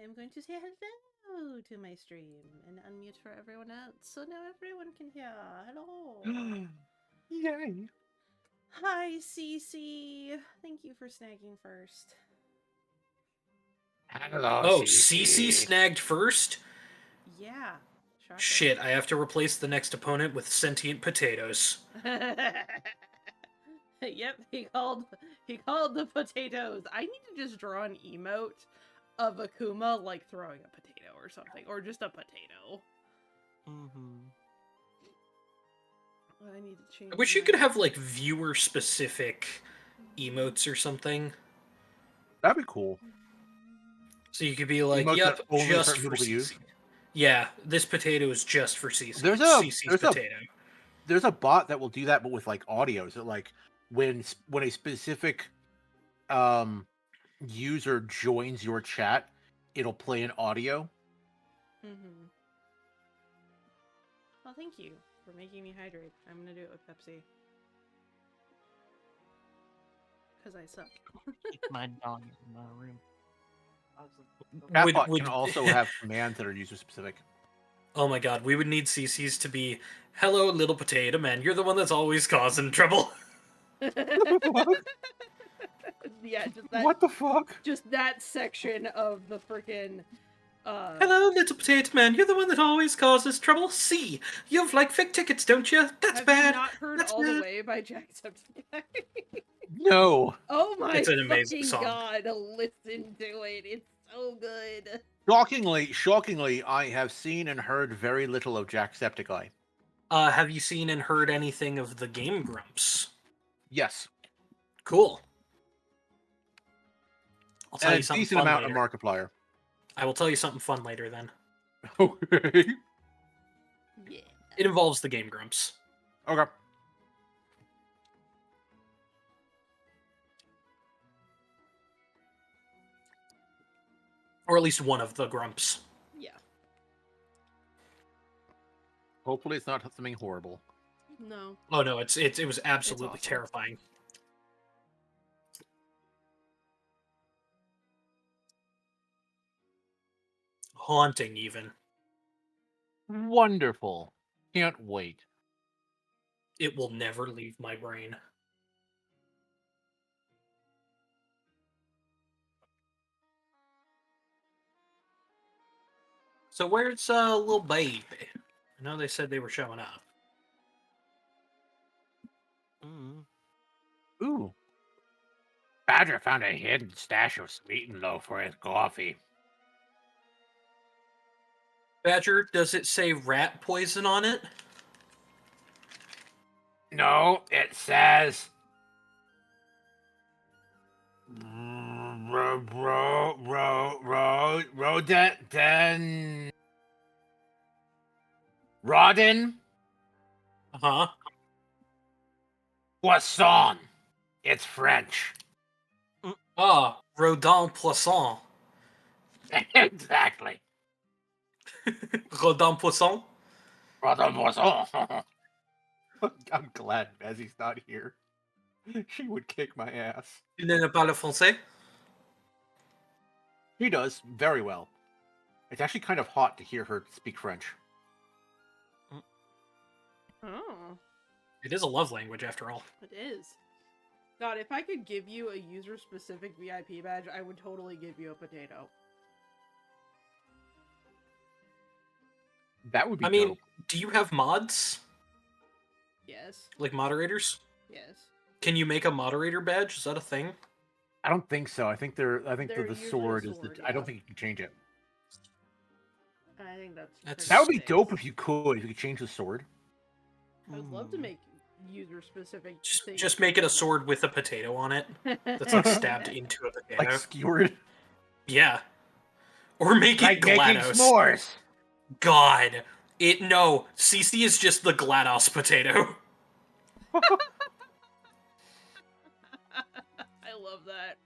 am going to say hello to my stream and unmute for everyone else so now everyone can hear. Hello. Yay. Hi, Cece. Thank you for snagging first. Hello, Oh, CC. CC snagged first? Yeah. Shocker. Shit, I have to replace the next opponent with sentient potatoes. Yep, he called the potatoes. I need to just draw an emote of Akuma like throwing a potato or something, or just a potato. I need to change. I wish you could have like viewer specific emotes or something. That'd be cool. So you could be like, Emotes yep, that only just certain for people can use? CC. Yeah, this potato is just for CC. There's CC's a potato. there's a bot that will do that, but with like audio. So like when a specific user joins your chat, it'll play an audio. Mm-hmm. Well, thank you for making me hydrate. I'm gonna do it with Pepsi. Because I suck. My dog in my room. Chatbot can also have commands that are user specific. Oh my god, we would need CC's to be, hello, little potato man, you're the one that's always causing trouble. Yeah, just that. What the fuck? Just that section of the freaking. Hello, little potato man, you're the one that always causes trouble. See, you've like fake tickets, don't you? That's have bad. You not heard That's All bad. the Way by Jacksepticeye? No. Oh my It's an amazing fucking song. god, listen to it. It's so good. Shockingly, I have seen and heard very little of Jacksepticeye. Have you seen and heard anything of the Game Grumps? Yes. Cool. I'll tell And you a something decent fun amount later. of Markiplier. I will tell you something fun later then. Okay. Yeah. It involves the Game Grumps. Okay. Or at least one of the Grumps. Yeah. Hopefully it's not something horrible. No. Oh no, it was absolutely awful. terrifying. Haunting, even. Wonderful. Can't wait. It will never leave my brain. So where's little baby? I know they said they were showing up. Ooh. Badger found a hidden stash of sweet and low for his coffee. Badger, does it say rat poison on it? No, it says Rodin Uh-huh. Poisson. It's French. Ah, Rodin Poisson. Exactly. Rodin Poisson? Rodin Poisson. I'm glad Bezzy's not here. She would kick my ass. Tu ne parles français? He does very well. It's actually kind of hot to hear her speak French. Oh. It is a love language, after all. It is. God, if I could give you a user-specific VIP badge, I would totally give you a potato. That would be I mean, dope. do you have mods? Yes. Like moderators? Yes. Can you make a moderator badge? Is that a thing? I don't think so. I think They're the usually sword a is the. sword, I don't yeah. think you can change it. I think that's That's- That would be pretty dope safe. if you could change the sword. I would love to make user-specific things. Just make it a sword with a potato on it. That's like stabbed into a potato. Like skewered. Yeah. Or make Like it making GLaDOS. s'mores. God. No. CC is just the GLaDOS potato. I love that.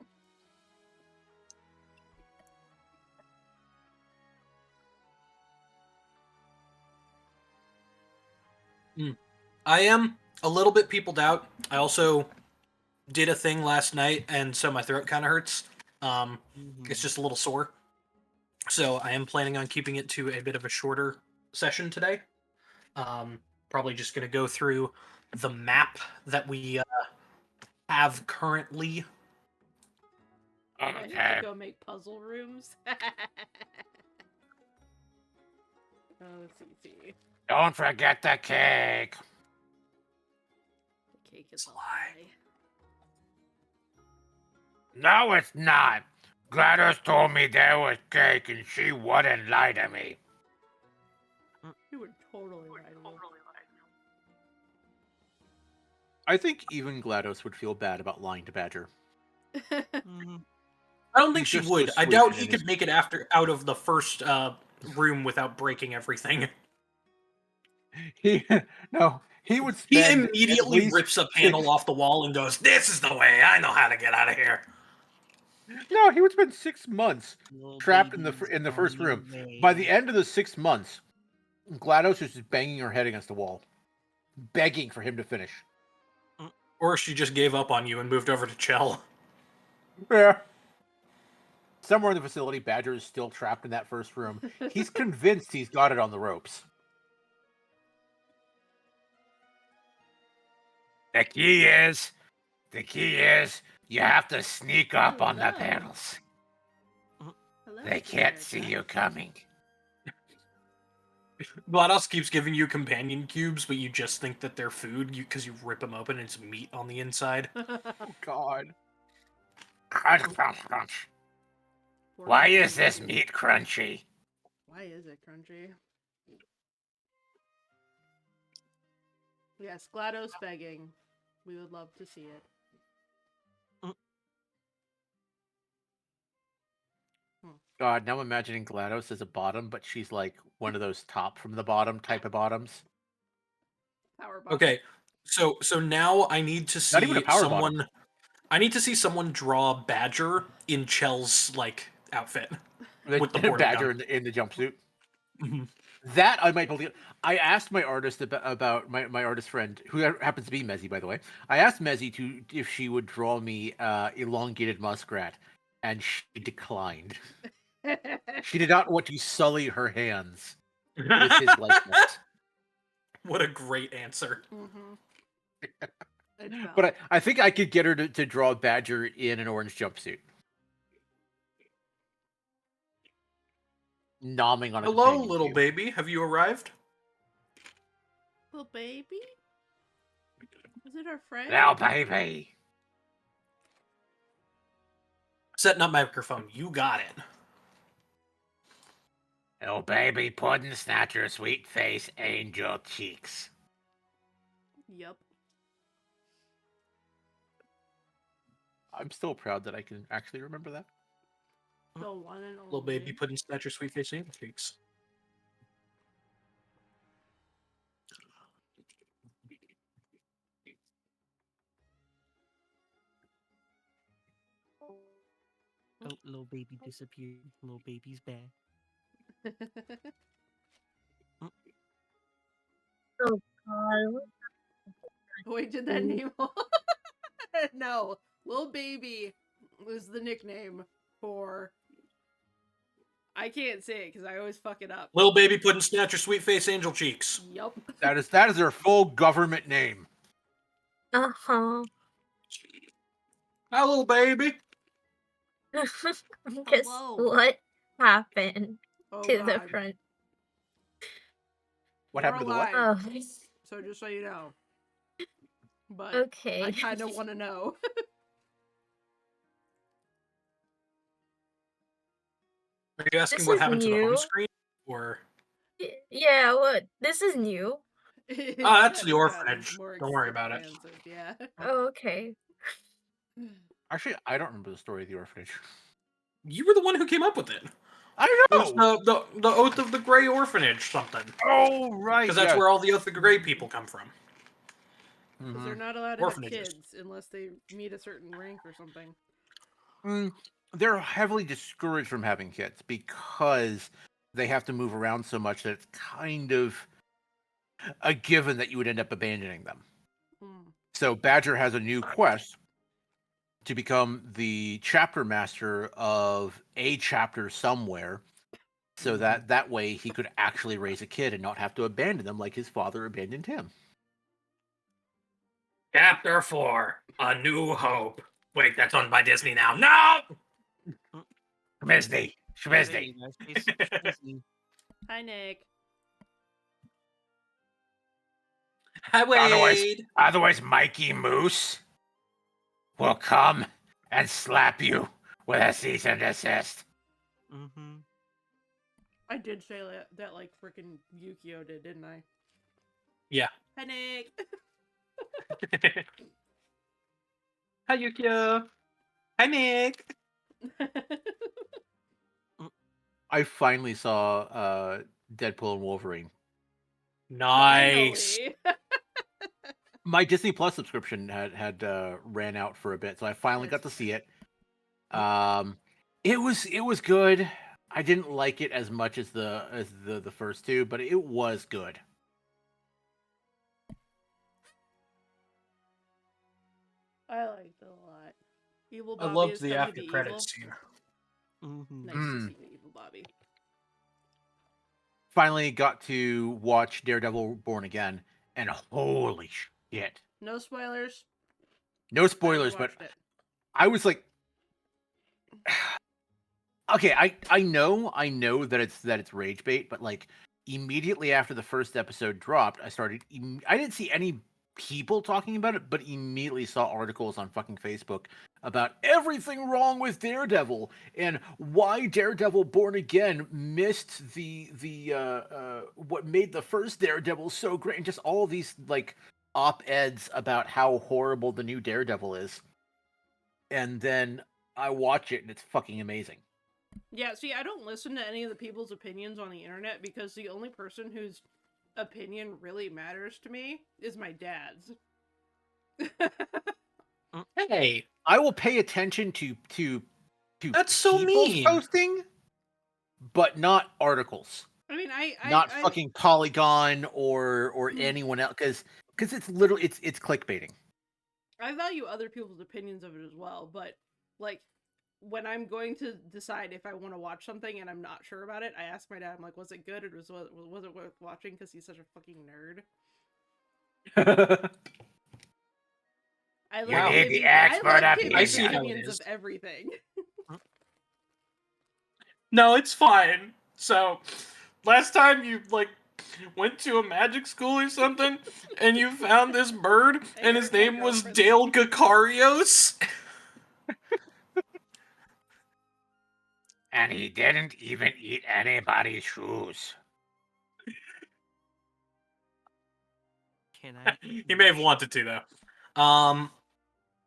I am a little bit peopled out. I also did a thing last night, and so my throat kind of hurts. It's just a little sore. So I am planning on keeping it to a bit of a shorter session today. Probably just going to go through the map that we have currently. I have Okay. to go make puzzle rooms. Oh, let's see. Don't forget the cake. The cake is a Lie. lie. No, it's not. Gladys told me there was cake and she wouldn't lie to me. You would totally lie to me. I think even GLaDOS would feel bad about lying to Badger. Mhm. I don't think He's she just so would. I sweet doubt and he innocent. could make it out of the first room without breaking everything. He would He spend at immediately least rips a panel off the wall and goes, "This is the way. I know how to get out of here." No, he would spend 6 months Little trapped in baby's the on first your room. By the way. end of the 6 months, GLaDOS is just banging her head against the wall, begging for him to finish. Or she just gave up on you and moved over to Chell. Yeah. Somewhere in the facility, Badger is still trapped in that first room. He's convinced he's got it on the ropes. The key is, you have to sneak up on the Hello. panels. Hello, They can't America. see you coming. GLaDOS keeps giving you companion cubes, but you just think that they're food because you rip them open and it's meat on the inside. Oh, God. Crunch, crunch, crunch. Why is this meat crunchy? Why is it crunchy? Yes, GLaDOS begging. We would love to see it. God, now I'm imagining GLaDOS as a bottom, but she's like one of those top from the bottom type of bottoms. Power bottom. Okay, so now I need to Not even a see power someone. bottom. I need to see someone draw Badger in Chell's outfit with the portal Badger gun. in the jumpsuit. Mhm. That I might believe. I asked my artist about my artist friend, who happens to be Mezzy, by the way. I asked Mezzy if she would draw me elongated muskrat, and she declined. She did not want to sully her hands with his likeness. What a great answer. But I think I could get her to draw Badger in an orange jumpsuit, nomming on a Hello, companion little cube. baby. Have you arrived? Little baby? Is it our friend? Now, baby. Setting up microphone. You got it. Oh, baby, pudding snatcher, sweet face, angel cheeks. Yep. I'm still proud that I can actually remember that. The one and only. Little baby pudding snatcher, sweet face, angel cheeks. Oh, little baby disappeared. Little baby's back. Oh God. Wait, did that name? No, Lil Baby was the nickname for. I can't say it because I always fuck it up. Little baby pudding snatcher, sweet face, angel cheeks. Yup. That is their full government name. Uh-huh. Hi, little baby. Guess Hello. what happened Oh, to the God. front? What We're happened to the what? alive. Oh, So just so you know. But okay. I kind of want to know. Are you asking This what is happened to the home new. screen? Or Yeah, what? This is new. that's the Gotten orphanage. more Don't worry about it. expansive, Yeah. Oh, okay. Actually, I don't remember the story of the orphanage. You were the one who came up with it. I It was know. the Oath of the Grey Orphanage something. Oh, right. Because that's where all the Oath of the Grey people come from. Because they're not allowed to have Orphanages. kids unless they meet a certain rank or something. They're heavily discouraged from having kids because they have to move around so much that it's kind of a given that you would end up abandoning them. So Badger has a new quest to become the chapter master of a chapter somewhere so that way he could actually raise a kid and not have to abandon them like his father abandoned him. Chapter 4, A New Hope. Wait, that's owned by Disney now. No! Schmizdy, Hey, guys, it's Disney. Hi, Nick. Hi, Wade. Otherwise, Mikey Moose will come and slap you with a cease and desist. Mm-hmm. I did say that like freaking Yukio did, didn't I? Yeah. Hi, Nick. Hi, Yukio. Hi, Nick. I finally saw Deadpool and Wolverine. Nice. Finally. My Disney Plus subscription had ran out for a bit, so I finally got to see it. It was good. I didn't like it as much as the first two, but it was good. I liked it a lot. Evil I Bobby loved is the coming to after be credits evil. scene. Mm-hmm. Nice to see Evil Bobby. Finally got to watch Daredevil Born Again, and holy shit. No spoilers. No spoilers, but watched it. I was like, okay, I know that it's rage bait, but like immediately after the first episode dropped, I didn't see any people talking about it, but immediately saw articles on fucking Facebook about everything wrong with Daredevil and why Daredevil Born Again missed the what made the first Daredevil so great, and just all of these like op-eds about how horrible the new Daredevil is. And then I watch it and it's fucking amazing. Yeah, see, I don't listen to any of the people's opinions on the internet because the only person whose opinion really matters to me is my dad's. Hey, I will pay attention to that's so people's mean. posting, but not articles. I mean, Not I fucking Polygon or anyone else, because it's literally it's clickbaiting. I value other people's opinions of it as well, but like when I'm going to decide if I want to watch something and I'm not sure about it, I ask my dad, I'm like, was it good or was it worth watching? Because he's such a fucking nerd. I You love need the giving, expert I love opinion. giving I see how it opinions is. of everything. No, it's fine. So, last time you like went to a magic school or something, and you found this bird, Hey, and his they're my name was girlfriends. Dale Gacarios. And he didn't even eat anybody's shoes. Can I? He may have wanted to though.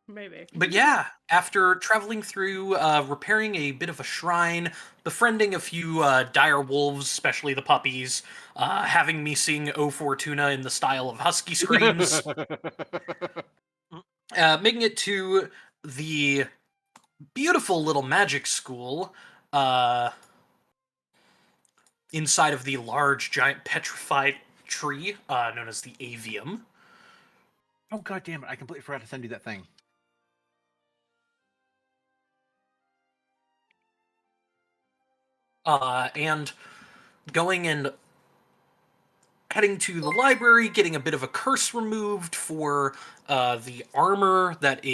Maybe. But yeah, after traveling through, repairing a bit of a shrine, befriending a few dire wolves, especially the puppies, having me sing O Fortuna in the style of husky screams, making it to the beautiful little magic school inside of the large, giant petrified tree known as the Avium. Oh god damn it! I completely forgot to send you that thing. And going and heading to the library, getting a bit of a curse removed for the armor that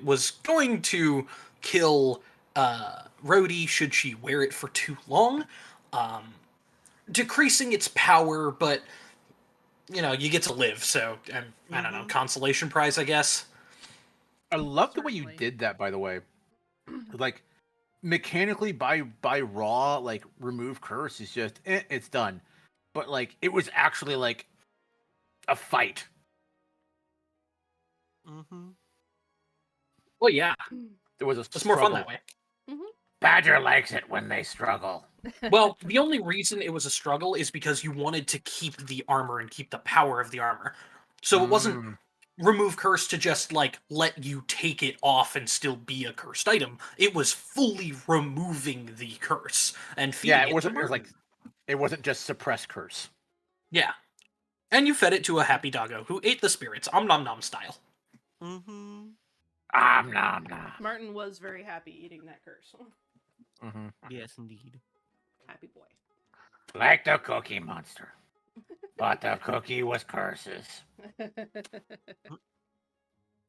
was going to kill Rhodey should she wear it for too long, decreasing its power, but you know, you get to live, so I don't know, consolation prize, I guess. I love the way you Certainly. did that, by the way. Like mechanically by raw, like remove curse is just it's done. But like it was actually like a fight. Mm-hmm. Well, yeah, There was a it's more fun struggle. that way. Badger likes it when they struggle. Well, the only reason it was a struggle is because you wanted to keep the armor and keep the power of the armor. So it wasn't remove curse to just like let you take it off and still be a cursed item. It was fully removing the curse and feeding Yeah, it to it was Martin. like it wasn't just suppress curse. Yeah. And you fed it to a happy doggo who ate the spirits, om nom nom style. Mm-hmm. Nom nom. Martin was very happy eating that curse. Mm-hmm. Yes, indeed. Happy boy. Like the Cookie Monster. But the cookie was curses.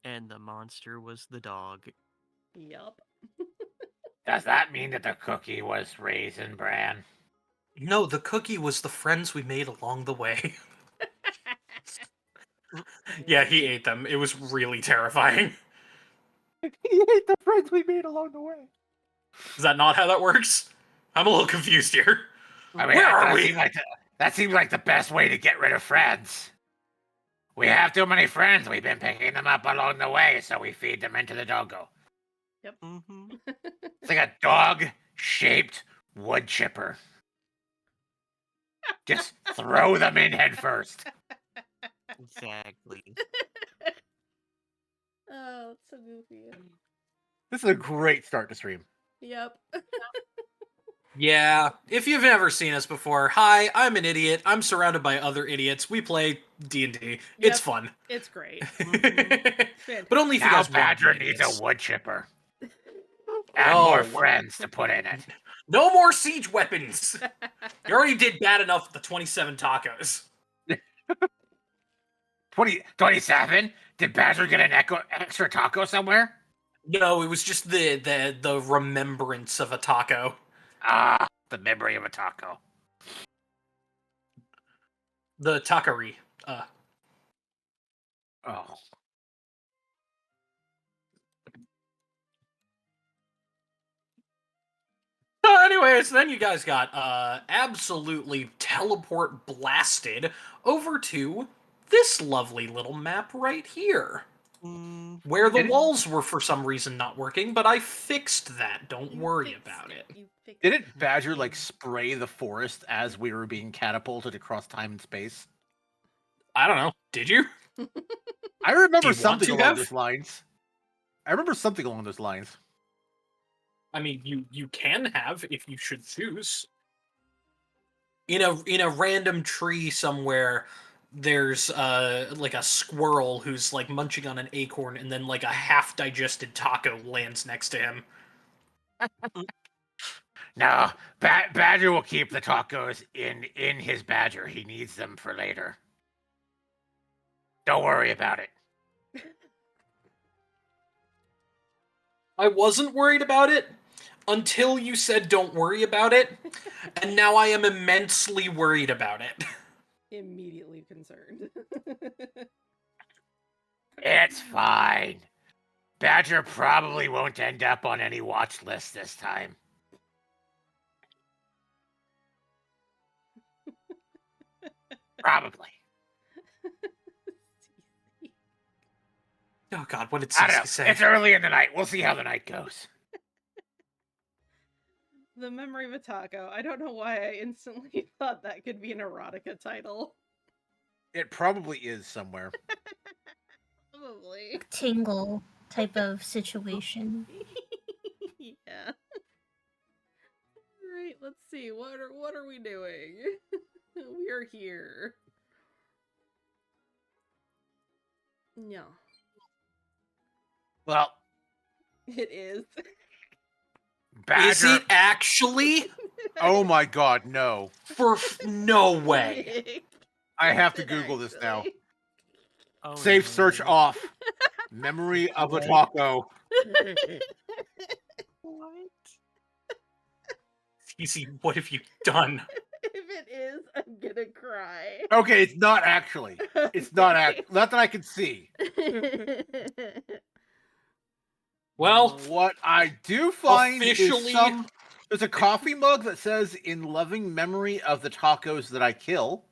And the monster was the dog. Yup. Does that mean that the cookie was Raisin Bran? No, the cookie was the friends we made along the way. Yeah, he ate them. It was really terrifying. He ate the friends we made along the way. Is that not how that works? I'm a little confused here. I mean, Where are that we? seems like the best way to get rid of friends. We have too many friends. We've been picking them up along the way, so we feed them into the doggo. Mm-hmm. It's like a dog-shaped wood chipper. Just throw them in head first. Exactly. Oh, it's so goofy. This is a great start to stream. Yep. Yeah, if you've never seen us before, hi, I'm an idiot. I'm surrounded by other idiots. We play D&D. It's Yep. fun. It's great. But only if you Now guys want Badger to be needs a idiots. wood chipper. And No. more friends to put in it. No more siege weapons! You already did bad enough with the 27 tacos. 27? Did Badger get an extra taco somewhere? No, it was just the remembrance of a taco. Ah, the memory of a taco. The taquerie. Oh. So anyways, then you guys got absolutely teleport blasted over to this lovely little map right here. Mm, Where the Did it- walls were for some reason not working, but I fixed that. Don't You worry fixed about it. You fixed Didn't Badger, like, spray the forest as we were being catapulted across time and space? I don't know. Did you? I remember Do you want something to along have? those lines. I remember something along those lines. I mean, you can have if you should choose. In a random tree somewhere, there's like a squirrel who's like munching on an acorn, and then like a half digested taco lands next to him. No, Badger will keep the tacos in his Badger. He needs them for later. Don't worry about it. I wasn't worried about it until you said don't worry about it, and now I am immensely worried about it. Immediately concerned. It's fine. Badger probably won't end up on any watch list this time. Probably. Oh God, what did I don't know. Cece say? It's early in the night. We'll see how the night goes. The Memory of a Taco. I don't know why I instantly thought that could be an erotica title. It probably is somewhere. Probably. Tingle type of situation. Yeah. Alright, let's see. What are we doing? We are here. No. Well, It is. Badger. Is it actually? Oh my God, no! No way. Nick, I have is to it Google this now. actually? oh, Safe search no. off. Memory of a taco. What? Cece, what have you done? If it is, I'm gonna cry. Okay, it's not actually. It's not not that I can see. Well, What I do find officially- is there's a coffee mug that says "In loving memory of the tacos that I kill."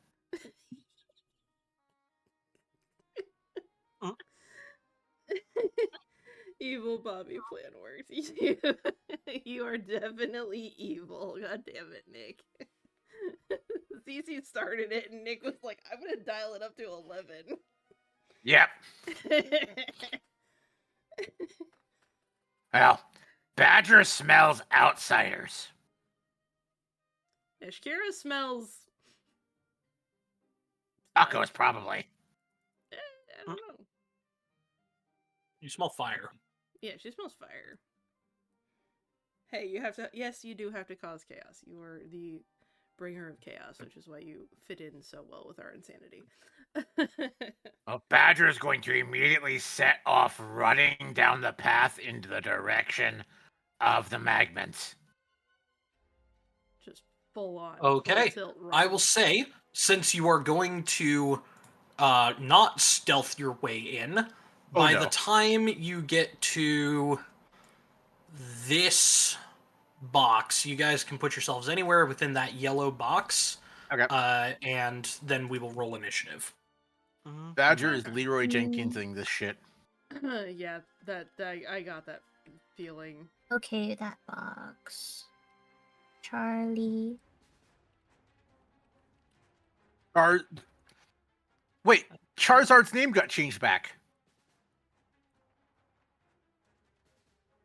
Evil Bobby plan works. You are definitely evil. God damn it, Nick. Cece started it and Nick was like, I'm gonna dial it up to 11. Yep. Well, Badger smells outsiders. Ashkira smells... Tacos, probably. I don't know. you smell fire. Yeah, she smells fire. Hey, you have to... Yes, you do have to cause chaos. You are the bringer of chaos, which is why you fit in so well with our insanity. Badger is going to immediately set off running down the path into the direction of the magments. Just full on. Okay. Full tilt run. I will say, since you are going to not stealth your way in, by the time you get to this box, you guys can put yourselves anywhere within that yellow box. Okay. And then we will roll initiative. Badger is Leroy Jenkinsing this shit. Yeah, that I got that feeling. Okay, that box. Charlie. Wait, Charizard's name got changed back.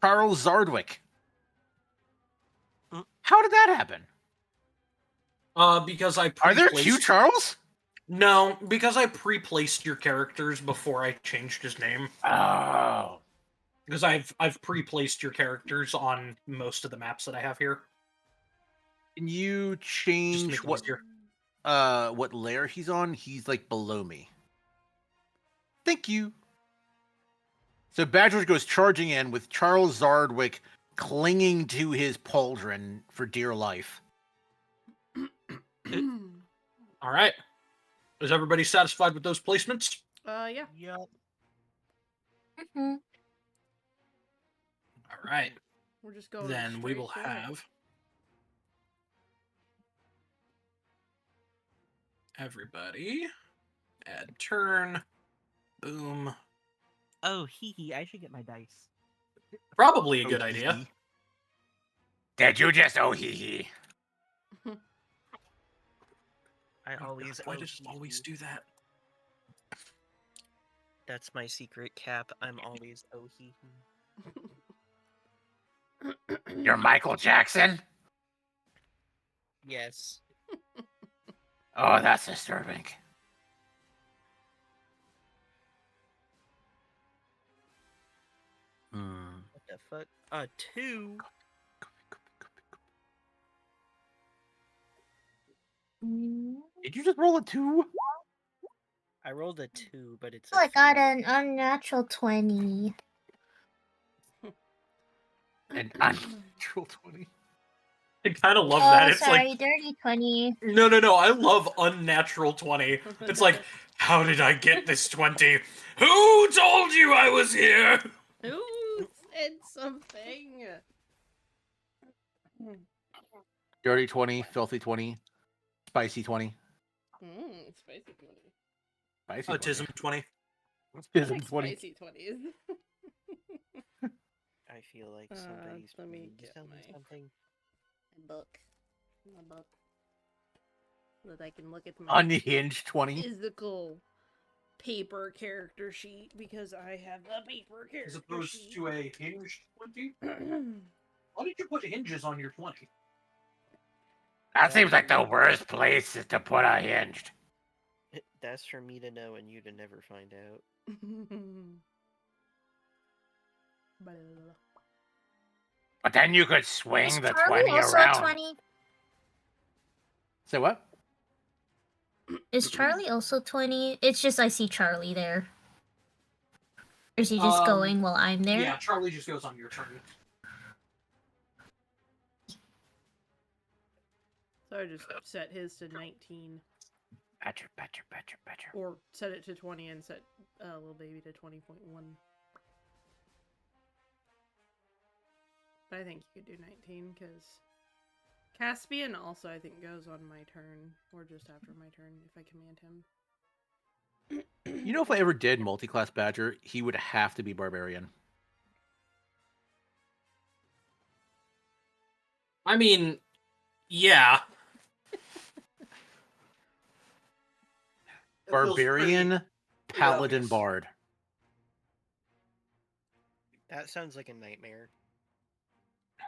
Charles Zardwick. How did that happen? Because I Are there pre-placed... 2 Charles? No, because I pre-placed your characters before I changed his name. Oh. Because I've pre-placed your characters on most of the maps that I have here. Can you Just change make it what easier. what layer he's on? He's like below me. Thank you. So Badger goes charging in with Charles Zardwick clinging to his pauldron for dear life. All right. Is everybody satisfied with those placements? Yeah. Yep. Mm-hmm. All right. We're just going. Then we straight will for it. have everybody add turn. Boom. Oh, hee hee, I should get my dice. Probably a good idea. Did you just hee hee? I always Why oh, does it hee always hee. do that? That's my secret cap. I'm always oh hee hee. You're Michael Jackson? Yes. Oh, that's disturbing. What the fuck? 2. Did you just roll a 2? I rolled a 2, but it's Oh, a I got 3. an unnatural 20. An unnatural 20. I kind of love Oh, that. It's sorry, like, dirty 20. no. I love unnatural 20. It's like, how did I get this 20? Who told you I was here? Who said something? Dirty 20, filthy 20, spicy 20. Spicy 20. Spicy Autism 20. I Tism like 20. spicy 20s. I feel like somebody's let me please get tell me my- something. My book. So that I can look at my Unhinged 20. physical paper character sheet because I have a paper character As opposed sheet. to a hinged 20? Why did you put hinges on your 20? That seems like the worst place is to put a hinged. That's for me to know and you to never find out. But then you could swing Is the Charlie 20 also around. 20? Say what? Is Charlie also 20? It's just I see Charlie there. Or is he just going while I'm there? Yeah, Charlie just goes on your turn. So I just set his to 19. Badger. Or set it to 20 and set little baby to 20.1. But I think you could do 19 because Caspian also I think goes on my turn or just after my turn if I command him. You know, if I ever did multi-class Badger, he would have to be Barbarian. I mean, yeah. Barbarian, Paladin, obvious. Bard. That sounds like a nightmare.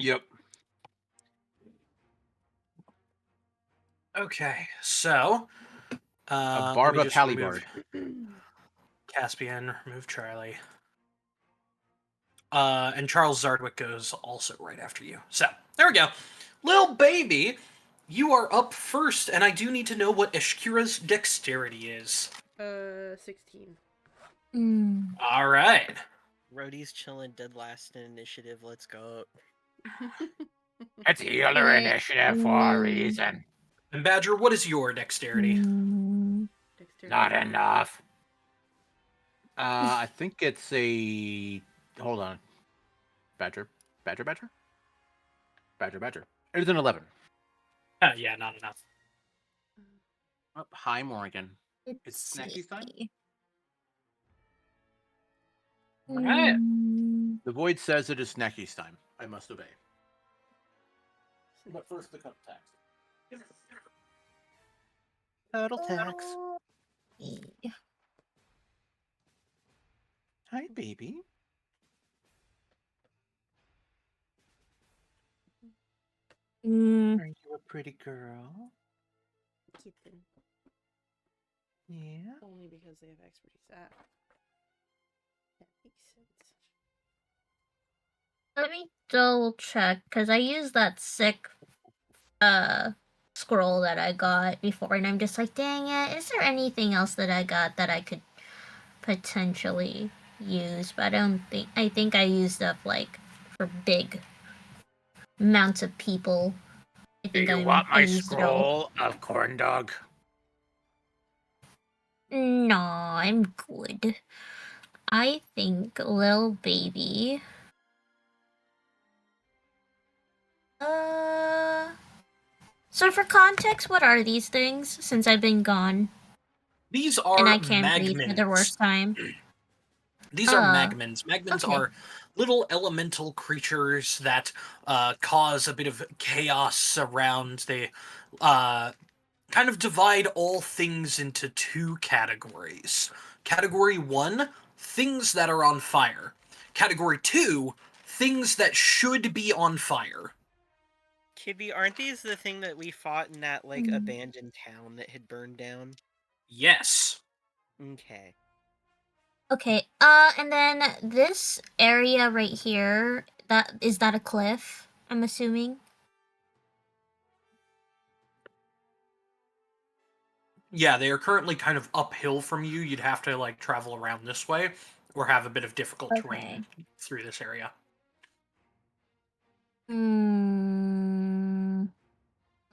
Yep. Okay, so A let Barb me of just Halibard. Caspian, remove Charlie. And Charles Zardwick goes also right after you. So, there we go. Lil Baby you are up first, and I do need to know what Eshkira's dexterity is. 16. All right. Rhodey's chilling dead last in initiative. Let's go. It's healer initiative for a reason. And Badger, what is your dexterity? Dexterity Not 9. enough. I think it's a. Hold on. Badger. Badger. It is an 11. Yeah, not enough. Oh, hi, Morgan. Let's It's snacky time? see. All right. The void says it is snackies time. I must obey. But first, the cup tax. Turtle tax. Yeah. Hi, baby. Are you a pretty girl? Kitten. Yeah. Only because they have expertise. That makes sense. Let me double check, because I used that sick scroll that I got before, and I'm just like, dang it, is there anything else that I got that I could potentially use? But I think I used up, like, for big amounts of people. I think I used it all. of corn dog? No, I'm good. I think little baby. So for context, what are these things? Since I've been gone These are and I can't breathe for the magmins. worst time. These are magmins. Magmins okay. are little elemental creatures that cause a bit of chaos around. They kind of divide all things into two categories. Category 1, things that are on fire. Category 2, things that should be on fire. Kibby, aren't these the thing that we fought in that, like, abandoned town that had burned down? Yes. Okay. Okay, and then this area right here, is that a cliff, I'm assuming? Yeah, they are currently kind of uphill from you. You'd have to, like, travel around this way or have a bit of difficult terrain through this area.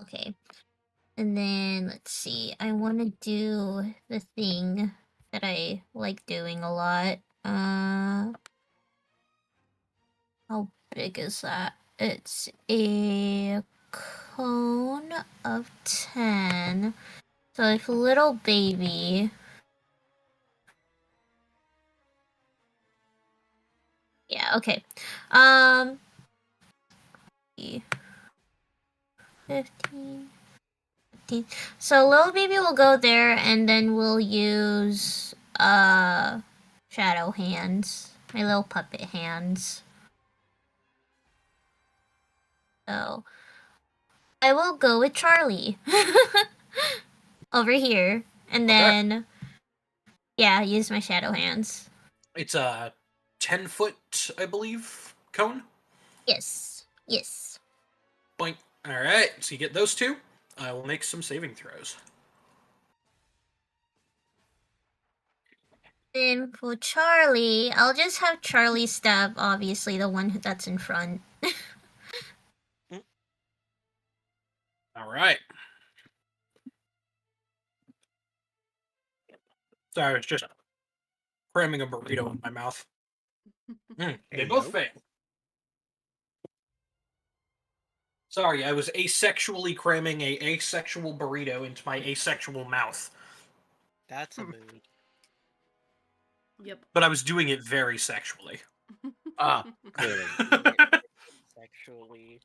Okay. And then, let's see, I want to do the thing that I like doing a lot. How big is that? It's a cone of 10. So if little baby... Yeah, okay. 15... So little baby will go there, and then we'll use shadow hands, my little puppet hands. So I will go with Charlie over here, and then yeah, use my shadow hands. It's a 10-foot, I believe, cone. Yes. Boink. All right, so you get those two. I will make some saving throws. Then for Charlie, I'll just have Charlie stab, obviously, the one that's in front. All right. Sorry, I was just cramming a burrito in my mouth. They both fail. Sorry, I was asexually cramming a asexual burrito into my asexual mouth. That's a mood. Yep. But I was doing it very sexually. Clearly. Sexually.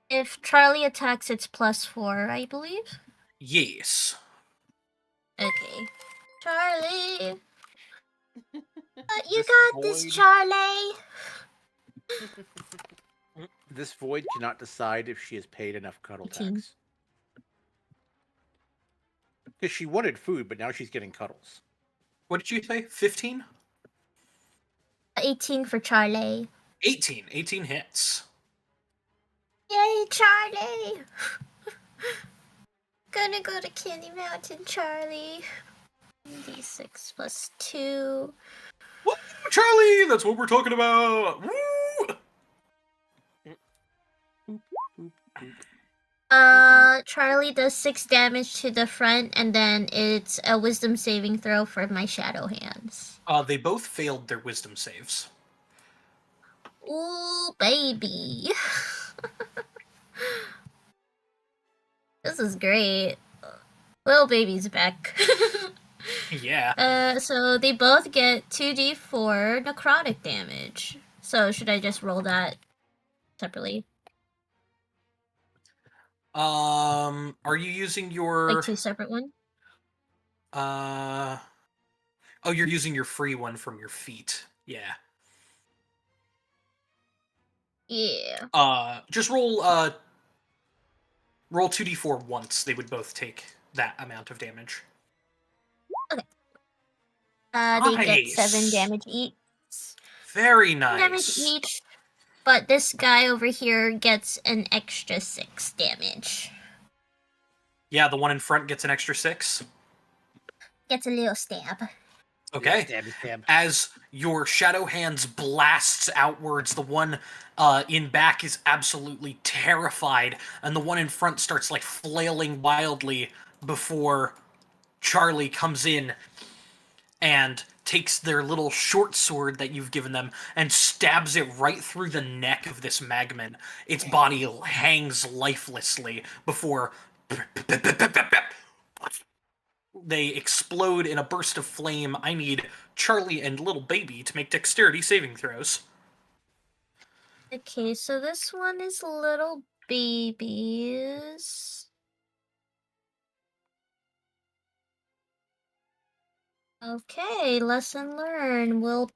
If Charlie attacks, it's +4, I believe. Yes. Okay. Charlie! You This got this, void- Charlie! This void cannot decide if she has paid enough cuddle 18. tax. Because she wanted food, but now she's getting cuddles. What did you say? 15? 18 for Charlie. 18. 18 hits. Yay, Charlie! Gonna go to Candy Mountain, Charlie. D6 plus 2. Woo, Charlie! That's what we're talking about! Woo! Charlie does 6 damage to the front, and then it's a wisdom saving throw for my shadow hands. They both failed their wisdom saves. Ooh, baby. This is great. Little baby's back. Yeah. So they both get 2d4 necrotic damage. So should I just roll that separately? Are you using your... Like 2 separate ones? Oh, you're using your free one from your feet. Yeah. Yeah. Just roll 2d4 once. They would both take that amount of damage. Okay. They get 7 Nice. damage each. Very 7 damage nice. each. But this guy over here gets an extra 6 damage. Yeah, the one in front gets an extra 6. Gets a little stab. Okay. Stab. As your shadow hands blasts outwards, the one in back is absolutely terrified, and the one in front starts like flailing wildly before Charlie comes in and takes their little short sword that you've given them and stabs it right through the neck of this magman. Its body hangs lifelessly before they explode in a burst of flame. I need Charlie and little baby to make dexterity saving throws. Okay, so this one is little babies. Okay, lesson learned. We'll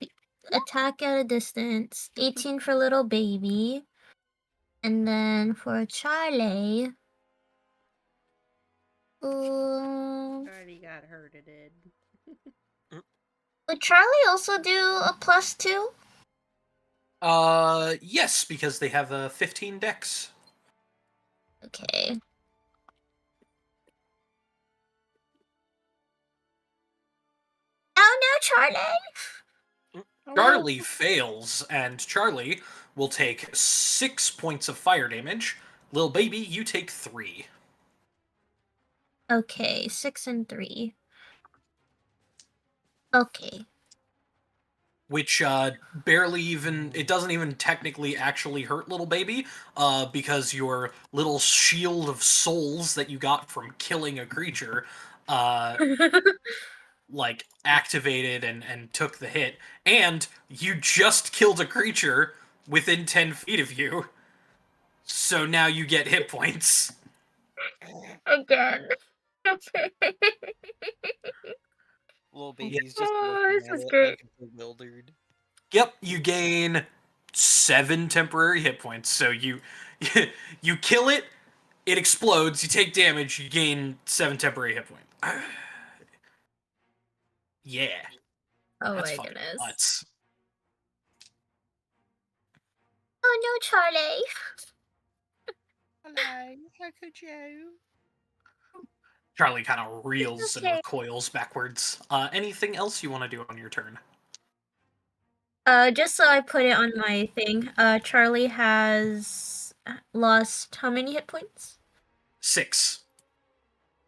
attack at a distance. 18 for little baby. And then for Charlie... Already got hurted. Would Charlie also do a +2? Yes, because they have a 15 dex. Okay. Oh no, Charlie! Charlie fails, and Charlie will take 6 points of fire damage. Little baby, you take 3. Okay, 6 and 3. Okay. Which barely even, it doesn't even technically actually hurt little baby, because your little shield of souls that you got from killing a creature like activated and took the hit, and you just killed a creature within 10 feet of you, so now you get hit points. Again. Okay. Little baby's just Oh, looking this at is it great. like bewildered. Yep, you gain 7 temporary hit points. So you you kill it, it explodes, you take damage, you gain 7 temporary hit points. Yeah, Oh that's my fucking goodness. nuts. Oh no, Charlie. Hello, how could you? Charlie kind of reels okay. and recoils backwards. Anything else you want to do on your turn? Just so I put it on my thing, Charlie has lost how many hit points? 6.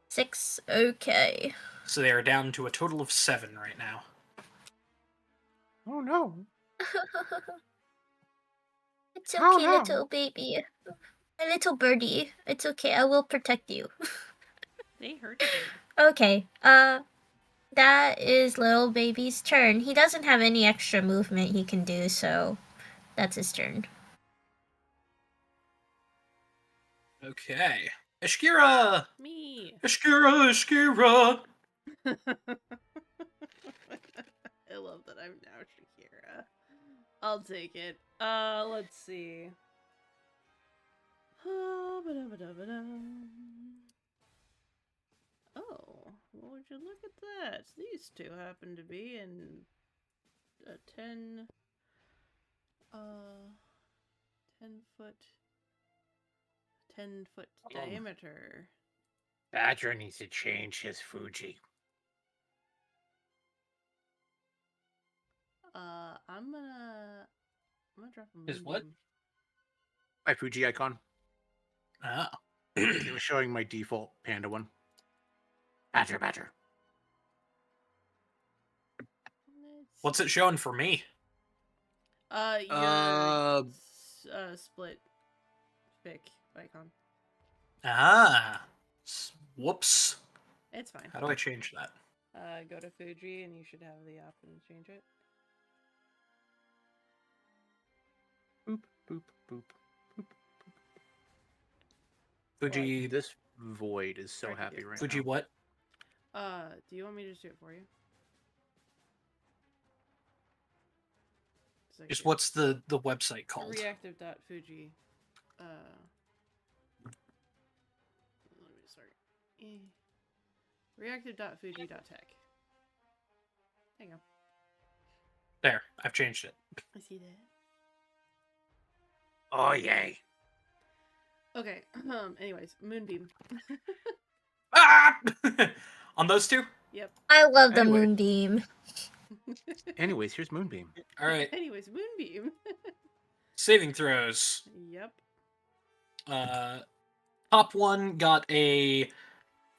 6. Okay. So they are down to a total of 7 right now. Oh no. It's okay, Oh, no. little baby. A little birdie. It's okay, I will protect you. They hurt you. Okay, that is little baby's turn. He doesn't have any extra movement he can do, so that's his turn. Okay. Ishkira! Me. Ishkira! I love that I'm now Shakira. I'll take it. Let's see. Oh, well, would you look at that? These two happen to be in a 10 10 foot. 10 foot diameter. Badger needs to change his Fuji. I'm gonna drop a His what? moonbeam. My Fuji icon. Ah. It was showing my default panda one. Badger. What's it showing for me? Your split fic icon. Ah. Whoops. It's fine. How do I change that? Go to Fuji and you should have the option to change it. Boop, boop, boop, boop. Fuji. This void is so Sorry, happy dude. right Fuji now. what? Do you want me to just do it for you? So Just here. what's the website called? Reactive.fuji. Let me start. Reactive.fuji.tech. There you go. There, I've changed it. I see that. Oh yay! Okay. Anyways, moonbeam. Ah! On those two? Yep. I love the Anyway. moonbeam. Anyways, here's Moonbeam. All right. Anyways, moonbeam. Saving throws. Yep. Top one got a.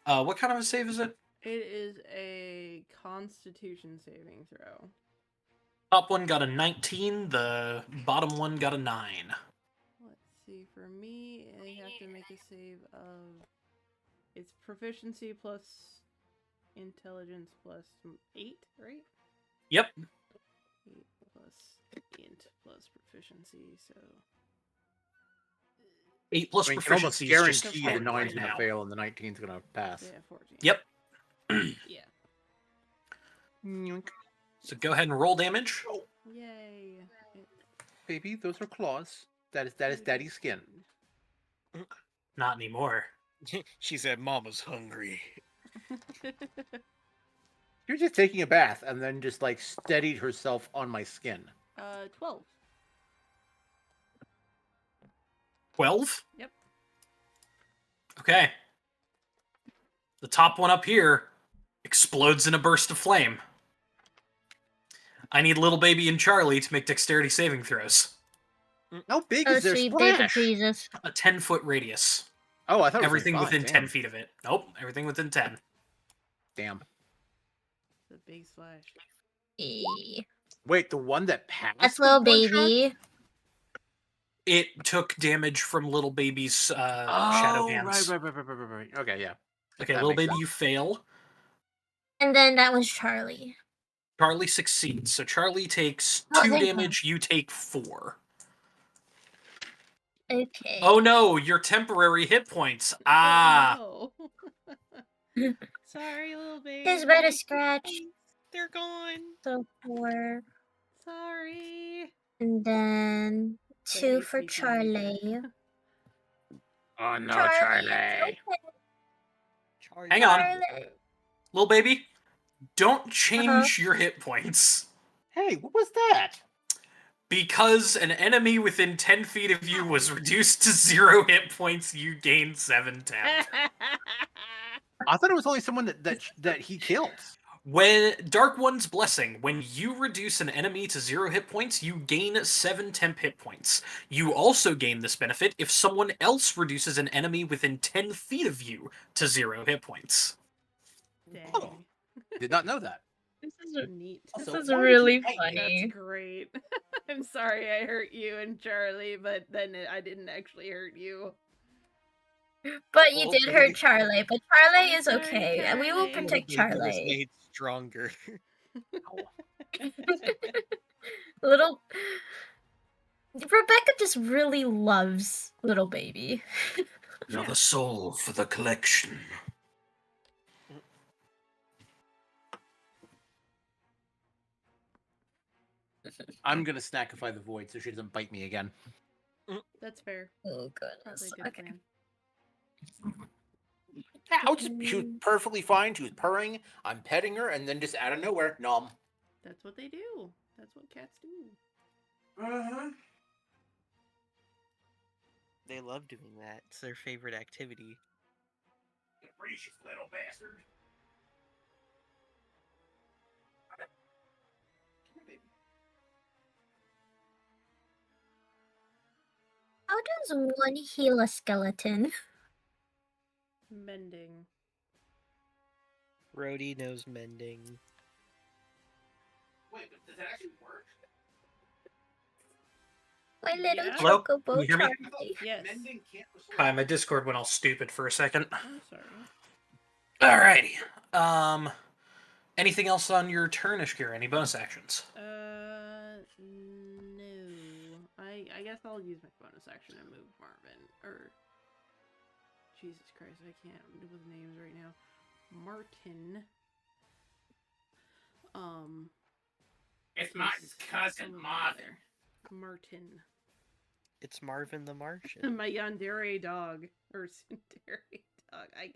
What kind of a save is it? It is a Constitution saving throw. Top one got a 19. The bottom one got a 9. Let's see. For me, I have to make a save of. It's proficiency plus intelligence plus 8, right? Yep. 8 plus int plus proficiency, so 8 plus I mean, you can almost proficiency is just guarantee the 10 nine's right gonna now. fail and the 19's gonna pass. yeah, 14. Yep. Yeah. Yoink. So go ahead and roll damage. Yay. Baby, those are claws. That is Daddy's skin. Not anymore. She said, "Mama's hungry." You're just taking a bath and then just like steadied herself on my skin. 12. 12? Yep. Okay. The top one up here explodes in a burst of flame. I need little baby and Charlie to make dexterity saving throws. How big Oh, is their sweet baby splash? Jesus. A 10-foot radius. Oh, I thought Everything it was only within 5. 10 Damn. feet of it. Nope, everything within 10. Damn. The big splash. E. Wait, the one that passed. That's the little bloodshot? baby. It took damage from little baby's shadow Oh, hands. right. Okay, yeah. Okay, That little makes baby, sense. you fail. And then that was Charlie. Charlie succeeds. So Charlie takes Oh, 2 thank damage, you take 4. Okay. Oh no, your temporary hit points. Ah. Oh, no. Sorry, little baby. His bed is scratched. They're gone. So 4. Sorry. And then 2 hates for me for my Charlie. Oh no, Charlie, Charlie. Charlie. Hang on. Charlie. Little baby, don't change your hit points. Hey, what was that? Because an enemy within 10 feet of you was reduced to 0 hit points, you gain 7 temp. I thought it was only someone that he killed. When Dark One's Blessing, when you reduce an enemy to 0 hit points, you gain 7 temp hit points. You also gain this benefit if someone else reduces an enemy within 10 feet of you to 0 hit points. Dang. Oh. Did not know that. This is Neat. Also, This is why did really you hate me? funny. That's great. I'm sorry I hurt you and Charlie, but then I didn't actually hurt you. But you Well, did hurt Charlie. But Charlie is Sorry, okay. And we will Charlie. protect Baby was Charlie. made stronger. Little Rebecca just really loves little baby. You're the soul for the collection. I'm gonna snackify the void so she doesn't bite me again. That's fair. Oh Probably goodness. a good Okay. plan. Yeah, she was perfectly fine. She was purring. I'm petting her, and then just out of nowhere, nom. That's what they do. That's what cats do. They love doing that. It's their favorite activity. Gracious little bastard. How does one heal a skeleton? Mending. Rhodey knows mending. Wait, but does that actually work? My little Yeah. Hello? Can chocobo you hear me? Charlie. Yes. Mending can't restore. Hi, my Discord went all stupid for a second. I'm sorry. Alrighty. Anything else on your turn, Ishkira? Any bonus actions? No. I guess I'll use my bonus action and move Marvin. Or Jesus Christ, I can't with names right now. Martin. It's Martin's cousin, Marvin. Martin. It's Marvin the Martian. My yandere dog. Or tsundere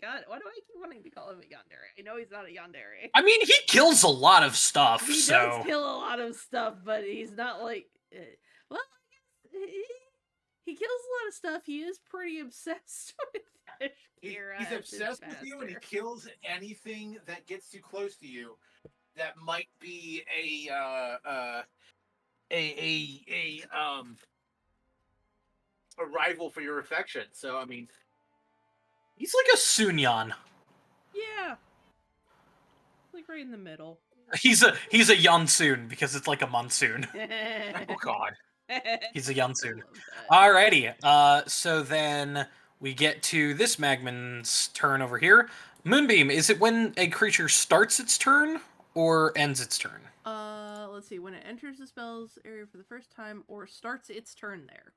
dog. Why do I keep wanting to call him a yandere? I know he's not a yandere. I mean, he kills a lot of stuff, He so... does kill a lot of stuff, but he's not like... well, I guess he kills a lot of stuff. He is pretty obsessed with Ishkira. He's as his obsessed with you, and he master. kills anything that gets too close to you. That might be a rival for your affection. So I mean, He's like a Sunyan. Yeah. Like right in the middle. He's a Yonsoon, because it's like a monsoon. oh god, He's a I Yonsoon. love that. Alrighty, so then we get to this Magman's turn over here. Moonbeam, is it when a creature starts its turn or ends its turn? Let's see. When it enters the spell's area for the first time or starts its turn there.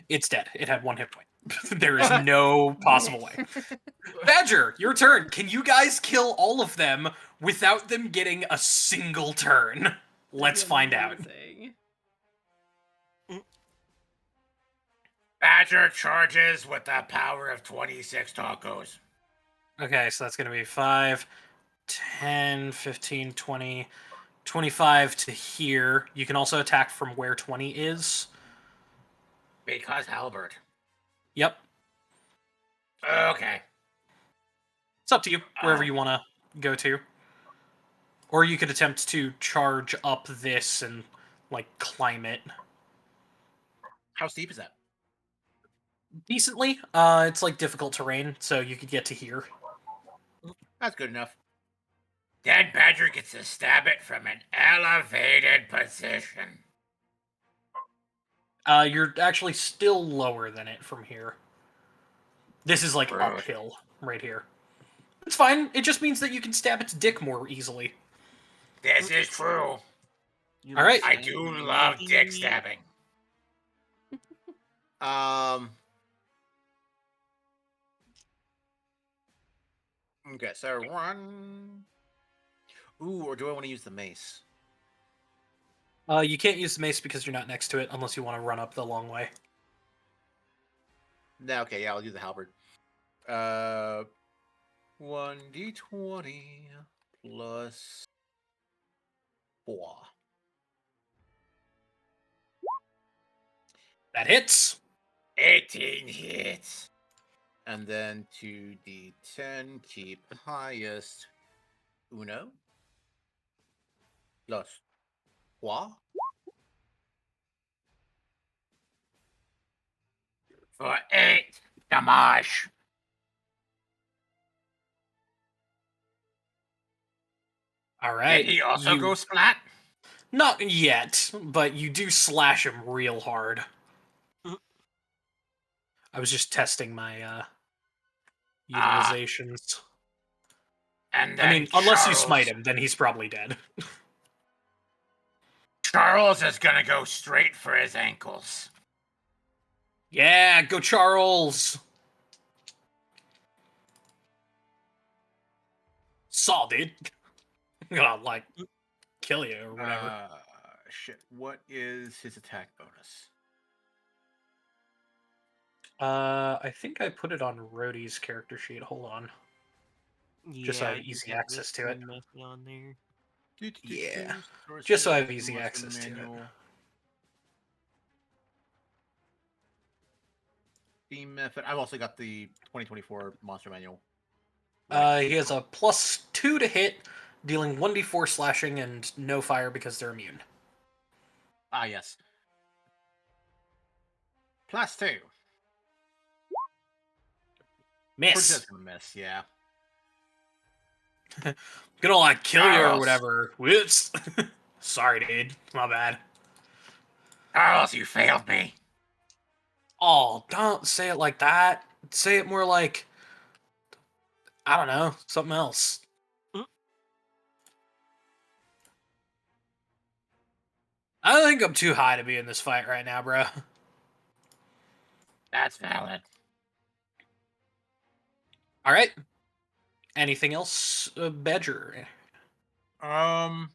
It's dead. It had 1 hit point. There is no possible way. Badger, your turn. Can you guys kill all of them without them getting a single turn? Let's find out. Amazing. Badger charges with the power of 26 tacos. Okay, so that's going to be 5, 10, 15, 20, 25 to here. You can also attack from where 20 is. Because halberd. Yep. Okay. It's up to you, wherever you want to go to. Or you could attempt to charge up this and, like, climb it. How steep is that? Decently. It's, like, difficult terrain, so you could get to here. That's good enough. Then Badger gets to stab it from an elevated position. You're actually still lower than it from here. This is, like, Rude. uphill right here. It's fine. It just means that you can stab its dick more easily. This is true. All right. I do love dick stabbing. Okay, so one. Ooh, or do I want to use the mace? You can't use the mace because you're not next to it unless you want to run up the long way. No, okay, yeah, I'll do the halberd. 1d20 plus 4. That hits. 18 hits. And then 2d10, keep highest. Uno. Plus 4. For 8 damage. All right. Did he also you... go splat? Not yet, but you do slash him real hard. I was just testing my utilizations. And then I mean, unless you Charles- smite him, then he's probably dead. Charles is gonna go straight for his ankles. Yeah, go Charles! Saw, dude. I'm gonna, like, kill you or whatever. Shit. What is his attack bonus? I think I put it on Rhodey's character sheet. Hold on. Just so I have you easy got access to it. Murphy on there. Yeah. Just so I have easy Muscle access to it. manual. Team method. I've also got the 2024 Monster Manual. He has a +2 to hit, dealing 1d4 slashing and no fire because they're immune. Ah, yes. +2. We're Miss. just gonna miss, yeah. Gonna like kill you or Carlos. whatever. Whoops. Sorry, dude. My bad. Carlos, you failed me. Oh, don't say it like that. Say it more like, I don't know, something else. I think I'm too high to be in this fight right now, bro. That's valid. All right. Anything else, Badger? Now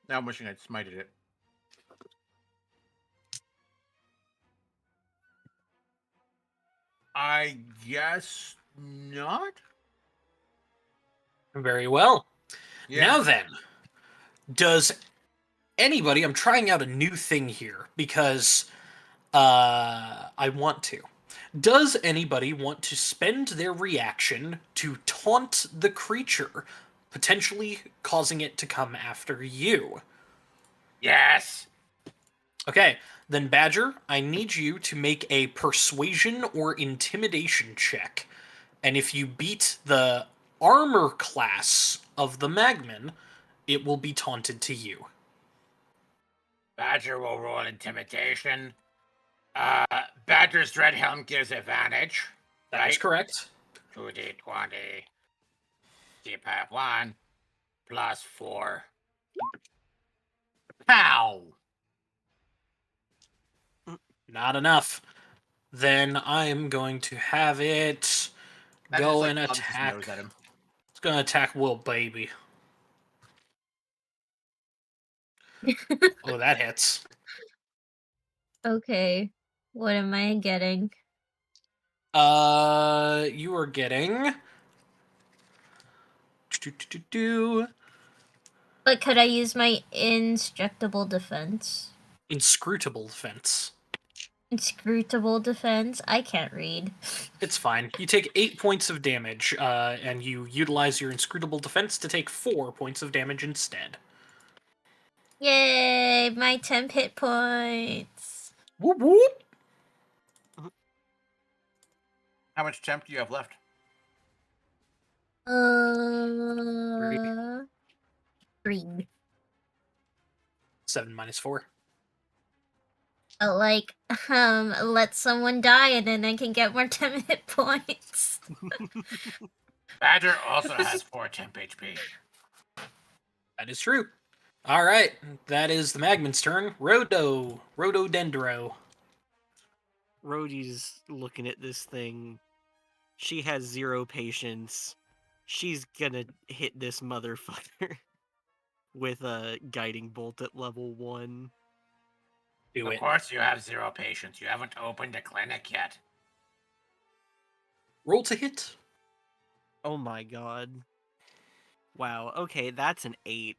I'm wishing I'd smited it. I guess not. Very well. Yeah. Now then, does anybody? I'm trying out a new thing here because I want to. Does anybody want to spend their reaction to taunt the creature, potentially causing it to come after you? Yes. Okay, then Badger, I need you to make a persuasion or intimidation check. And if you beat the armor class of the Magman, it will be taunted to you. Badger will roll intimidation. Badger's Dread Helm gives advantage. That is correct. 2d20. D+1 +4. Pow! Not enough. Then I'm going to have it go and attack. Nose at him. It's going to attack Will Baby. Oh, that hits. Okay. What am I getting? You are getting. But could I use my indestructible defense? Inscrutable defense. Inscrutable defense? I can't read. It's fine. You take 8 points of damage, and you utilize your inscrutable defense to take 4 points of damage instead. Yay! My temp hit points. Whoop whoop! How much temp do you have left? 3. 7 minus 4. Like, let someone die and then I can get more temp hit points. Badger also has 4 temp HP. That is true. All right, that is the Magman's turn. Rhododendro. Rhodey's looking at this thing. She has 0 patience. She's gonna hit this motherfucker with a guiding bolt at level 1. Do Of it. course you have 0 patience. You haven't opened a clinic yet. Roll to hit. Oh my god. Wow, okay, that's an 8.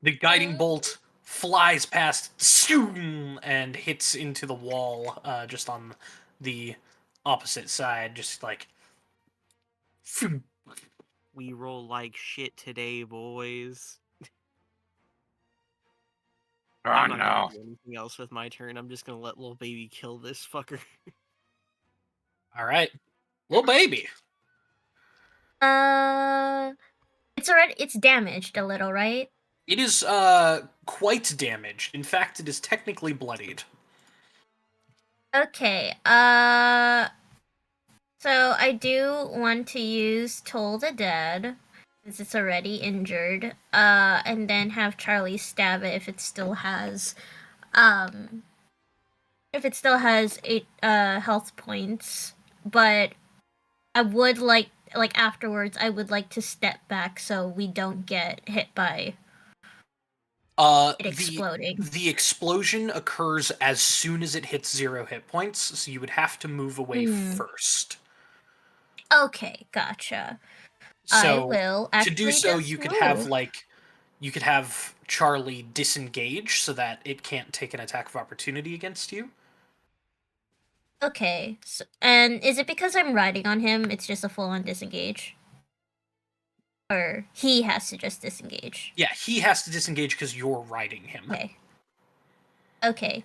The guiding bolt flies past and hits into the wall just on the opposite side, just like... We roll like shit today, boys. Oh I'm not no. gonna do anything else with my turn. I'm just gonna let little baby kill this fucker. All right. Little baby. It's damaged a little, right? It is quite damaged. In fact, it is technically bloodied. Okay, so I do want to use Toll the Dead, since it's already injured, and then have Charlie stab it if it still has, 8, health points, but I would like afterwards, I would like to step back so we don't get hit by it exploding. The explosion occurs as soon as it hits 0 hit points, so you would have to move away first. Okay, gotcha. So I will to do actually so, just you could move. have Charlie disengage so that it can't take an attack of opportunity against you. Okay. So, and is it because I'm riding on him? It's just a full-on disengage, or he has to just disengage? Yeah, he has to disengage because you're riding him. Okay. Okay.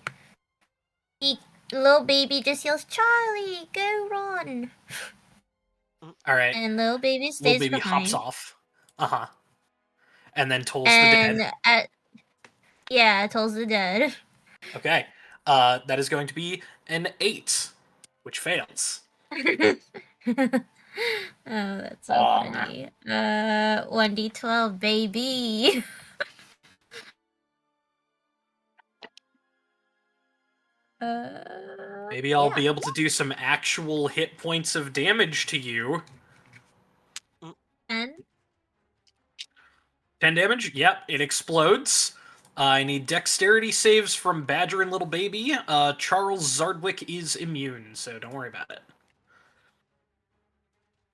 Little baby just yells, "Charlie, go run!" All right. And little baby Little stays baby behind. hops off. And then tolls the dead. Yeah, tolls the dead. Okay. That is going to be an 8, which fails. Oh, that's so funny. 1d12, baby. Maybe I'll yeah. be able to do some actual hit points of damage to you. And 10 damage? Yep, it explodes. I need dexterity saves from Badger and Little Baby. Charles Zardwick is immune, so don't worry about it.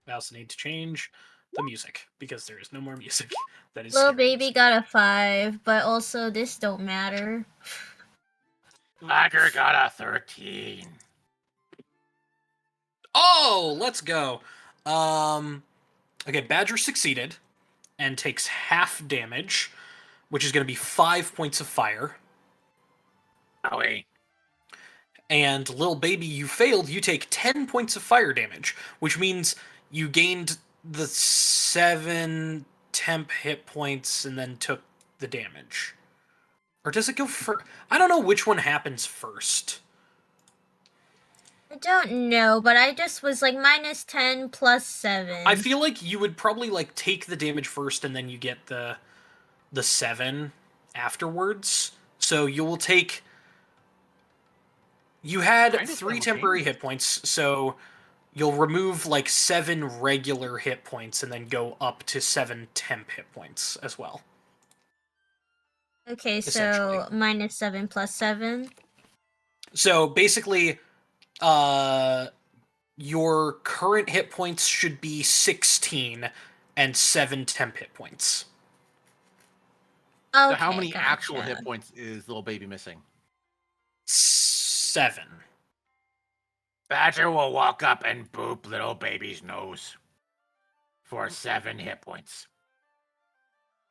I also need to change the music, because there is no more music. That is little scary baby music. got a 5, but also this don't matter. Badger got a 13. Oh, let's go. Okay, Badger succeeded and takes half damage, which is going to be 5 points of fire. Oh, wait. And Little Baby, you failed. You take 10 points of fire damage, which means you gained the 7 temp hit points and then took the damage. Or does it go first? I don't know which one happens first. I don't know, but I just was like -10 plus 7. I feel like you would probably like take the damage first and then you get the 7 afterwards. So you will take... You had Kinda 3 temporary simultaneous. hit points, so you'll remove like 7 regular hit points and then go up to 7 temp hit points as well. Okay, essentially. so -7 plus 7. So basically, your current hit points should be 16 and 7 temp hit points. Okay, So how many gotcha. actual hit points is Little Baby missing? 7. Badger will walk up and boop Little Baby's nose for 7 hit points.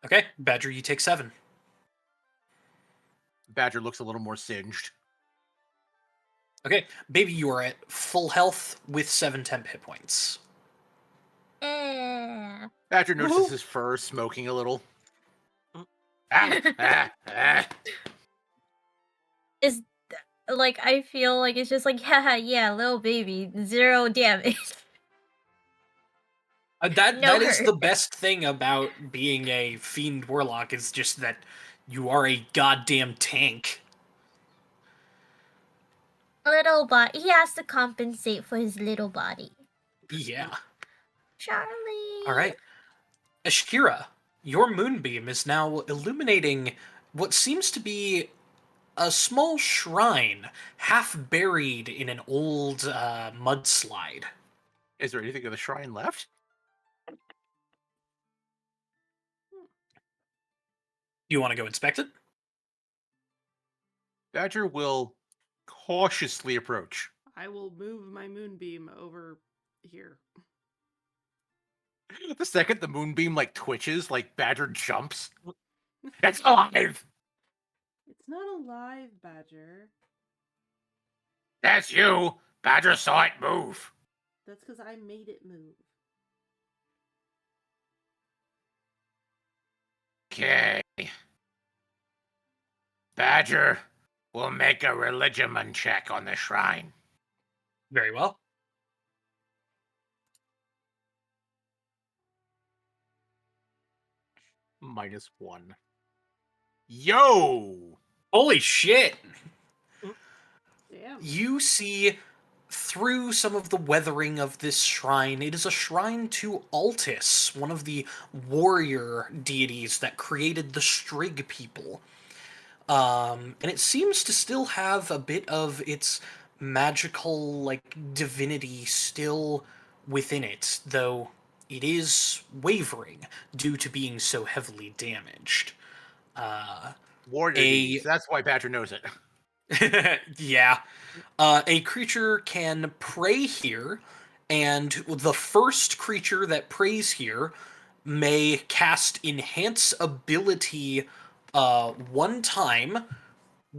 Okay, Badger, you take 7. Badger looks a little more singed. Okay, Baby, you are at full health with 7 temp hit points. Eh. Badger notices Woohoo. his fur smoking a little. Is like I feel like it's just like yeah, little baby, 0 damage. That No is hurt. the best thing about being a fiend warlock, is just that you are a goddamn tank. Little body. He has to compensate for his little body. Yeah. Charlie. All right. Ashkira, your moonbeam is now illuminating what seems to be a small shrine, half buried in an old mudslide. Is there anything of the shrine left? You want to go inspect it? Badger will cautiously approach. I will move my moonbeam over here. The second the moonbeam like twitches, like Badger jumps. It's alive! It's not alive, Badger. That's you! Badger saw it move. That's because I made it move. Okay. Badger will make a religimon check on the shrine. Very well. -1. Yo! Holy shit! Damn. You see through some of the weathering of this shrine. It is a shrine to Altus, one of the warrior deities that created the Strigg people. And it seems to still have a bit of its magical, like, divinity still within it, though it is wavering due to being so heavily damaged. Warrior deeds. That's why Badger knows it. Yeah. A creature can pray here, and the first creature that prays here may cast Enhance Ability one time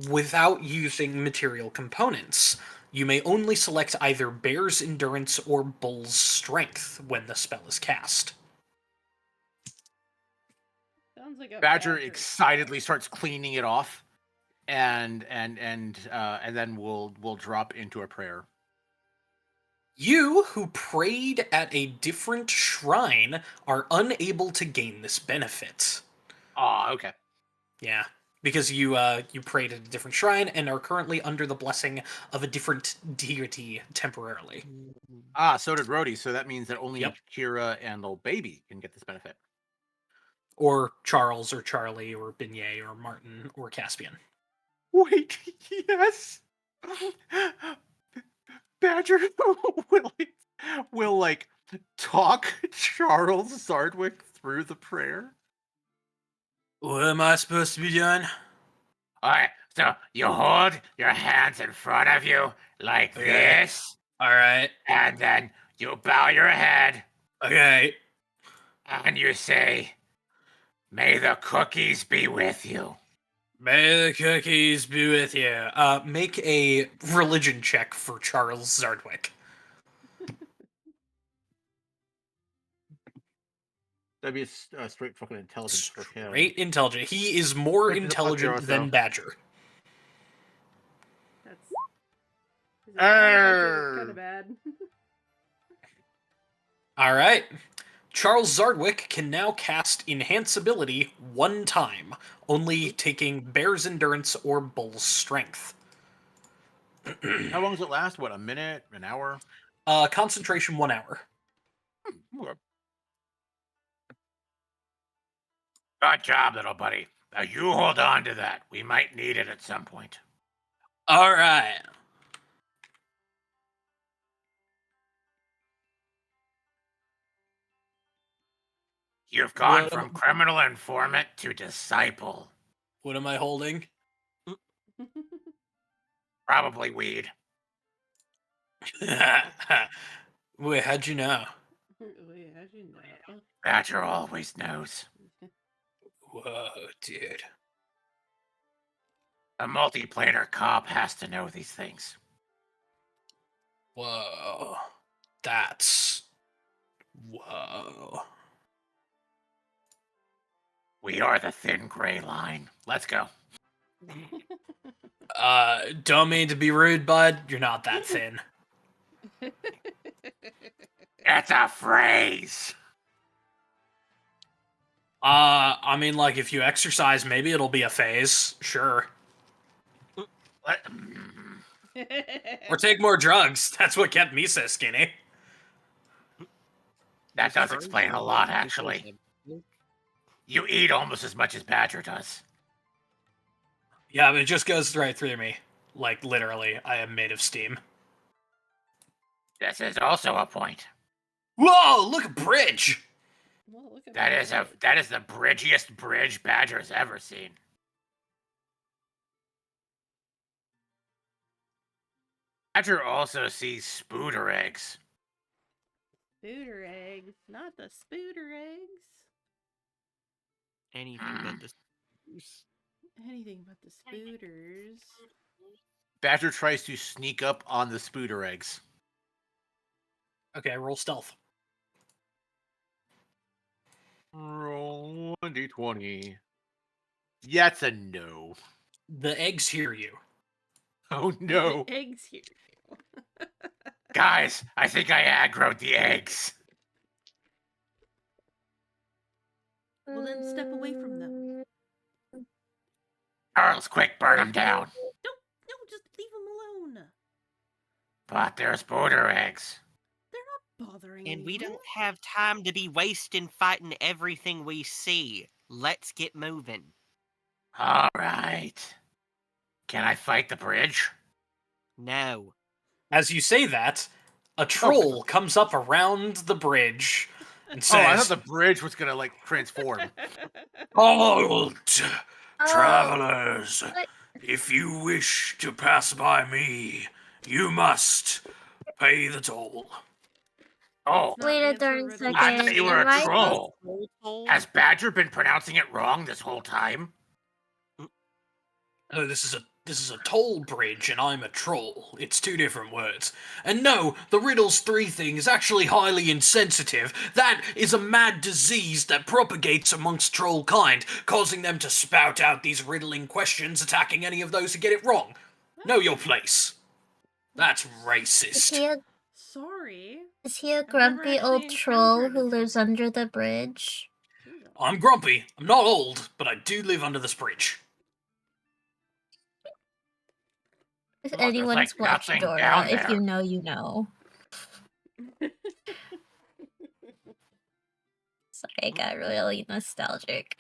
without using material components. You may only select either Bear's Endurance or Bull's Strength when the spell is cast. Sounds like a Badger excitedly starts cleaning it off, and then we'll drop into a prayer. You, who prayed at a different shrine, are unable to gain this benefit. Ah, okay. Yeah, because you prayed at a different shrine and are currently under the blessing of a different deity temporarily. Ah, so did Rhodey. So that means that only Yep. Kira and Little Baby can get this benefit. Or Charles, or Charlie, or Beignet, or Martin, or Caspian. Wait, yes. Badger will like talk Charles Zardwick through the prayer. What am I supposed to be doing? Alright, so you hold your hands in front of you like this, Alright. and then you bow your head, Okay. and you say, "May the cookies be with you." May the cookies be with you. Make a religion check for Charles Zardwick. That'd be a straight fucking intelligence for him. Straight intelligent. He is more This is a intelligent Pajero, than so. Badger. That's kind of bad. All right. Charles Zardwick can now cast Enhance Ability one time, only taking Bear's Endurance or Bull's Strength. How long does it last? What, a minute? An hour? Concentration 1 hour. Good job, little buddy. Now you hold on to that. We might need it at some point. All right. You've gone from criminal informant to disciple. What am I holding? Probably weed. Wait, how'd you know? Wait, how'd you know? Badger always knows. Whoa, dude. A multiplanar cop has to know these things. Whoa. That's... Whoa. We are the thin gray line. Let's go. Don't mean to be rude, bud. You're not that thin. It's a phrase. I mean, like, if you exercise, maybe it'll be a phase. Sure. Or take more drugs. That's what kept me so skinny. That does explain a lot, actually. You eat almost as much as Badger does. Yeah, but it just goes right through me. Like, literally, I am made of steam. This is also a point. Whoa, look at Bridge! Well, look at That is the bridgiest bridge Badger's ever seen. Badger also sees spooder eggs. Spooder eggs, not the spooder eggs. Anything but the Anything but the spooters. Badger tries to sneak up on the spooder eggs. Okay, roll stealth. Roll 1d20. Yeah, it's a no. The eggs hear you. Oh no. Eggs here. Guys, I think I aggroed the eggs. Well, then step away from them. Charles, quick, burn them down. No, just leave them alone. But there's spooder eggs. They're not bothering And we anyone. don't have time to be wasting fighting everything we see. Let's get moving. All right. Can I fight the bridge? No. As you say that, a troll comes up around the bridge and Oh, I thought says, the bridge was gonna like transform. "Halt! Travelers, what? if you wish to pass by me, you must pay the toll. Oh, Not Wait a answer darn riddles. I second. thought you were Am a I? troll. Toll? Has Badger been pronouncing it wrong this whole time? No, this is a toll bridge, and I'm a troll. It's two different words. And no, the riddles 3 thing is actually highly insensitive. That is a mad disease that propagates amongst troll kind, causing them to spout out these riddling questions, attacking any of those who get it wrong. Know your place. That's Is racist. he a Sorry. is he a never grumpy actually old troll encountered a who lives troll. under the bridge? I'm grumpy. I'm not old, but I do live under this bridge. If Oh, there's, anyone's like, watched nothing Dora, down if you there. know, you know. Sorry, I got really nostalgic.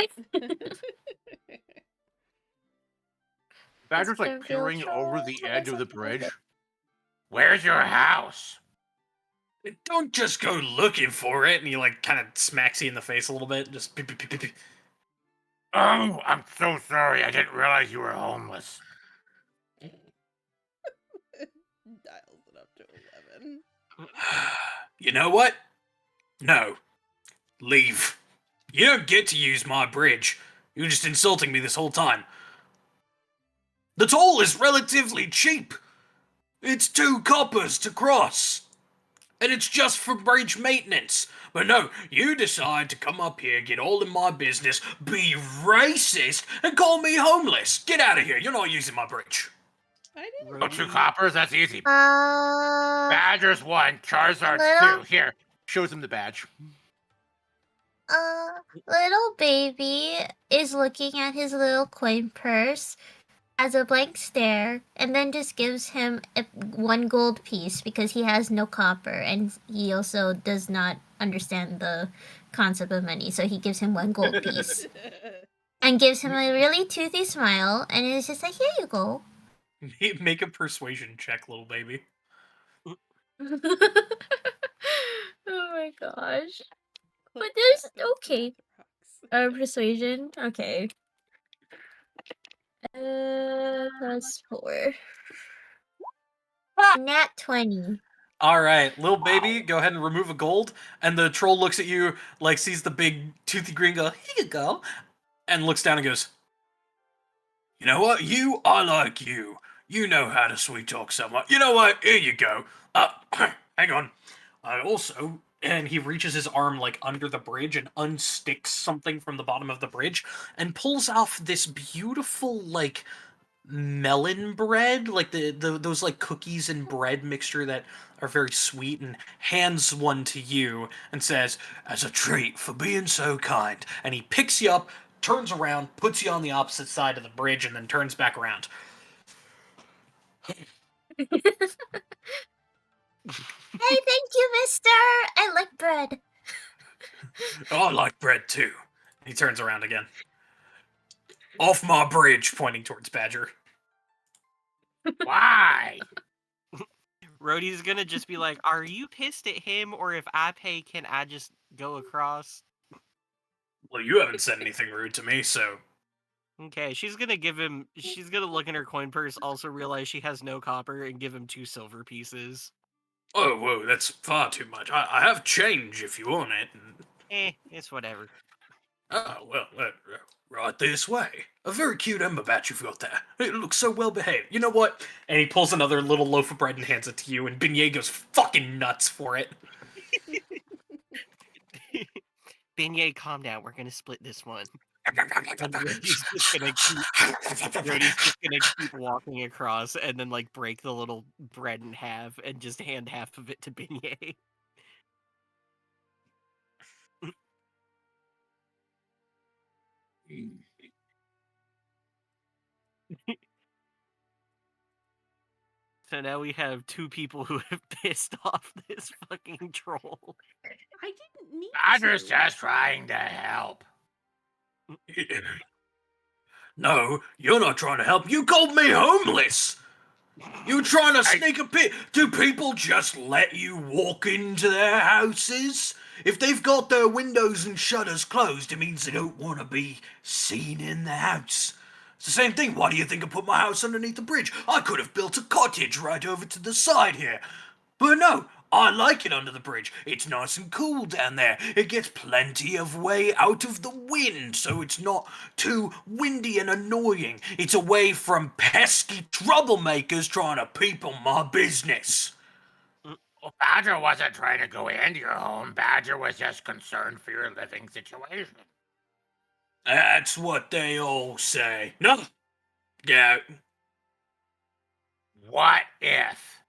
Badger's like Mr. peering over Viltroll, the tell edge us of the about bridge. it. Where's your house? Don't just go looking for it, and he like kind of smacks you in the face a little bit. Just beep, beep, beep, beep, beep. Oh, I'm so sorry. I didn't realize you were homeless. Dials it up to 11. You know what? No. Leave. You don't get to use my bridge. You're just insulting me this whole time. The toll is relatively cheap. It's 2 coppers to cross. And it's just for bridge maintenance. But no, you decide to come up here, get all in my business, be racist, and call me homeless. Get out of here. You're not using my bridge. I didn't. Oh, 2 coppers? That's easy. Badger's 1, Charizard's little- 2. Here, shows him the badge. Little baby is looking at his little coin purse as a blank stare, and then just gives him 1 gold piece because he has no copper, and he also does not understand the concept of money, so he gives him 1 gold piece. And gives him a really toothy smile, and is just like, here you go. Make a persuasion check, little baby. Oh my gosh. But there's okay. Persuasion. Okay. +4. Nat 20. All right, little baby, go ahead and remove a gold. And the troll looks at you, like sees the big toothy grin, go, here you go, and looks down and goes, you know what? I like you. You know how to sweet talk someone. You know what? Here you go. Hang on. I also, and he reaches his arm like under the bridge and unsticks something from the bottom of the bridge and pulls off this beautiful like melon bread, like the those like cookies and bread mixture that are very sweet, and hands one to you and says, as a treat for being so kind. And he picks you up, turns around, puts you on the opposite side of the bridge, and then turns back around. Hey, thank you, mister! I like bread. Oh, I like bread too. He turns around again. Off my bridge, pointing towards Badger. Why? Rhodey's gonna just be like, are you pissed at him, or if I pay, can I just go across? Well, you haven't said anything rude to me, so... Okay, she's gonna look in her coin purse, also realize she has no copper, and give him 2 silver pieces. Oh, whoa, that's far too much. I have change if you want it. It's whatever. Oh, well, right this way. A very cute ember batch you've got there. It looks so well behaved. You know what? And he pulls another little loaf of bread and hands it to you, and Beignet goes fucking nuts for it. Beignet, calm down. We're gonna split this one. And Rhodey's just gonna keep walking across, and then like break the little bread in half, and just hand half of it to Beignet. So now we have 2 people who have pissed off this fucking troll. I didn't mean Badger's to. just trying to help. No, you're not trying to help. You called me homeless. You trying to sneak a pit? Do people just let you walk into their houses? If they've got their windows and shutters closed, it means they don't want to be seen in the house. It's the same thing. Why do you think I put my house underneath the bridge? I could have built a cottage right over to the side here. But no, I like it under the bridge. It's nice and cool down there. It gets plenty of way out of the wind, so it's not too windy and annoying. It's away from pesky troublemakers trying to people my business. Well, Badger wasn't trying to go into your home. Badger was just concerned for your living situation. That's what they all say. No. Yeah. What if?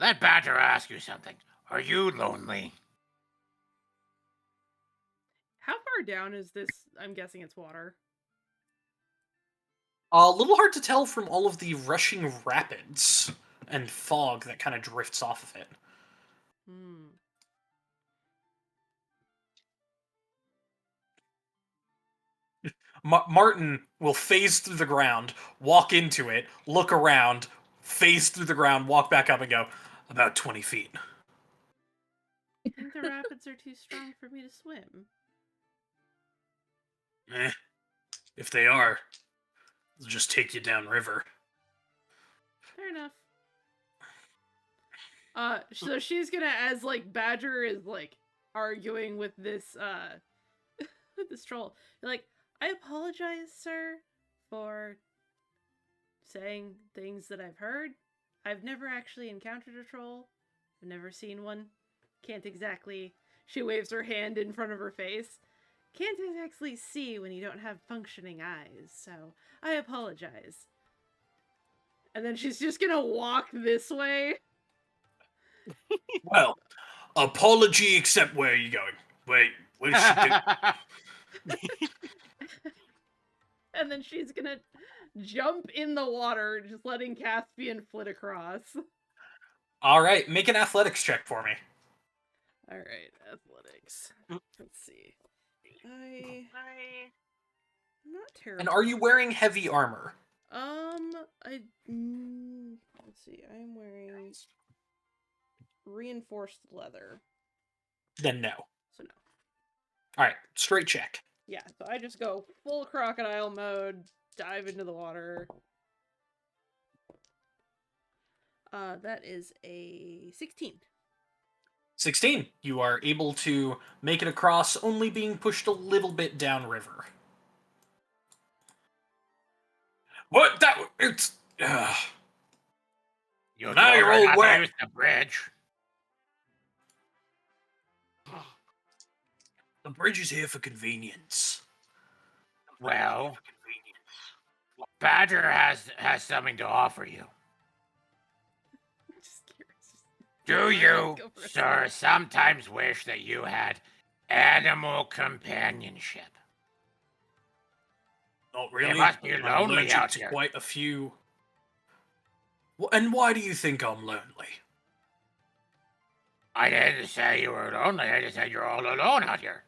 Let Badger ask you something. Are you lonely? How far down is this? I'm guessing it's water. A little hard to tell from all of the rushing rapids and fog that kind of drifts off of it. Hmm. Martin will phase through the ground, walk into it, look around, phase through the ground, walk back up and go, about 20 feet. I think the rapids are too strong for me to swim. If they are, they'll just take you downriver. Fair enough. So she's gonna, as like Badger is like arguing with this with this troll, like, I apologize, sir, for saying things that I've heard. I've never actually encountered a troll. I've never seen one. Can't exactly. She waves her hand in front of her face. Can't exactly see when you don't have functioning eyes, so I apologize. And then she's just gonna walk this way. Well, apology except where are you going? Wait, what is she doing? And then she's gonna jump in the water, just letting Caspian flit across. Alright, make an athletics check for me. Alright, athletics. Let's see. I'm not terrible. And are you wearing heavy armor? Let's see. I'm wearing reinforced leather. Then no. So no. Alright, straight check. Yeah, so I just go full crocodile mode, dive into the water. That is a 16. 16. You are able to make it across, only being pushed a little bit downriver. What? It's... Now you're all wet. Use the bridge. The bridge is here for convenience. Well, Badger has something to offer you. Just curious. Do you, Go for it. sir, sometimes wish that you had animal companionship? Not really. It must be I'm lonely allergic out to here. quite a few. And why do you think I'm lonely? I didn't say you were lonely. I just said you're all alone out here.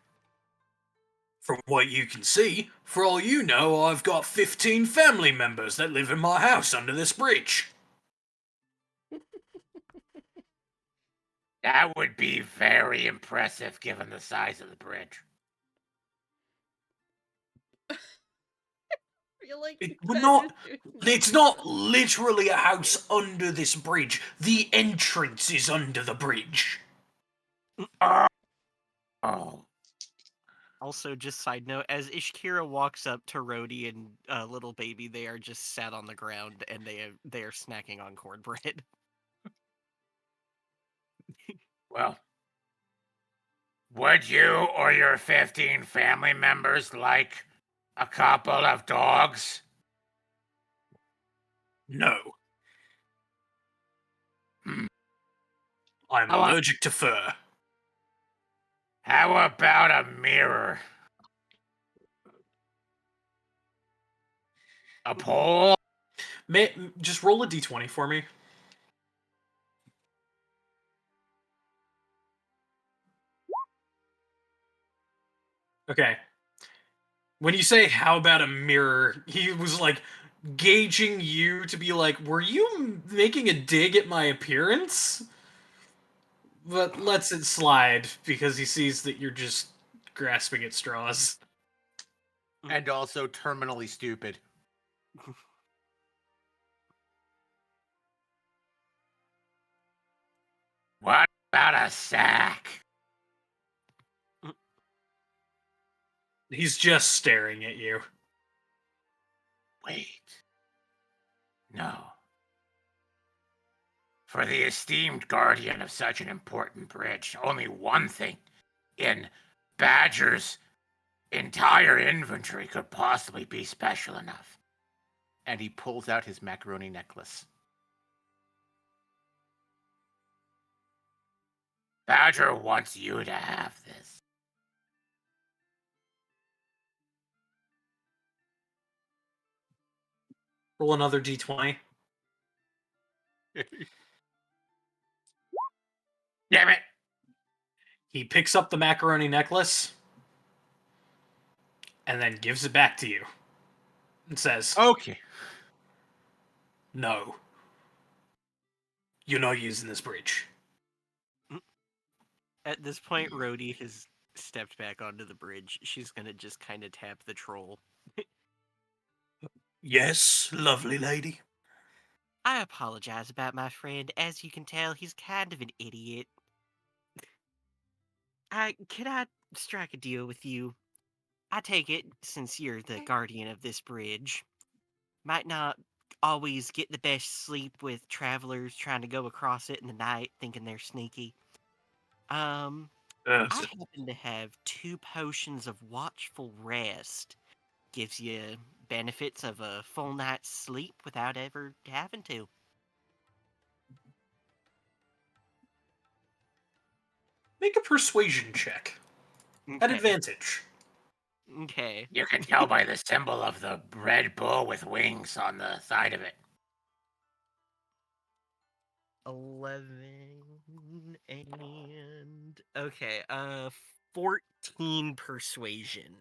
From what you can see, for all you know, I've got 15 family members that live in my house under this bridge. That would be very impressive given the size of the bridge. Feel like It's not literally a house under this bridge. The entrance is under the bridge. Oh. Also, just side note, as Ishkira walks up to Rhodey and little baby, they are just sat on the ground and they are snacking on cornbread. Well, would you or your 15 family members like a couple of dogs? No. Hmm. I'm allergic to fur. How about a mirror? A pole? Just roll a d20 for me. Okay. When you say, how about a mirror, he was like gauging you to be like, were you making a dig at my appearance? But lets it slide because he sees that you're just grasping at straws. And also terminally stupid. What about a sack? He's just staring at you. Wait. No. For the esteemed guardian of such an important bridge, only one thing in Badger's entire inventory could possibly be special enough. And he pulls out his macaroni necklace. Badger wants you to have this. Roll another d20. Damn it! He picks up the macaroni necklace and then gives it back to you and says, Okay. "No. You're not using this bridge." At this point, Rhodey has stepped back onto the bridge. She's gonna just kind of tap the troll. Yes, lovely lady. I apologize about my friend. As you can tell, he's kind of an idiot. Can I strike a deal with you? I take it, since you're the guardian of this bridge, might not always get the best sleep with travelers trying to go across it in the night, thinking they're sneaky. I happen to have 2 potions of watchful rest. Gives you benefits of a full night's sleep without ever having to. Make a persuasion check. At advantage. Okay. You can tell by the symbol of the red bull with wings on the side of it. 11 and okay, 14 persuasion.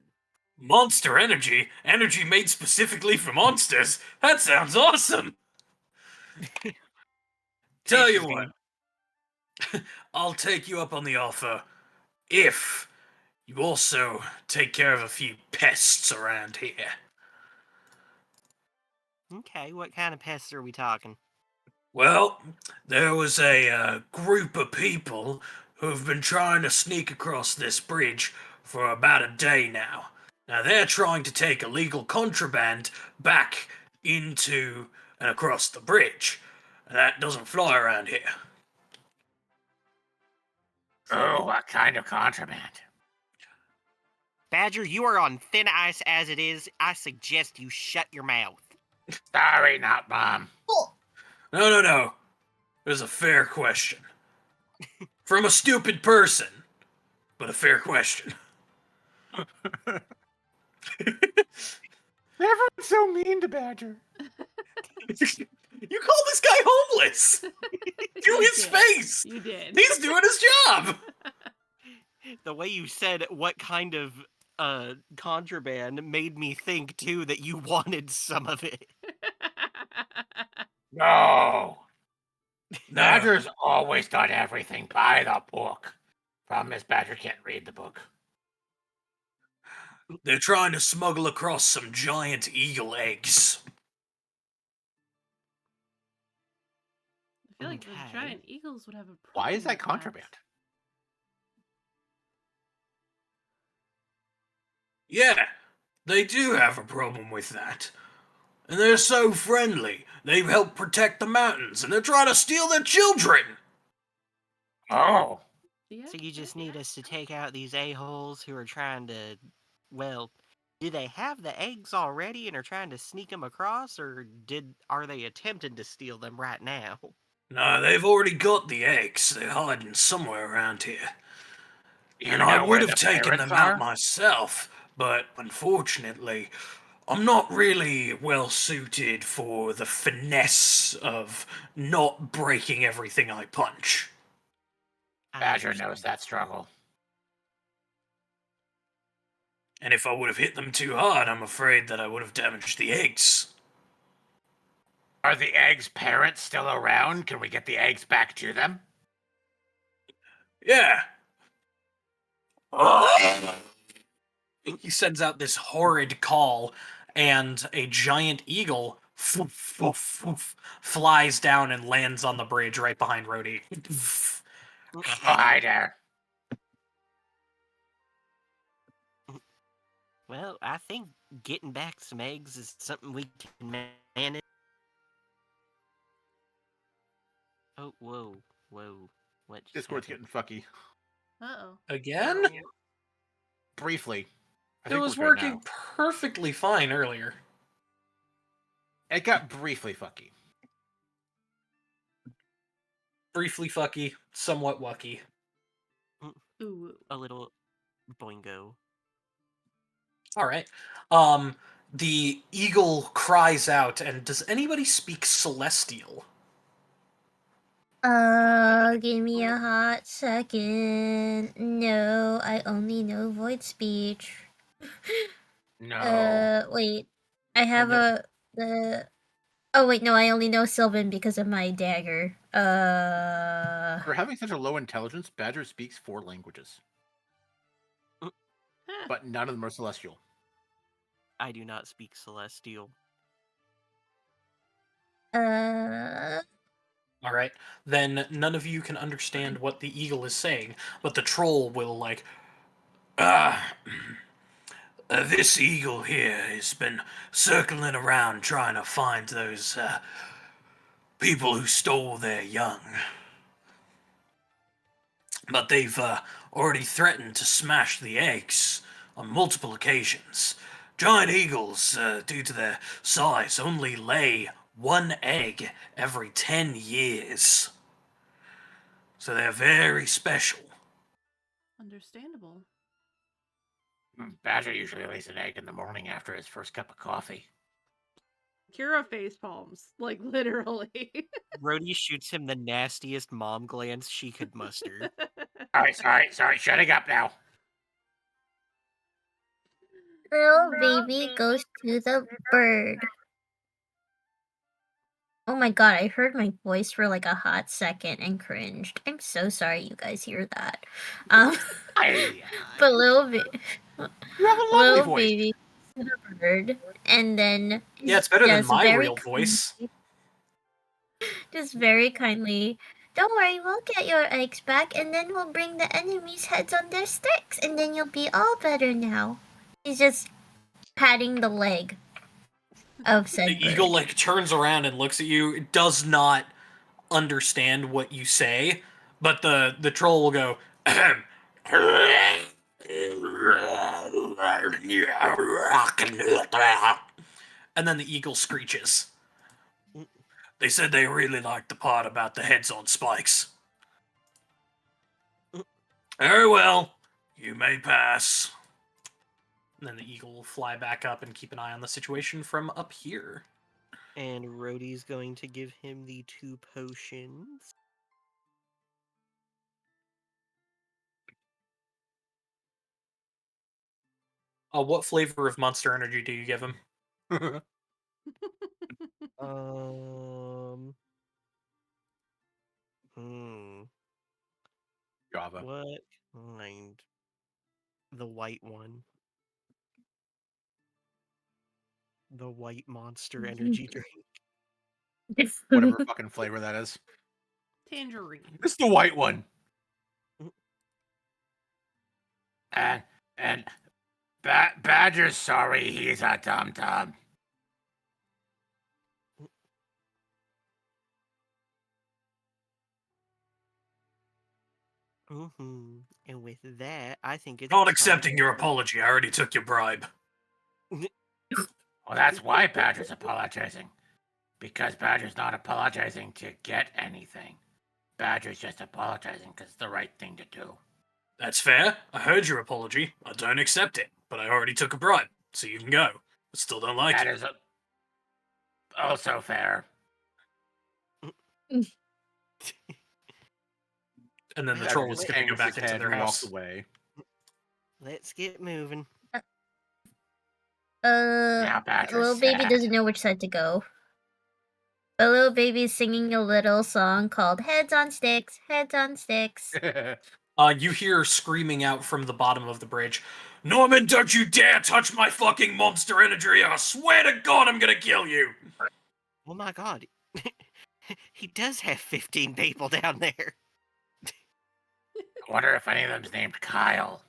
Monster energy? Energy made specifically for monsters? That sounds awesome! Tell you what. I'll take you up on the offer if you also take care of a few pests around here. Okay, what kind of pests are we talking? Well, there was a group of people who've been trying to sneak across this bridge for about a day now. Now, they're trying to take illegal contraband back into and across the bridge. That doesn't fly around here. Oh, what kind of contraband? Badger, you are on thin ice as it is. I suggest you shut your mouth. Sorry, not Mom. No. It was a fair question. From a stupid person, but a fair question. Everyone's so mean to Badger. You call this guy homeless? To his face! You did. He's doing his job! The way you said what kind of contraband made me think too that you wanted some of it. No. Badger's always done everything by the book. Problem is, Badger can't read the book. They're trying to smuggle across some giant eagle eggs. I feel like the Okay. giant eagles would have a problem. Why is that with contraband? Yeah, they do have a problem with that. And they're so friendly. They've helped protect the mountains, and they're trying to steal their children! Oh. Yeah, So you just need us to take out these a-holes who are trying to, well, do they have the eggs already and are trying to sneak them across, or are they attempting to steal them right now? No, they've already got the eggs. They're hiding somewhere around here. You And know I where would have the taken parrots them are? out myself, but unfortunately, I'm not really well suited for the finesse of not breaking everything I punch. Badger knows that struggle. And if I would have hit them too hard, I'm afraid that I would have damaged the eggs. Are the eggs' parents still around? Can we get the eggs back to them? Yeah. He sends out this horrid call and a giant eagle flies down and lands on the bridge right behind Rhodey. Oh, hi there. Well, I think getting back some eggs is something we can manage. Oh, whoa. What just Discord's happened? getting fucky. Uh-oh. Again? Briefly. I It think was we're good working now. perfectly fine earlier. It got briefly fucky. Briefly fucky, somewhat wucky. Ooh. A little boingo. All right. The eagle cries out, and does anybody speak Celestial? Give me a hot second. No, I only know void speech. No. Wait. I have the. Oh wait, no, I only know Sylvan because of my dagger. For having such a low intelligence, Badger speaks 4 languages. Huh. But none of them are celestial. I do not speak Celestial. All right. Then none of you can understand what the eagle is saying, but the troll will like, this eagle here has been circling around trying to find those people who stole their young. But they've already threatened to smash the eggs on multiple occasions. Giant eagles, due to their size, only lay 1 egg every 10 years. So they're very special. Understandable. Badger usually lays an egg in the morning after his first cup of coffee. Kira face palms, like literally. Rhodey shoots him the nastiest mom glance she could muster. Sorry, shutting up now. Little baby goes to the bird. Oh my god, I heard my voice for like a hot second and cringed. I'm so sorry you guys hear that. But little You have a lovely little voice. baby goes to the bird, and then Yeah, it's better than just my very real voice. just very kindly. Don't worry, we'll get your eggs back, and then we'll bring the enemy's heads on their sticks, and then you'll be all better now. He's just patting the leg of said The bird. eagle like turns around and looks at you. It does not understand what you say, but the troll will go. And then the eagle screeches. They said they really liked the part about the heads on spikes. Very well, you may pass. And then the eagle will fly back up and keep an eye on the situation from up here. And Rhodey's going to give him the 2 potions. What flavor of Monster Energy do you give him? Java. What kind? The white one. The white Monster Energy drink. Whatever fucking flavor that is. Tangerine. It's the white one. And Badger's sorry he's a dum-dum. And with that, I think it's Not time accepting your for- apology. I already took your bribe. Well, that's why Badger's apologizing. Because Badger's not apologizing to get anything. Badger's just apologizing because it's the right thing to do. That's fair. I heard your apology. I don't accept it, but I already took a bribe, so you can go. I still don't like That it. is also fair. And then the Badger troll just is going to go back into their house. Walks away. Let's get moving. Now Badger's Little baby sad. doesn't know which side to go. The little baby's singing a little song called Heads on Sticks, Heads on Sticks. You hear screaming out from the bottom of the bridge. Norman, don't you dare touch my fucking monster energy! I swear to God I'm gonna kill you! Oh my god. He does have 15 people down there. I wonder if any of them's named Kyle.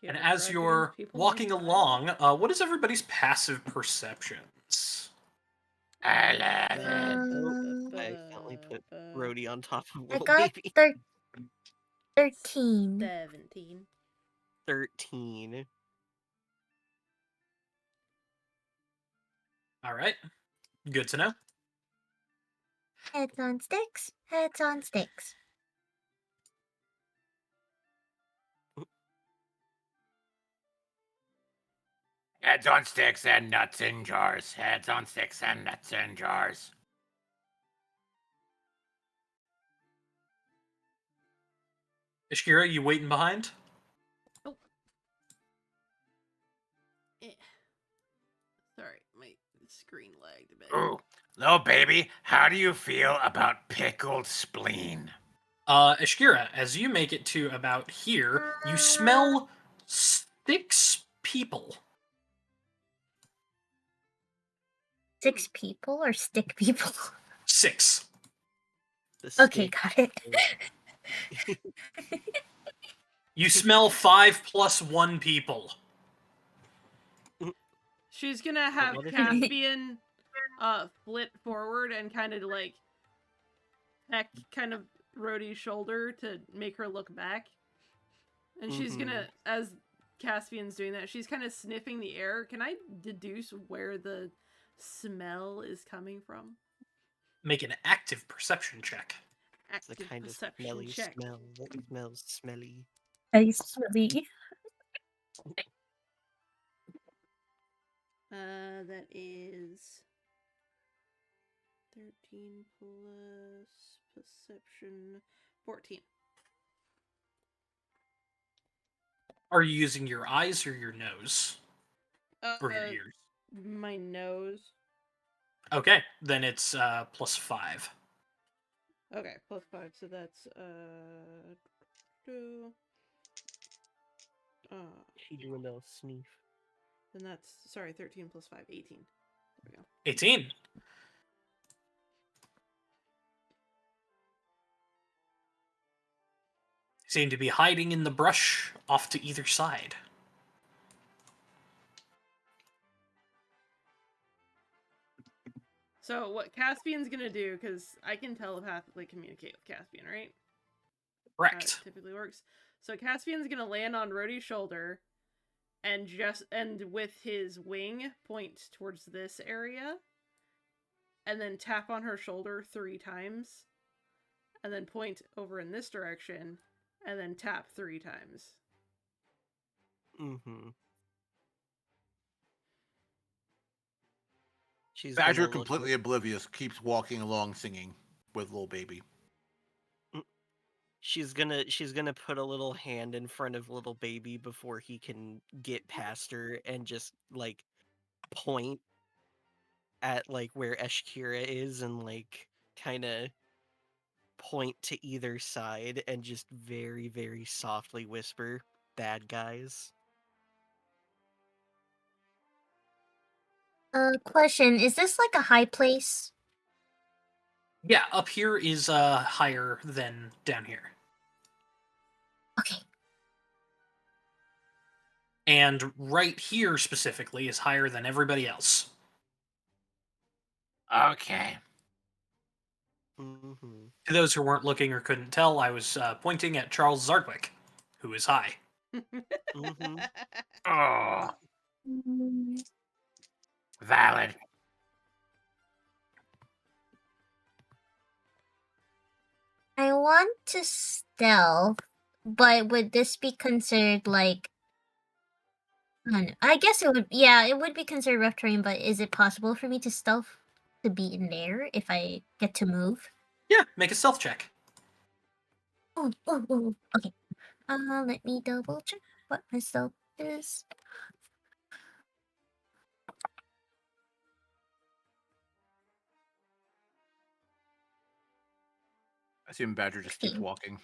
You And have a as grudge you're against people walking named along, what is everybody's passive perceptions? 11. I accidentally put Brody on top of I little got baby. 13. 17. 13. All right, good to know. Heads on sticks. Heads on sticks. Heads on sticks and nuts in jars. Heads on sticks and nuts in jars. Ishkira, you waiting behind? Sorry, my screen lagged a bit. Ooh, little baby, how do you feel about pickled spleen? Ishkira, as you make it to about here, you smell 6 people. 6 people or stick people? 6. The Okay, stick. got it. You smell 5 plus 1 people. She's gonna have what if- Caspian flit forward and kind of like peck kind of Rhodey's shoulder to make her look back. And she's gonna, as Caspian's doing that, she's kind of sniffing the air. Can I deduce where the smell is coming from? Make an active perception check. It's the Active kind of perception smelly check. smell that smells smelly. Nicely. That is 13 plus perception 14. Are you using your eyes or your nose? Or your ears? My nose. Okay, then it's plus 5. Okay, plus 5, so that's 2. She do a little sneeze. Then that's, sorry, 13 plus 5, 18. There we go. 18. Seem to be hiding in the brush off to either side. So what Caspian's gonna do, because I can telepathically communicate with Caspian, right? How it Correct. typically works. So Caspian's gonna land on Rhodey's shoulder and with his wing point towards this area, and then tap on her shoulder 3 times, and then point over in this direction, and then tap 3 times. Mm-hmm. She's Badger, gonna look completely oblivious, keeps walking along singing with little baby. She's gonna put a little hand in front of little baby before he can get past her and just like point at like where Eshkira is and like kind of point to either side and just very, very softly whisper, "Bad guys." Question, is this like a high place? Yeah, up here is higher than down here. Okay. And right here specifically is higher than everybody else. Okay. Mm-hmm. To those who weren't looking or couldn't tell, I was pointing at Charles Zardwick, who is high. Mm-hmm. Oh, valid. I want to stealth, but would this be considered like... I don't know. I guess it would, yeah, it would be considered rough terrain, but is it possible for me to stealth to be in there if I get to move? Yeah, make a stealth check. Oh, okay. Let me double check what my stealth is. I assume Badger just keeps 16. walking.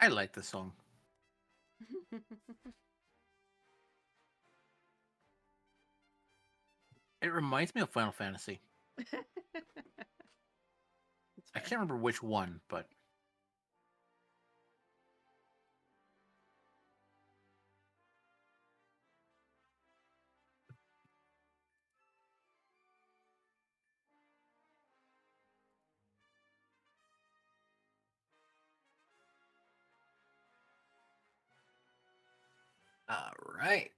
I like this song. It reminds me of Final Fantasy. I can't remember which one, but All right.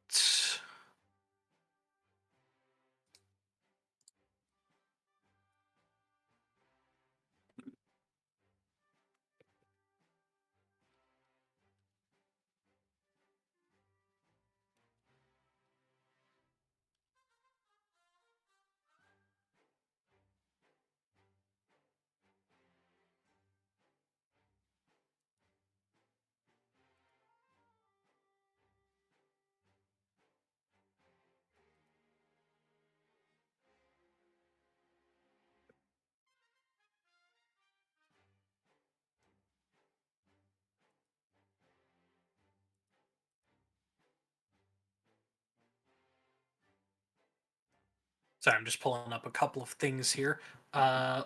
Sorry, I'm just pulling up a couple of things here.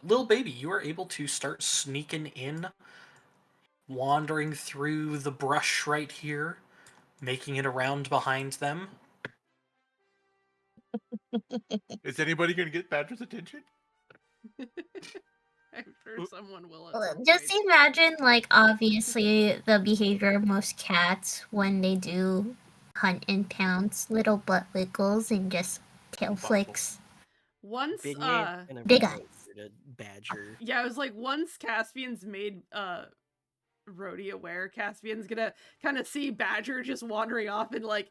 Little baby, you are able to start sneaking in, wandering through the brush right here, making it around behind them. is anybody going to get Badger's attention? I'm sure someone will at Well, some just point. imagine, like, obviously, the behavior of most cats when they do hunt and pounce, little butt wiggles and just tail flicks. Once, Big man and a Big remote eyes. for the badger. yeah, I was like, once Caspian's made Rhodey aware, Caspian's gonna kind of see Badger just wandering off and like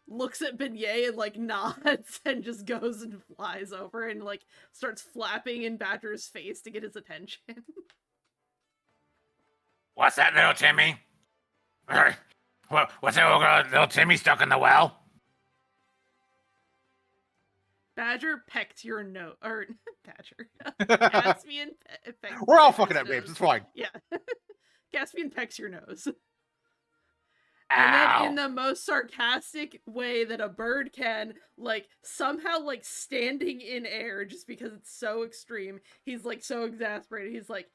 looks at Beignet and like nods and just goes and flies over and like starts flapping in Badger's face to get his attention. What's that, little Timmy? What's that little Timmy stuck in the well? Badger pecked your nose, or Badger. Caspian pecked. We're all pecked fucking his at rapes. nose. It's fine. Yeah. Caspian pecks your nose. Ow. And then in the most sarcastic way that a bird can, like somehow like standing in air just because it's so extreme, he's like so exasperated. He's like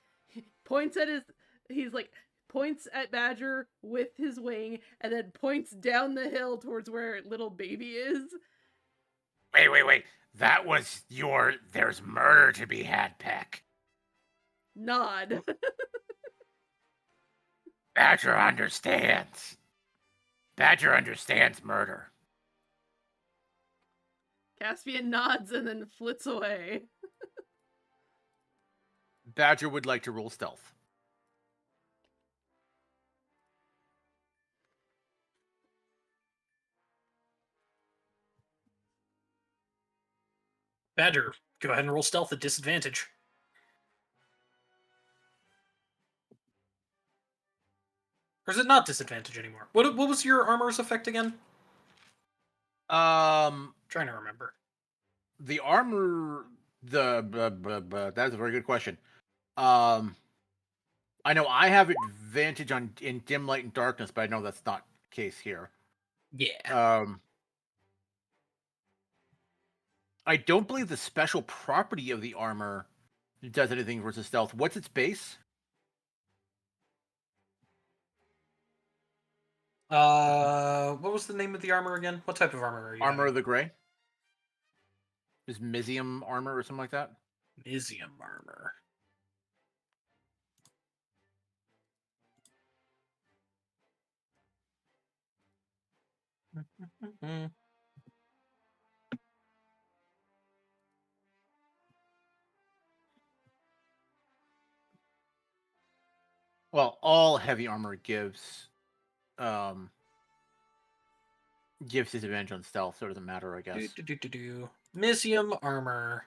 points at Badger with his wing and then points down the hill towards where little baby is. Wait. That was there's murder to be had, Peck. Nod. Badger understands. Badger understands murder. Caspian nods and then flits away. Badger would like to roll stealth. Badger, go ahead and roll stealth at disadvantage. Or is it not disadvantage anymore? What was your armor's effect again? Trying to remember. The armor, that's a very good question. I know I have advantage in dim light and darkness, but I know that's not the case here. Yeah. I don't believe the special property of the armor does anything versus stealth. What's its base? What was the name of the armor again? What type of armor are you? Armor of the Grey? Is Mizium armor or something like that? Mizium armor. Well, all heavy armor gives disadvantage on stealth, so it doesn't matter, I guess. Mizium armor.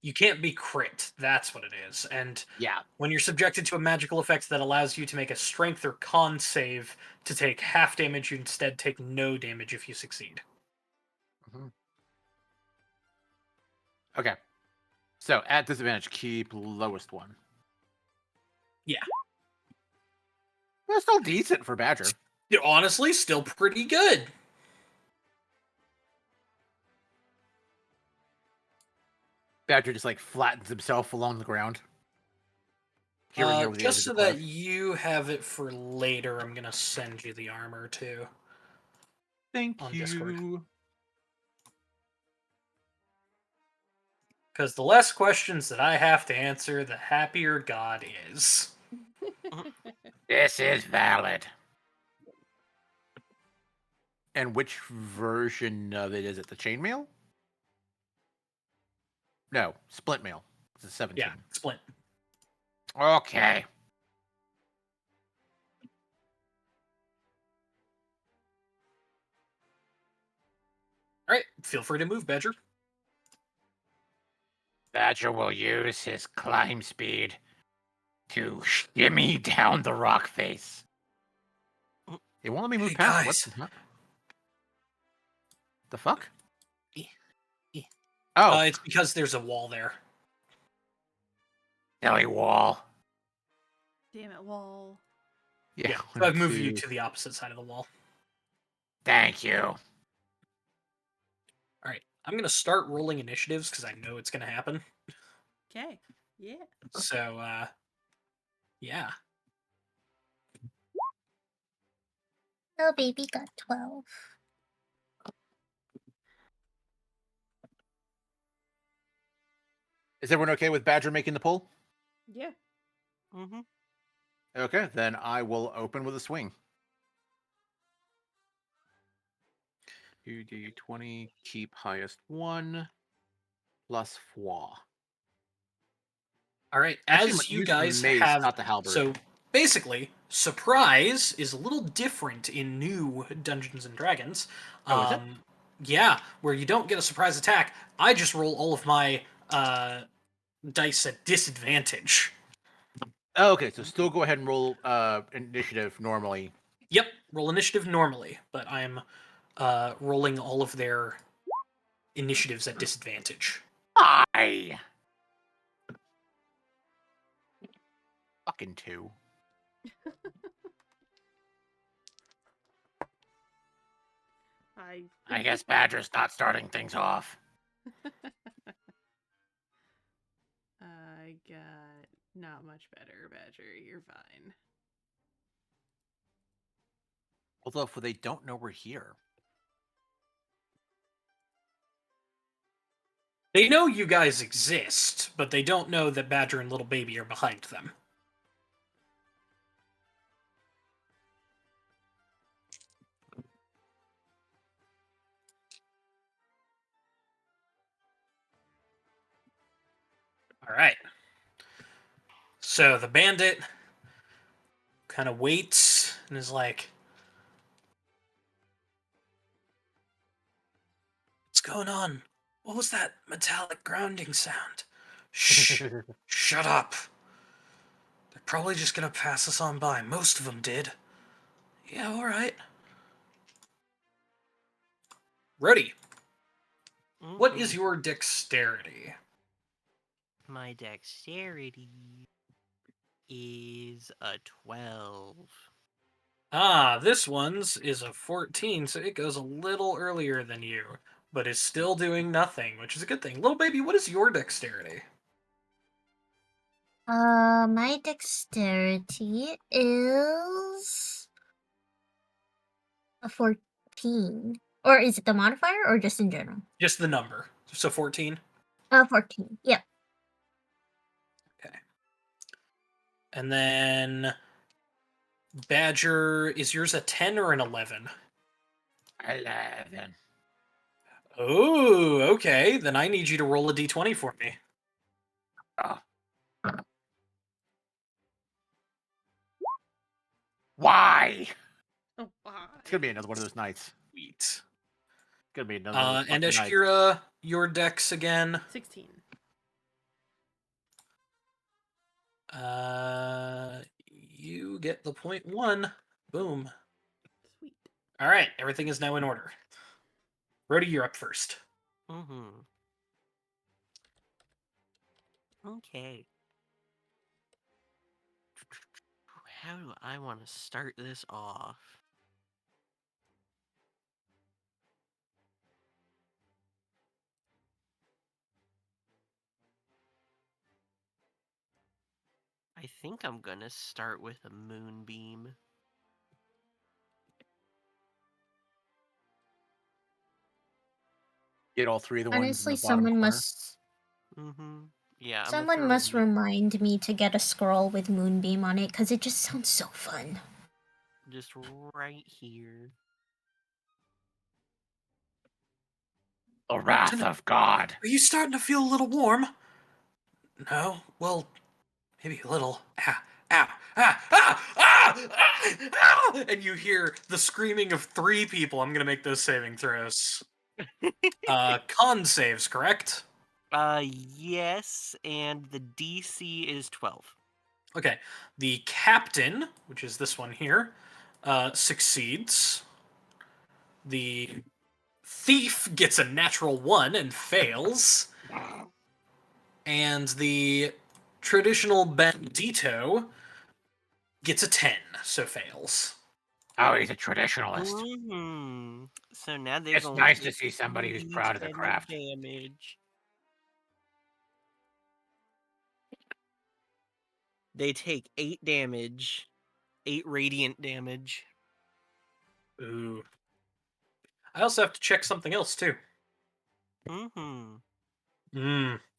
You can't be crit. That's what it is. And yeah, when you're subjected to a magical effect that allows you to make a strength or con save to take half damage, you instead take no damage if you succeed. Mm-hmm. Okay. So at disadvantage, keep lowest one. Yeah. That's still decent for Badger. Honestly, still pretty good. Badger just like flattens himself along the ground. Peering over the edge Just of so the that cliff. you have it for later, I'm gonna send you the armor too. Thank on you. Discord. Because the less questions that I have to answer, the happier God is. This is valid. And which version of it is it? The chainmail? No, splint mail. It's a 17. Yeah, splint. Okay. All right, feel free to move, Badger. Badger will use his climb speed to shimmy down the rock face. It won't let me move Hey, past. guys. What the fuck? Eh. Oh, It's because there's a wall there. silly wall. Damn it, wall. Yeah, So I've moved you 1, 2. to the opposite side of the wall. Thank you. All right, I'm gonna start rolling initiatives because I know it's gonna happen. Okay. Yeah. So, yeah. Oh, baby got 12. Is everyone okay with Badger making the pull? Yeah. Mm-hmm. Okay, then I will open with a swing. 2d20, keep highest 1, plus 4. All right, Actually, as you use guys mace, have, not the halberd. so basically, surprise is a little different in new Dungeons and Dragons. Oh, is it? Yeah, where you don't get a surprise attack. I just roll all of my dice at disadvantage. Oh, okay, so still go ahead and roll initiative normally. Yep, roll initiative normally, but I'm rolling all of their initiatives at disadvantage. I fucking 2. I guess Badger's not starting things off. I got not much better, Badger. You're fine. Although, if they don't know we're here. They know you guys exist, but they don't know that Badger and Little Baby are behind them. All right. So the bandit kind of waits and is like, "What's going on? What was that metallic grounding sound? Shh, shut up. They're probably just gonna pass us on by. Most of them did. Yeah, all right. Rody, what is your dexterity? My dexterity is a 12. Ah, this one's is a 14, so it goes a little earlier than you, but is still doing nothing, which is a good thing. Little baby, what is your dexterity? My dexterity is a 14. Or is it the modifier or just in general? Just the number. So 14? 14. Yep. Okay. And then Badger, is yours a 10 or an 11? 11. Oh, okay. Then I need you to roll a d20 for me. Oh. Why? Oh, wow. It's gonna be another one of those nights. Sweet. It's gonna be another one of those And fucking nights. Ashkira, your dex again. 16. You get the point 1. Boom. Sweet. All right, everything is now in order. Rhodey, you're up first. Mm-hmm. Okay. How do I want to start this off? I think I'm gonna start with a moonbeam. Get all three of the ones in Honestly, the bottom corner. Yeah, I'm gonna Someone throw must a remind me to get a scroll with Moonbeam on it, because it just sounds so fun. just right here. The wrath of God. Are you starting to feel a little warm? No? Well, maybe a little. And you hear the screaming of 3 people. I'm gonna make those saving throws. Con saves, correct? Yes, and the DC is 12. Okay. The captain, which is this one here, succeeds. The thief gets a natural 1 and fails. And the traditional bandito gets a 10, so fails. Oh, he's a traditionalist. So now they're It's going nice to see somebody who's D10 proud of the of craft. damage. They take 8 damage, 8 radiant damage. Ooh. I also have to check something else, too. Mm-hmm.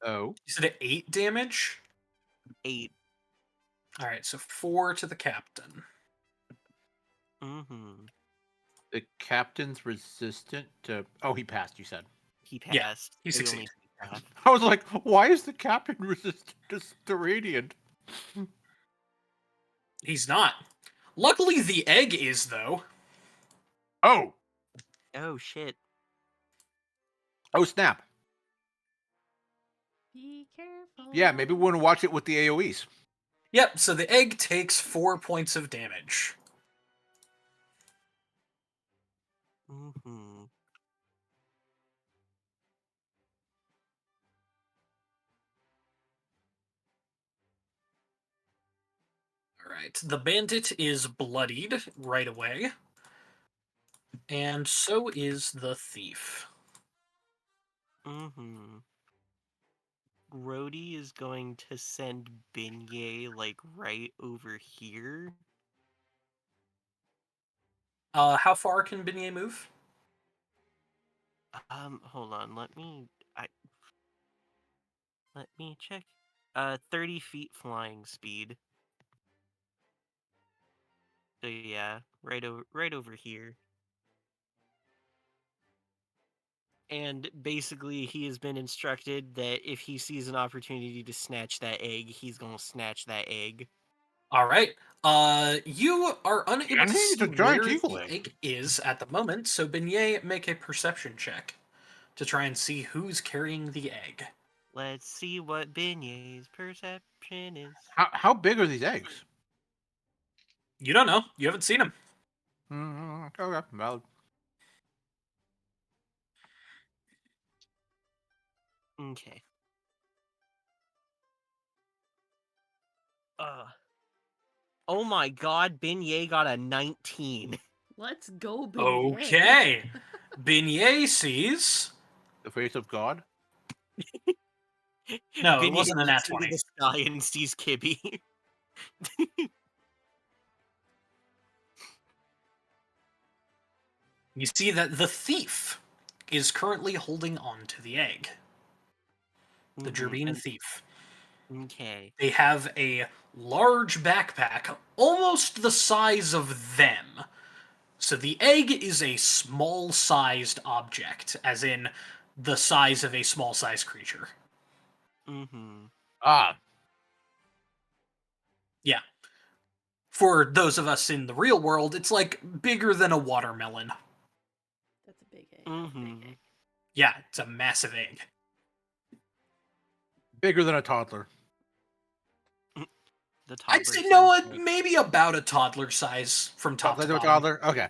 Oh. You said 8 damage? 8. Alright, so 4 to the captain. Mm-hmm. The captain's resistant to... Oh, he passed, you said. He Yeah, passed. he so succeeded. only passed. I was like, why is the captain resistant to radiant? He's not. Luckily, the egg is, though. Oh! Oh, shit. Oh, snap. Be careful. Yeah, maybe we want to watch it with the AoEs. Yep, so the egg takes 4 points of damage. Mm-hmm. Alright, the bandit is bloodied right away. And so is the thief. Mm-hmm. Grody is going to send Beignet, like, right over here. How far can Beignet move? Hold on, let me check. 30 feet flying speed. So yeah, right over here. And basically, he has been instructed that if he sees an opportunity to snatch that egg, he's gonna snatch that egg. Alright. You are unable And to he's see a giant where eagle the egg. egg is at the moment, so Beignet, make a perception check to try and see who's carrying the egg. Let's see what Beignet's perception is. How big are these eggs? You don't know. You haven't seen him. Okay, valid. Okay. Oh my god, Beignet got a 19. Let's go, Beignet. Okay. Beignet sees... The face of God? No, it Beignet wasn't a nat looks into 20. the sky and sees Kibby. You see that the thief is currently holding on to the egg. The Gerbine thief. Okay. They have a large backpack, almost the size of them. So the egg is a small-sized object, as in the size of a small-sized creature. Mm-hmm. Ah. Yeah. For those of us in the real world, it's like bigger than a watermelon. That's a big egg. Mm-hmm. Big egg. Yeah, it's a massive egg. Bigger than a toddler. The I'd toddler say, size no, egg. maybe about a toddler size from top Size to of a bottom. toddler? Okay.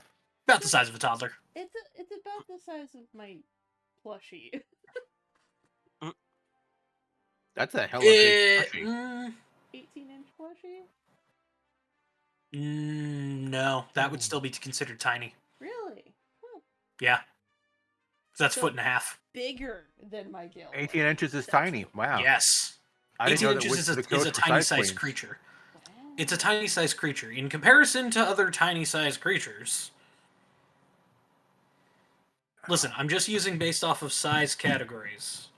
About the size of a toddler. It's about the size of my plushie. That's a hell of a big plushie. 18-inch plushie? No, that would Ooh. still be considered tiny. Really? Huh. Yeah. That's So- 1.5 feet. Bigger than my Gale. 18 inches is That's tiny. cool. Wow. Yes. I didn't 18 know that inches went is to the a coach for tiny-sized queens. creature. Wow. It's a tiny-sized creature. In comparison to other tiny-sized creatures... Listen, I'm just using based off of size categories.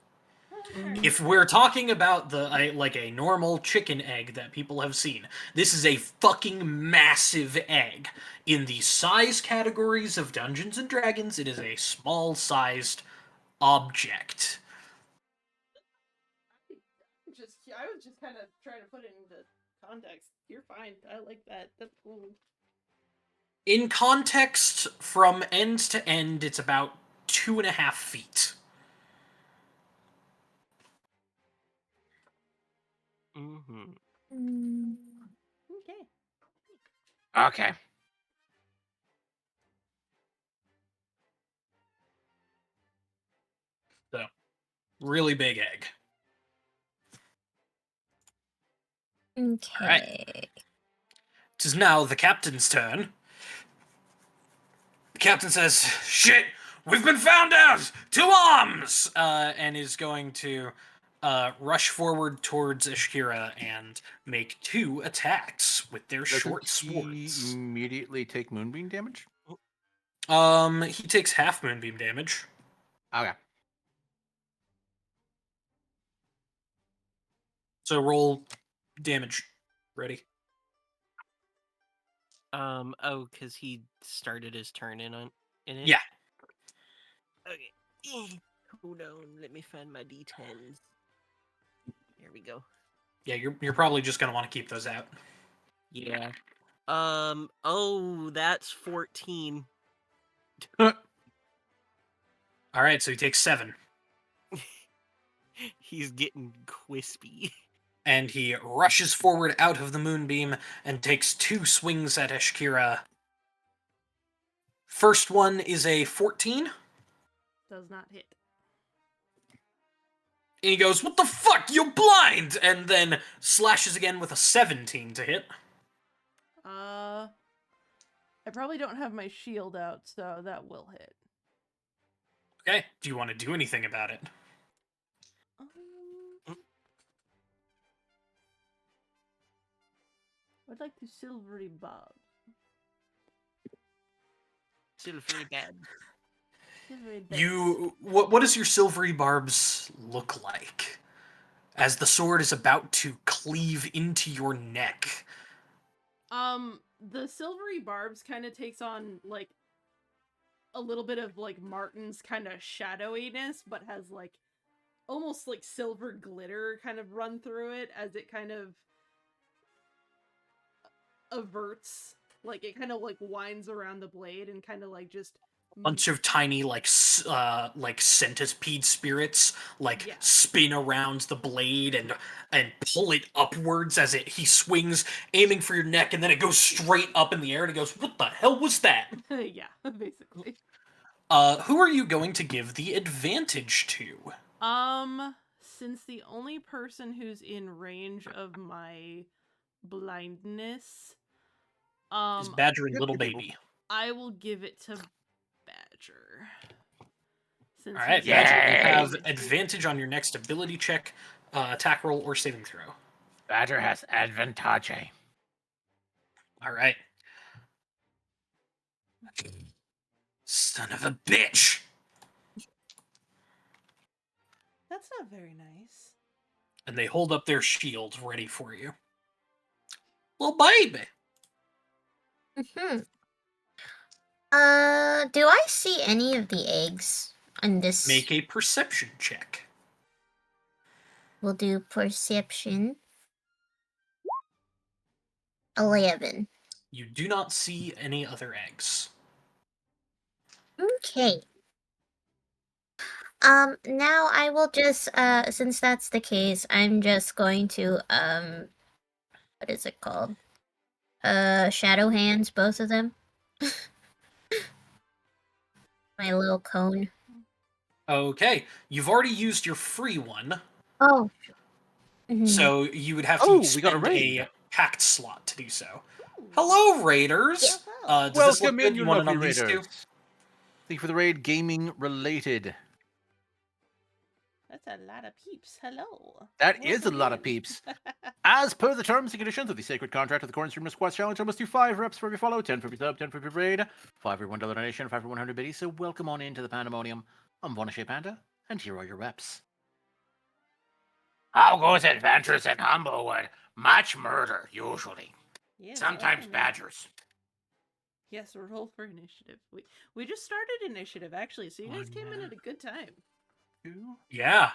If we're talking about like a normal chicken egg that people have seen, this is a fucking massive egg. In the size categories of Dungeons and Dragons, it is a small-sized object. I was just kind of trying to put it into context. You're fine. I like that. That's cool. In context, from end to end, it's about 2.5 feet. Mm-hmm. Okay. Okay. So, really big egg. Okay. It is now the captain's turn. The captain says, "Shit, we've been found out! To arms!" And is going to rush forward towards Ashkira and make 2 attacks with their short Doesn't he swords. immediately take moonbeam damage? He takes half moonbeam damage. Okay. So roll damage. Ready? Oh, because he started his turn in it? Yeah. Okay. Hold on, let me find my D10s. Here we go. Yeah, you're probably just gonna want to keep those out. Yeah. Oh, that's 14. Alright, so he takes 7. He's getting quispy. And he rushes forward out of the moonbeam and takes 2 swings at Ashkira. First one is a 14. Does not hit. And he goes, "What the fuck? You're blind!" And then slashes again with a 17 to hit. I probably don't have my shield out, so that will hit. Okay, do you want to do anything about it? I'd like to silvery bob. Silvery bad. Silvery bits. What does your silvery barbs look like? As the sword is about to cleave into your neck. The silvery barbs kind of takes on, like, a little bit of, like, Martin's kind of shadowiness, but has, like, almost, like, silver glitter kind of run through it as it kind of averts. Like, it kind of, like, winds around the blade and kind of, like, just... Bunch of tiny, like centipede spirits, Yeah. spin around the blade and pull it upwards as he swings, aiming for your neck, and then it goes straight up in the air, and he goes, "What the hell was that?" Yeah, basically. Who are you going to give the advantage to? Since the only person who's in range of my blindness, Is Badger and Little Baby. I will give it to Badger. Since Alright, he's Badger, you have blind. advantage on your next ability check, attack roll, or saving throw. Badger has advantage. Alright. Son of a bitch! That's not very nice. And they hold up their shields ready for you. Little baby! Hmm. Do I see any of the eggs on this? Make a perception check. We'll do perception. 11. You do not see any other eggs. Okay. Now I will just, since that's the case, I'm just going to, what is it called? Shadow hands, both of them. My little cone. Okay, you've already used your free one. Oh. So you would have to Oh, we got a spend raid. a packed slot to do so. Ooh. Hello, Raiders! Hello. Does this look Welcome in, good? you You want it lovely on these two? raiders. Thank you for the raid, gaming related. That's a lot of peeps. Hello. That is a lot of in. peeps. As per the terms and conditions of the sacred contract of the Corn Streamer Squad Challenge, I must do 5 reps for every follow, 10 for every sub, 10 for every raid, 5 for $1 donation, 5 for 100 biddies. So welcome on into the pandemonium. I'm Vonashe Panda, and here are your reps. How goes adventures in Humblewood? Much murder, usually. Yes, Sometimes welcome in. badgers. Yes, roll for initiative. We just started initiative actually, so you guys came in at a good time. Yeah.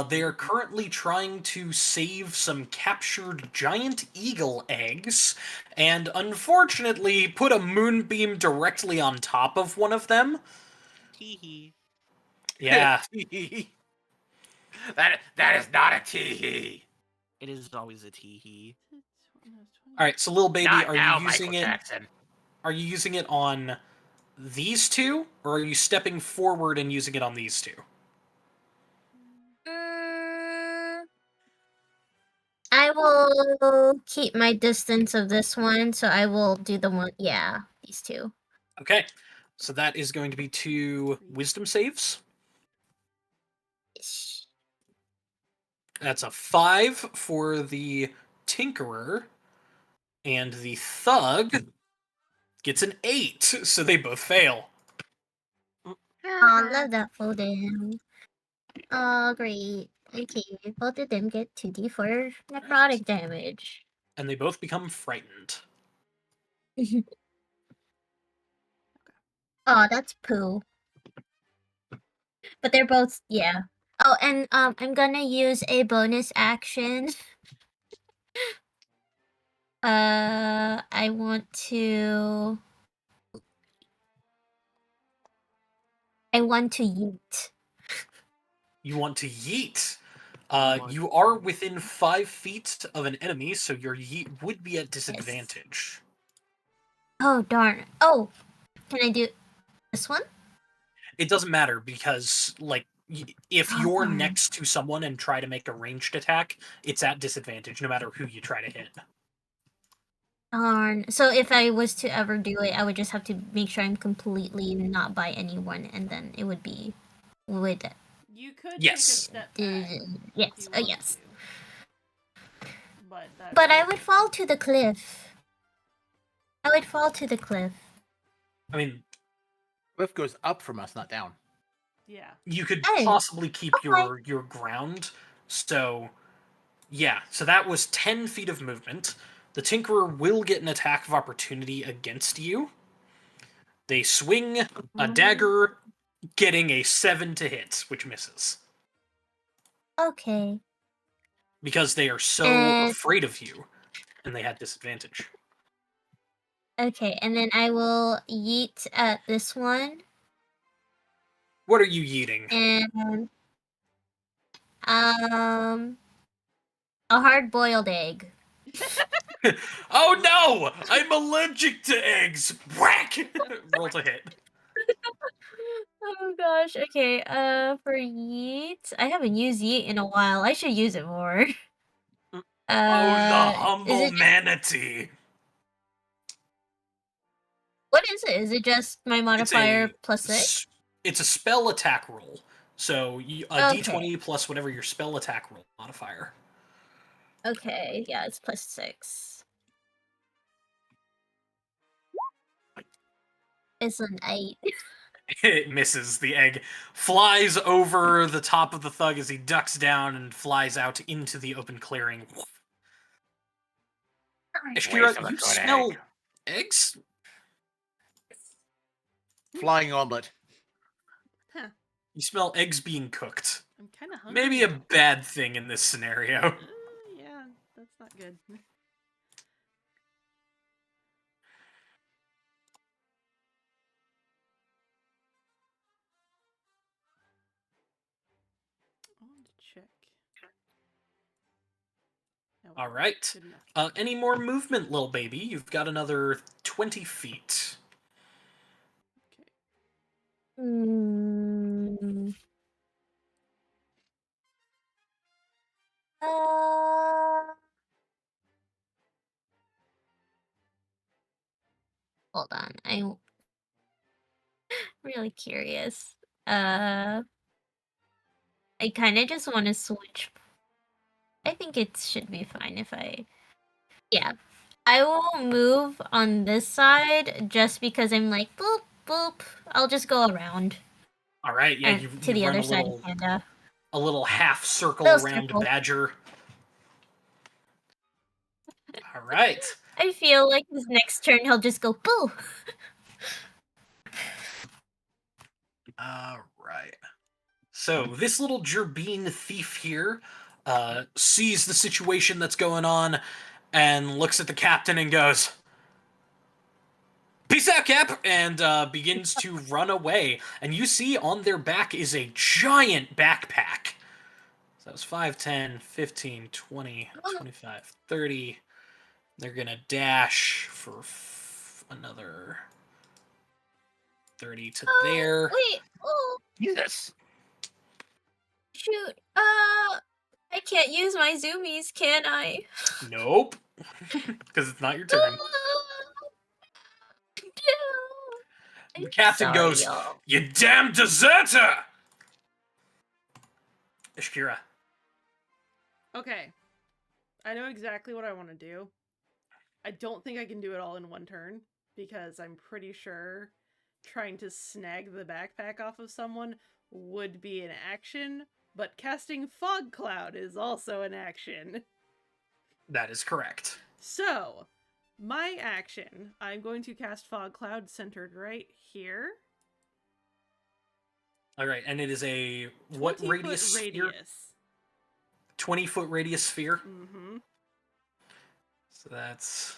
They are currently trying to save some captured giant eagle eggs, and unfortunately put a moonbeam directly on top of one of them. Teehee. Yeah. that is not a tee-hee. It is always a teehee. Alright, so little baby, Not are now, you using Michael it? Jackson. Are you using it on these two, or are you stepping forward and using it on these two? I will keep my distance of this one, so I will do the one. Yeah, these two. Okay, so that is going to be 2 wisdom saves. That's a 5 for the Tinkerer, and the Thug gets an 8, so they both fail. I love that for them. Oh, great. Okay, both of them get 2d4 necrotic damage. And they both become frightened. Oh, that's poo. But they're both, yeah. Oh, and I'm gonna use a bonus action. I want to yeet. You want to yeet. want You are within 5 feet of an enemy, so your yeet would be at disadvantage. Oh, darn. Oh, can I do this one? It doesn't matter because, like, if Oh, you're darn. next to someone and try to make a ranged attack, it's at disadvantage no matter who you try to hit. Darn. So if I was to ever do it, I would just have to make sure I'm completely not by anyone, and then it would be with it. You could Yes. take a step back. Yes. if you Oh, wanted yes. to. But I would fall to the cliff. I would fall to the cliff. I mean, Cliff goes up from us, not down. Yeah. you could Hey, possibly keep okay. your ground. So, yeah. So that was 10 feet of movement. The Tinkerer will get an attack of opportunity against you. They swing a dagger, getting a 7 to hit, which misses. Okay. Because they are so And- afraid of you, and they had disadvantage. Okay, and then I will yeet at this one, What are you yeeting? and a hard-boiled egg. Oh no! I'm allergic to eggs! Whack! Roll to hit. Oh gosh. Okay. For yeet, I haven't used yeet in a while. I should use it more. Oh, the humble is it manatee! what is it? Is it just my modifier It's a plus 6? It's a spell attack roll. So a Okay. d20 plus whatever your spell attack roll modifier. Okay. Yeah, it's plus 6. It's an 8. It misses. The egg flies over the top of the thug as he ducks down and flies out into the open clearing. Ishkira, you smell eggs? Flying omelet. Huh. You smell eggs being cooked. I'm kind of hungry. Maybe a now. bad thing in this scenario. Yeah, that's not good. I want to check. No, All right. good enough. Any more movement, little baby? You've got another 20 feet. Okay. Hmm. hold on. I'm really curious. I kind of just want to switch. I think it should be fine if I... Yeah. I will move on this side just because I'm like, boop, boop. I'll just go around. All right, yeah, and you to the run other a side little, of Panda. a little half circle Little around circle. Badger. All right. I feel like his next turn he'll just go boo. All right. So this little Gerbine thief here sees the situation that's going on and looks at the captain and goes, "Peace out, Cap!" and begins to run away. And you see on their back is a giant backpack. So that was 5, 10, 15, 20, 25, 30. They're going to dash for another 30 to there. Wait, oh Jesus. shoot. I can't use my zoomies, can I? Nope. Because it's not your turn. I'm The captain sorry, goes, y'all. "You damn deserter!" Ishkira. Okay. I know exactly what I want to do. I don't think I can do it all in one turn, because I'm pretty sure trying to snag the backpack off of someone would be an action, but casting Fog Cloud is also an action. That is correct. So, my action, I'm going to cast Fog Cloud centered right here. All right, and it is a what 20-foot radius sphere? 20-foot radius sphere. Mm-hmm. So that's...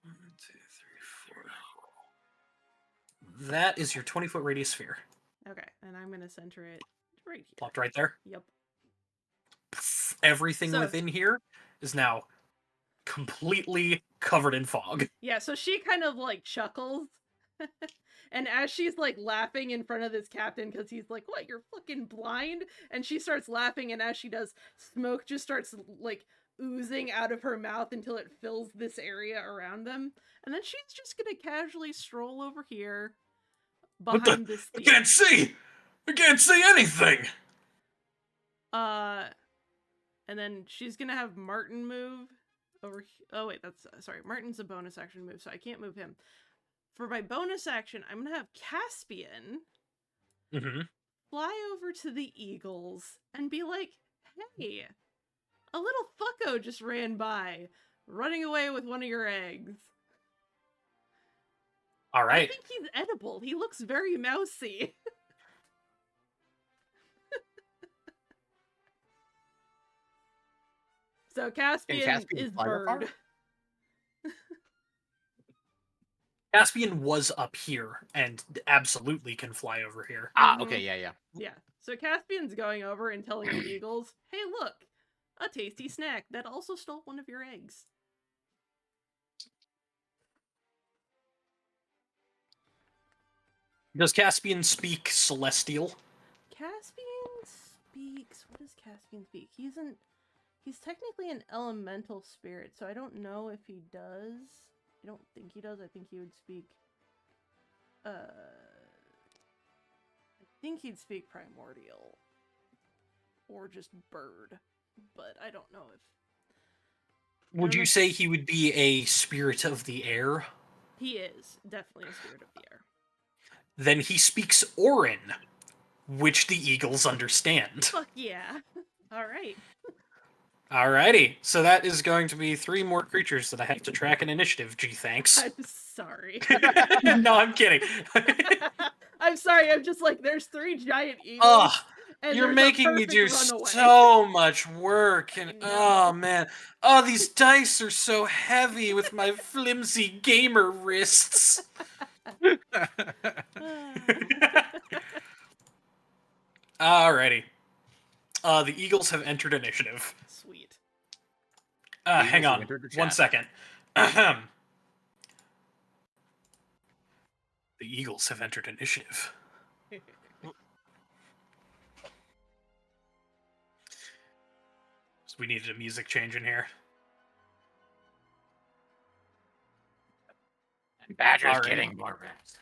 One, two, three, four. That is your 20-foot radius sphere. Okay, and I'm going to center it right here. Plopped right there. Yep. Everything So- within here is now completely covered in fog. Yeah, so she kind of like chuckles. And as she's like laughing in front of this captain, because he's like, "What, you're fucking blind?" And she starts laughing, and as she does, smoke just starts like oozing out of her mouth until it fills this area around them. And then she's just gonna casually stroll over here What the? behind this I thief. can't see! I can't see anything! And then she's gonna have Martin move over. Oh wait, that's sorry. Martin's a bonus action move, so I can't move him. For my bonus action, I'm gonna have Caspian fly over to the Eagles and be like, "Hey, a little fucko just ran by, running away with one of your eggs. All I right. think he's edible. He looks very mousy." So Caspian is fly that far? bird. Caspian was up here and absolutely can fly over here. Ah, okay, yeah. Yeah. So Caspian's going over and telling the Eagles, "Hey, look, a tasty snack that also stole one of your eggs." Does Caspian speak Celestial? Caspian speaks. What does Caspian speak? He's technically an elemental spirit, so I don't know if he does. I don't think he does. I think he would speak. I think he'd speak primordial, or just bird, but I don't know if. Would you say he would be a spirit of the air? He is definitely a spirit of the air. Then he speaks Orin, which the Eagles understand. Fuck yeah! All right. Alrighty, so that is going to be 3 more creatures that I have to track in initiative. Gee, thanks. I'm sorry. No, I'm kidding. I'm sorry. I'm just like, there's 3 giant eagles. Oh, and you're there's a making me perfect do runaway. so much work, and I know. oh man, oh these dice are so heavy with my flimsy gamer wrists. Alrighty, the Eagles have entered initiative. Sweet. Hang Eagles have on, entered the one chat. second. Ahem. The Eagles have entered initiative. So we needed a music change in here. Badger's Alrighty. getting more rest.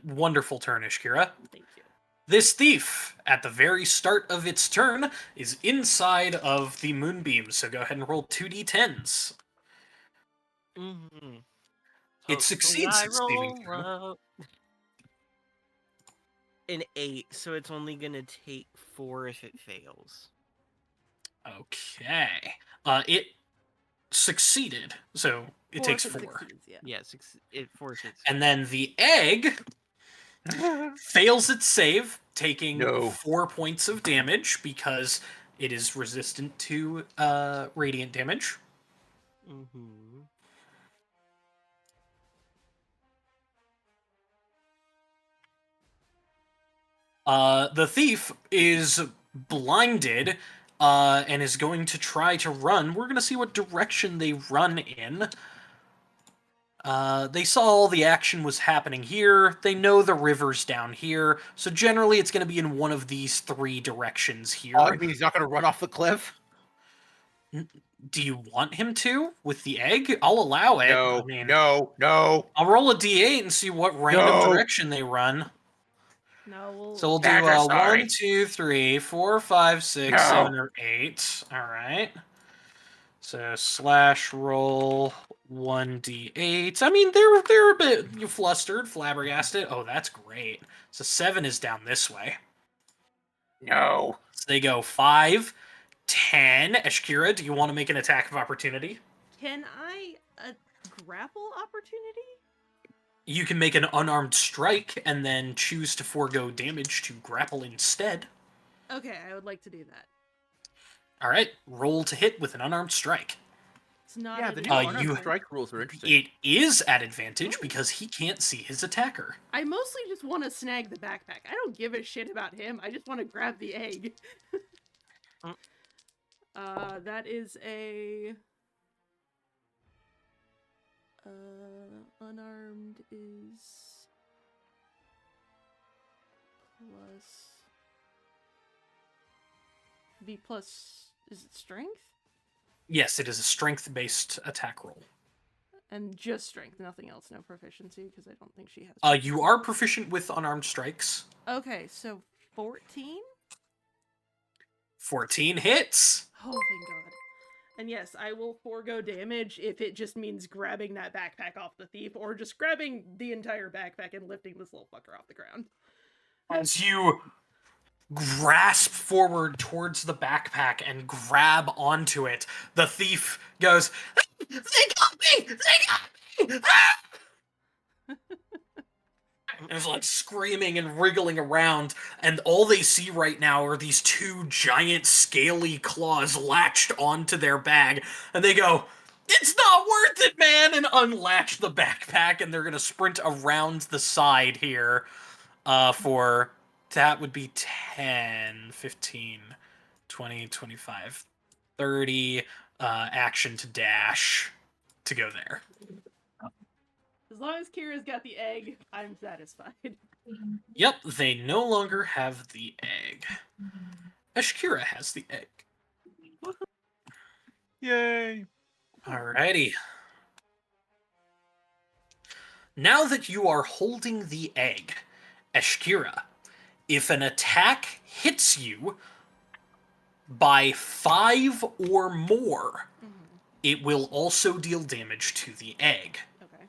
Wonderful turn, Ishkira. Thank you. This thief, at the very start of its turn, is inside of the moonbeam, so go ahead and roll 2d10s. Mm-hmm. It succeeds I its saving roll throw. up. An 8, so it's only gonna take 4 if it fails. Okay. It succeeded, so it takes 4. Succeeds, yeah. Yeah, it forfeits. And then the egg fails its save, taking No. 4 points of damage because it is resistant to radiant damage. Mm-hmm. The thief is blinded and is going to try to run. We're going to see what direction they run in. They saw all the action was happening here. They know the river's down here. So generally it's going to be in one of these 3 directions here. Oh, you mean he's not going to run off the cliff? Do you want him to with the egg? I'll allow it. No, I mean, no. I'll roll a d8 and see what random direction they run. No, we'll. So we'll do Badger, sorry. 1, 2, 3, 4, 5, 6, No. 7, or 8. All right. So slash roll 1d8. I mean, they're a bit flustered, flabbergasted. Oh, that's great. So 7 is down this way. No. So they go 5, 10. Eshkira, do you want to make an attack of opportunity? Can I grapple opportunity? You can make an unarmed strike and then choose to forego damage to grapple instead. Okay, I would like to do that. All right, roll to hit with an unarmed strike. It's not. Yeah, the new you- unarmed strike rules are interesting. It is at advantage because he can't see his attacker. I mostly just want to snag the backpack. I don't give a shit about him. I just want to grab the egg. That is a. Unarmed is plus. V plus. Is it strength? Yes, it is a strength-based attack roll. And just strength, nothing else, no proficiency, because I don't think she has. You are proficient with unarmed strikes. Okay, so 14? 14 hits. Oh, thank God. And yes, I will forego damage if it just means grabbing that backpack off the thief, or just grabbing the entire backpack and lifting this little fucker off the ground. As you grasp forward towards the backpack and grab onto it, the thief goes, "They got me! They got me!" And is like screaming and wriggling around, and all they see right now are these 2 giant scaly claws latched onto their bag, and they go, "It's not worth it, man!" and unlatch the backpack, and they're gonna sprint around the side here for, that would be 10, 15, 20, 25, 30 action to dash to go there. As long as Kira's got the egg, I'm satisfied. Yep, they no longer have the egg. Eshkira has the egg. Yay. Alrighty. Now that you are holding the egg, Eshkira, if an attack hits you by 5 or more, it will also deal damage to the egg. Okay.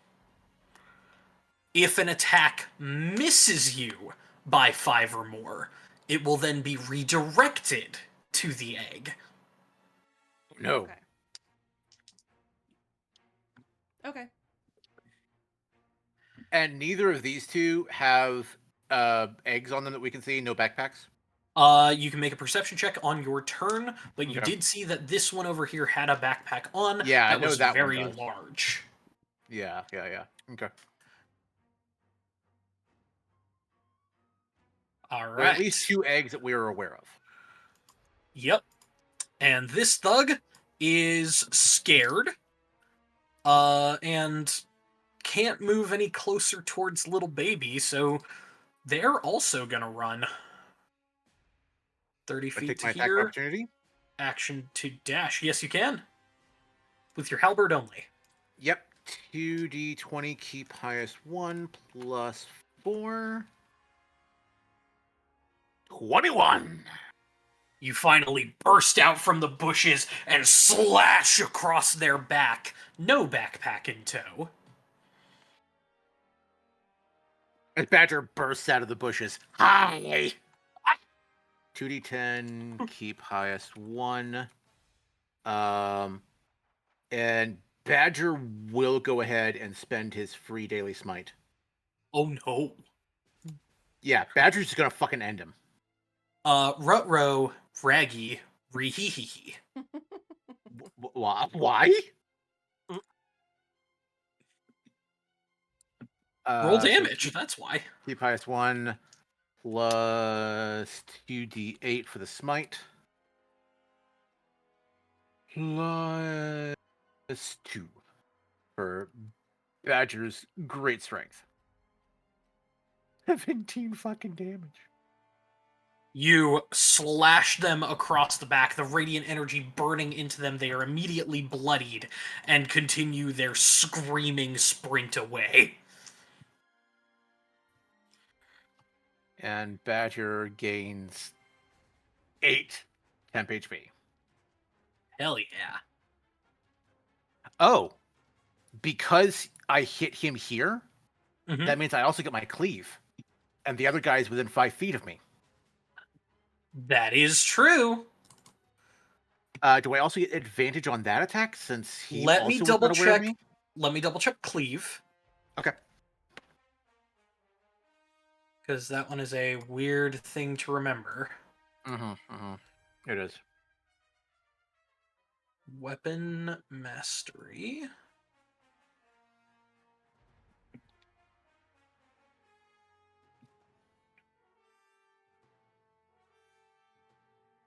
If an attack misses you by 5 or more, it will then be redirected to the egg. No. Okay. Okay. And neither of these two have eggs on them that we can see. No backpacks. You can make a perception check on your turn, but you Okay. did see that this one over here had a backpack on. Yeah, I that know was that one very does. large. Yeah. Okay. All Or right. at least 2 eggs that we are aware of. Yep. And this thug is scared, and can't move any closer towards little baby, so they're also gonna run 30 I feet take to my attack here. opportunity. action to dash. Yes, you can. With your halberd only. Yep. 2d20, keep highest 1 plus 4. 21. You finally burst out from the bushes and slash across their back. No backpack in tow. As Badger bursts out of the bushes. Hi! 2d10, keep highest 1. And Badger will go ahead and spend his free daily smite. Oh no. Yeah, Badger's just gonna fucking end him. Rutro, Raggy, Rehehehe. Why? Roll So damage, that's why. keep highest 1 plus 2d8 for the smite. Plus 2 for Badger's great strength. 17 fucking damage. You slash them across the back, the radiant energy burning into them. They are immediately bloodied and continue their screaming sprint away. And Badger gains 8 temp HP. Hell yeah. Oh, because I hit him here, Mhm. that means I also get my cleave. And the other guy is within 5 feet of me. That is true. Do I also get advantage on that attack since he Let also me was double not aware of check. me? Let me double check cleave. Okay. Because that one is a weird thing to remember. It is. Weapon mastery.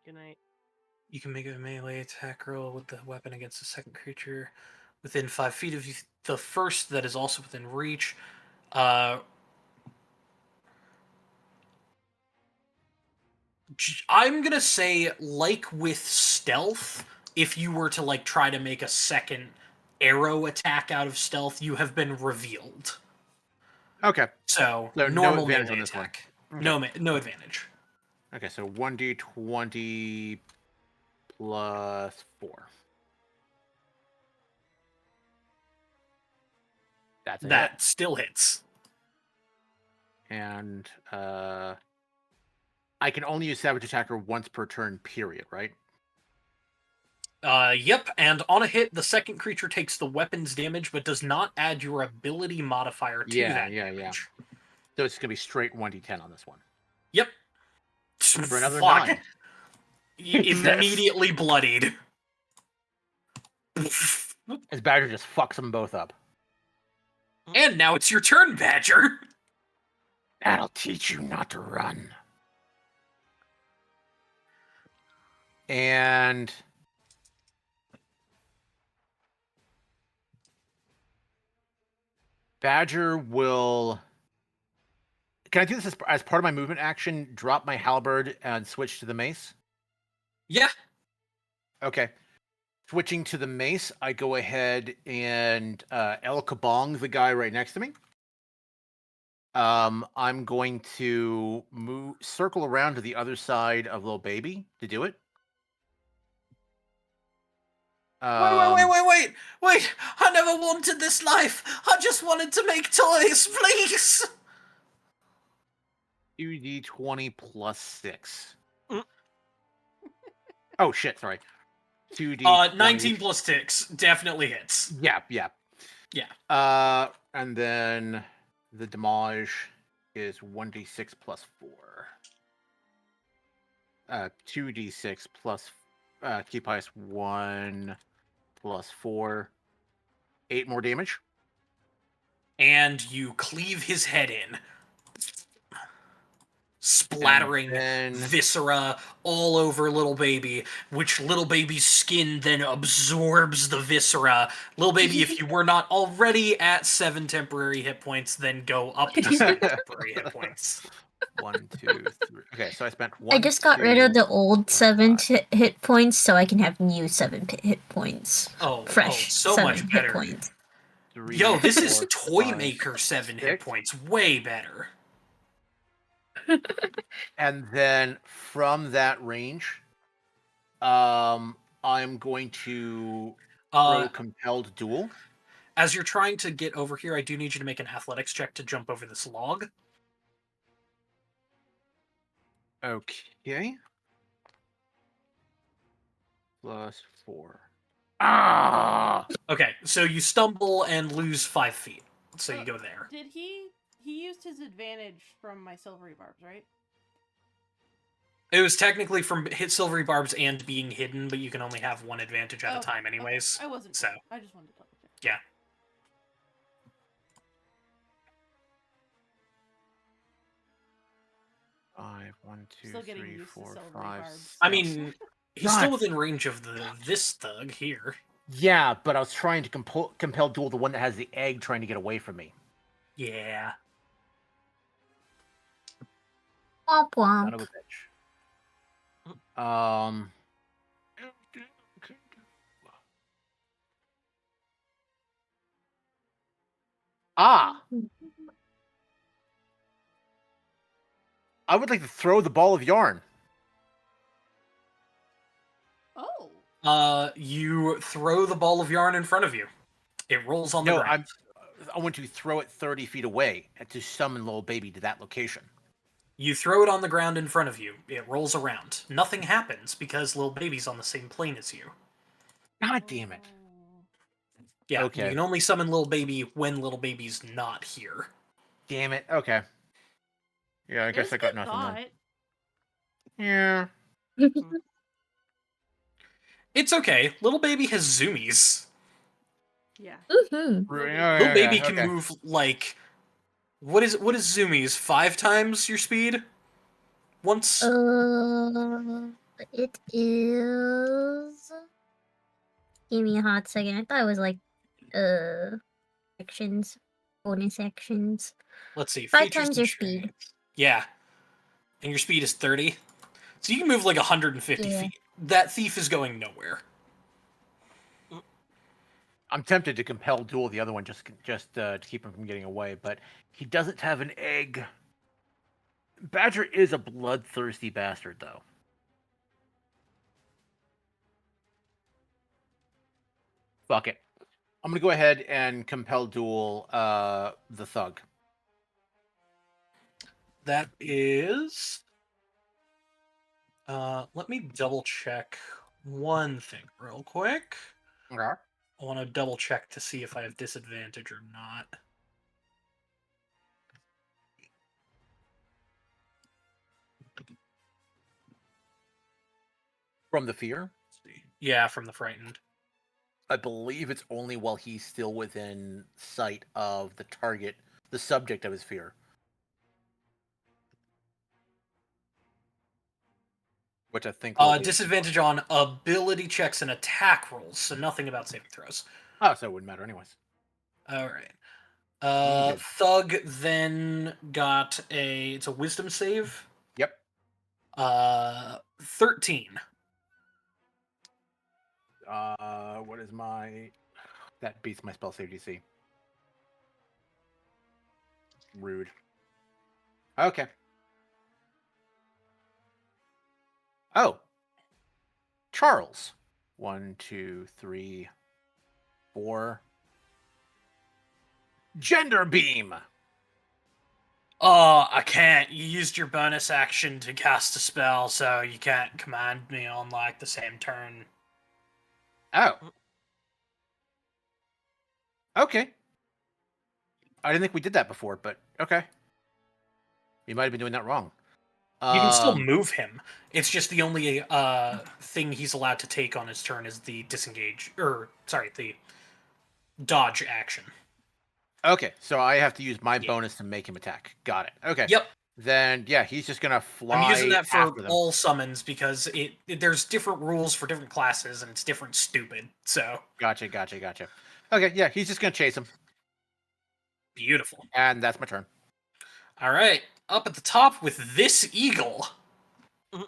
Good night. You can make a melee attack roll with the weapon against a second creature within 5 feet of you. The first that is also within reach. I'm gonna say, like with stealth, if you were to like try to make a second arrow attack out of stealth, you have been revealed. Okay. So No normal advantage melee on this one. attack. Okay. No advantage. Okay, so 1d20 plus 4. That's a hit. That still hits. And I can only use Savage Attacker once per turn, period, right? Yep, and on a hit, the second creature takes the weapon's damage, but does not add your ability modifier to that damage. So it's going to be straight 1d10 on this one. Yep. For another Fuck. 9. Immediately bloodied. As Badger just fucks them both up. And now it's your turn, Badger. That'll teach you not to run. And Badger will... Can I do this as part of my movement action? Drop my halberd and switch to the mace? Yeah. Okay. Switching to the mace, I go ahead and El Kabong the guy right next to me. I'm going to circle around to the other side of little baby to do it. Wait! I never wanted this life. I just wanted to make toys, please. 2d20 plus 6. Mm. Oh shit! Sorry. 2d20. 19 plus 6 definitely hits. Yeah. Yeah. And then the damage is 1d6 plus 4. 2d6 plus keep highest 1 plus 4. 8 more damage. And you cleave his head in. Splattering viscera all over little baby, which little baby's skin then absorbs the viscera. Little baby, if you were not already at 7 temporary hit points, then go up to 7 temporary hit points. 1, 2, 3. Okay, so I spent one. I just got rid of the old 7 5. hit points so I can have new 7 hit points. Oh, Fresh so 7 much hit better. points. 3, Yo, this is 4, Toy 5, Maker 7 hit 6. points. Way better. And then from that range, I'm going to throw compelled duel. As you're trying to get over here, I do need you to make an athletics check to jump over this log. Okay. +4. Ah! Okay, so you stumble and lose 5 feet. So you go there. Did he used his advantage from my silvery barbs, right? It was technically from hit silvery barbs and being hidden, but you can only have one advantage at a Okay, time anyways. okay. I wasn't so sure. I just wanted to double check. yeah. 5, 1, 2, Still getting 3, used to 4, silvery 5, barbs. I 6. mean, he's God. still within range of this thug here. Yeah, but I was trying to compel duel the one that has the egg trying to get away from me. Yeah. Womp Son of womp. a bitch. Ah! I would like to throw the ball of yarn. Oh. You throw the ball of yarn in front of you. It rolls on the ground. I want to throw it 30 feet away to summon little baby to that location. You throw it on the ground in front of you. It rolls around. Nothing happens because little baby's on the same plane as you. God damn it. Yeah, Okay. you can only summon little baby when little baby's not here. Damn it. Okay. Yeah, I guess I got nothing then. Yeah. It's okay. Little baby has zoomies. Yeah. Little baby can move like what is zoomies? 5 times your speed? Once? It is. Give me a hot second. I thought it was like actions, bonus actions. Let's see. 5 features times and your speed. traits. Yeah. And your speed is 30. So you can move like 150 Yeah. feet. That thief is going nowhere. I'm tempted to compel duel the other one just to keep him from getting away, but he doesn't have an egg. Badger is a bloodthirsty bastard, though. Fuck it. I'm gonna go ahead and compel duel the thug. That is... let me double check one thing real quick. Okay. I want to double check to see if I have disadvantage or not. From the fear? Yeah, from the frightened. I believe it's only while he's still within sight of the target, the subject of his fear. Which I think disadvantage on ability checks and attack rolls, so nothing about saving throws. Oh, so it wouldn't matter anyways. All right. Thug then got it's a wisdom save. Yep. 13. What is my... That beats my spell save DC. Rude. Okay. Oh. Charles. 1, 2, 3, 4. Gender beam. I can't. You used your bonus action to cast a spell, so you can't command me on like the same turn. Oh. Okay. I didn't think we did that before, but okay. You might have been doing that wrong. You can still move him. It's just the only thing he's allowed to take on his turn is the the dodge action. Okay, so I have to use my bonus to make him attack. Got it. Okay. Yep. Then yeah, he's just gonna fly. I'm using that for after them. all summons because there's different rules for different classes and it's different stupid. So Gotcha. Okay, yeah, he's just gonna chase him. Beautiful. And that's my turn. All right, up at the top with this eagle. Mhm.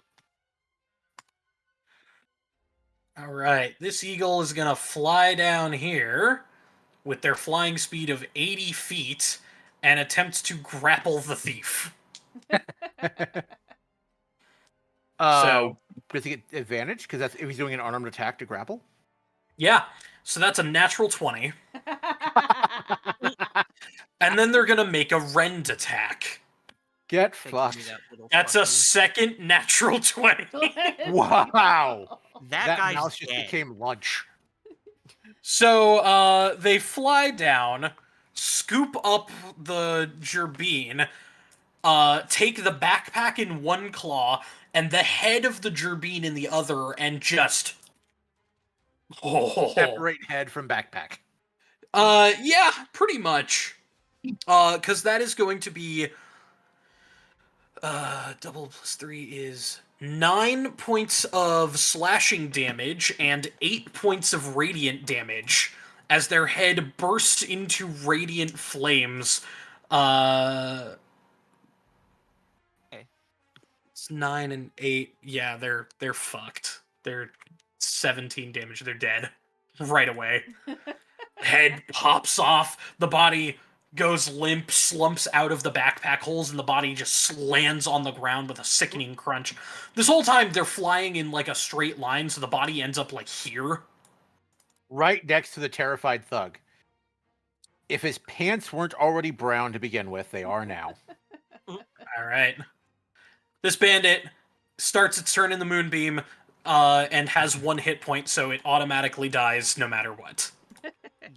All right, this eagle is going to fly down here with their flying speed of 80 feet and attempt to grapple the thief. So, Does he get advantage? Because that's if he's doing an unarmed attack to grapple. yeah, so that's a natural 20. And then they're going to make a rend attack. Get Take me fucked. that little That's a fucker. second natural 20. Wow. That That guy's mouse just dead. became lunch. So they fly down, scoop up the gerbine, take the backpack in one claw and the head of the gerbine in the other, and just Separate head from backpack. Yeah, pretty much. Because that is going to be double plus 3 is 9 points of slashing damage and 8 points of radiant damage as their head bursts into radiant flames. Okay. It's 9 and 8. Yeah, they're fucked. They're 17 damage. They're dead right away. Head pops off. The body goes limp, slumps out of the backpack holes, and the body just lands on the ground with a sickening crunch. This whole time, they're flying in like a straight line, so the body ends up like here. Right next to the terrified thug. If his pants weren't already brown to begin with, they are now. All right. This bandit starts its turn in the moonbeam and has 1 hit point, so it automatically dies no matter what.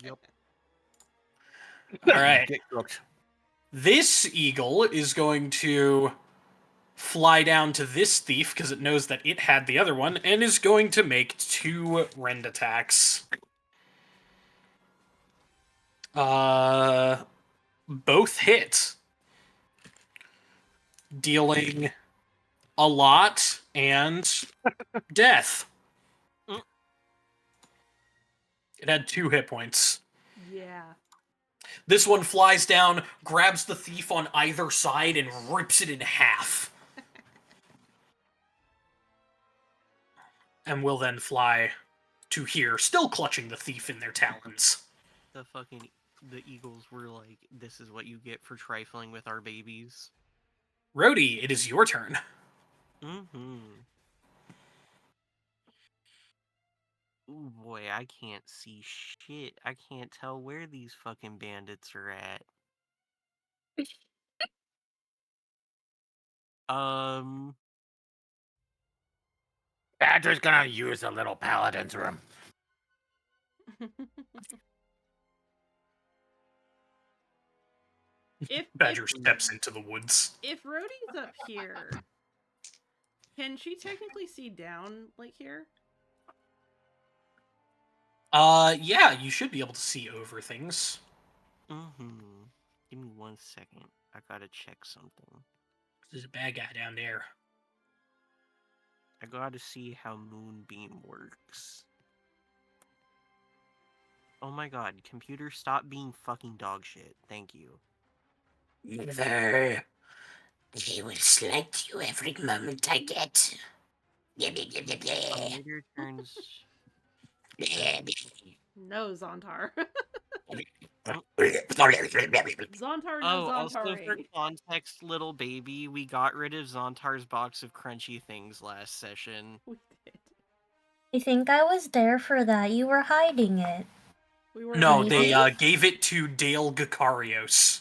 Yep. All right. Get cooked. This eagle is going to fly down to this thief because it knows that it had the other one and is going to make 2 rend attacks. Both hit, dealing a lot and death. Mm. It had 2 hit points. Yeah. This one flies down, grabs the thief on either side, and rips it in half. And will then fly to here, still clutching the thief in their talons. The eagles were like, "This is what you get for trifling with our babies." Rhodey, it is your turn. Mm-hmm. Ooh, boy, I can't see shit. I can't tell where these fucking bandits are at. Badger's gonna use a little paladin's room. Badger steps into the woods. If Rhodey's up here, can she technically see down like here? Yeah, you should be able to see over things. Mm-hmm. Give me 1 second. I gotta check something. There's a bad guy down there. I gotta see how Moonbeam works. Oh my god, computer, stop being fucking dog shit. Thank you. Never. They will select you every moment I get. Blah, blah, blah, blah, blah. Computer turns. Blah, No, Zontar. blah. Zontar, no Oh, also for Zontaring. context, little baby, we got rid of Zontar's box of crunchy things last session. We did. I think I was there for that. You were hiding it. We were No, Maybe. they gave it to Dale Gacarios.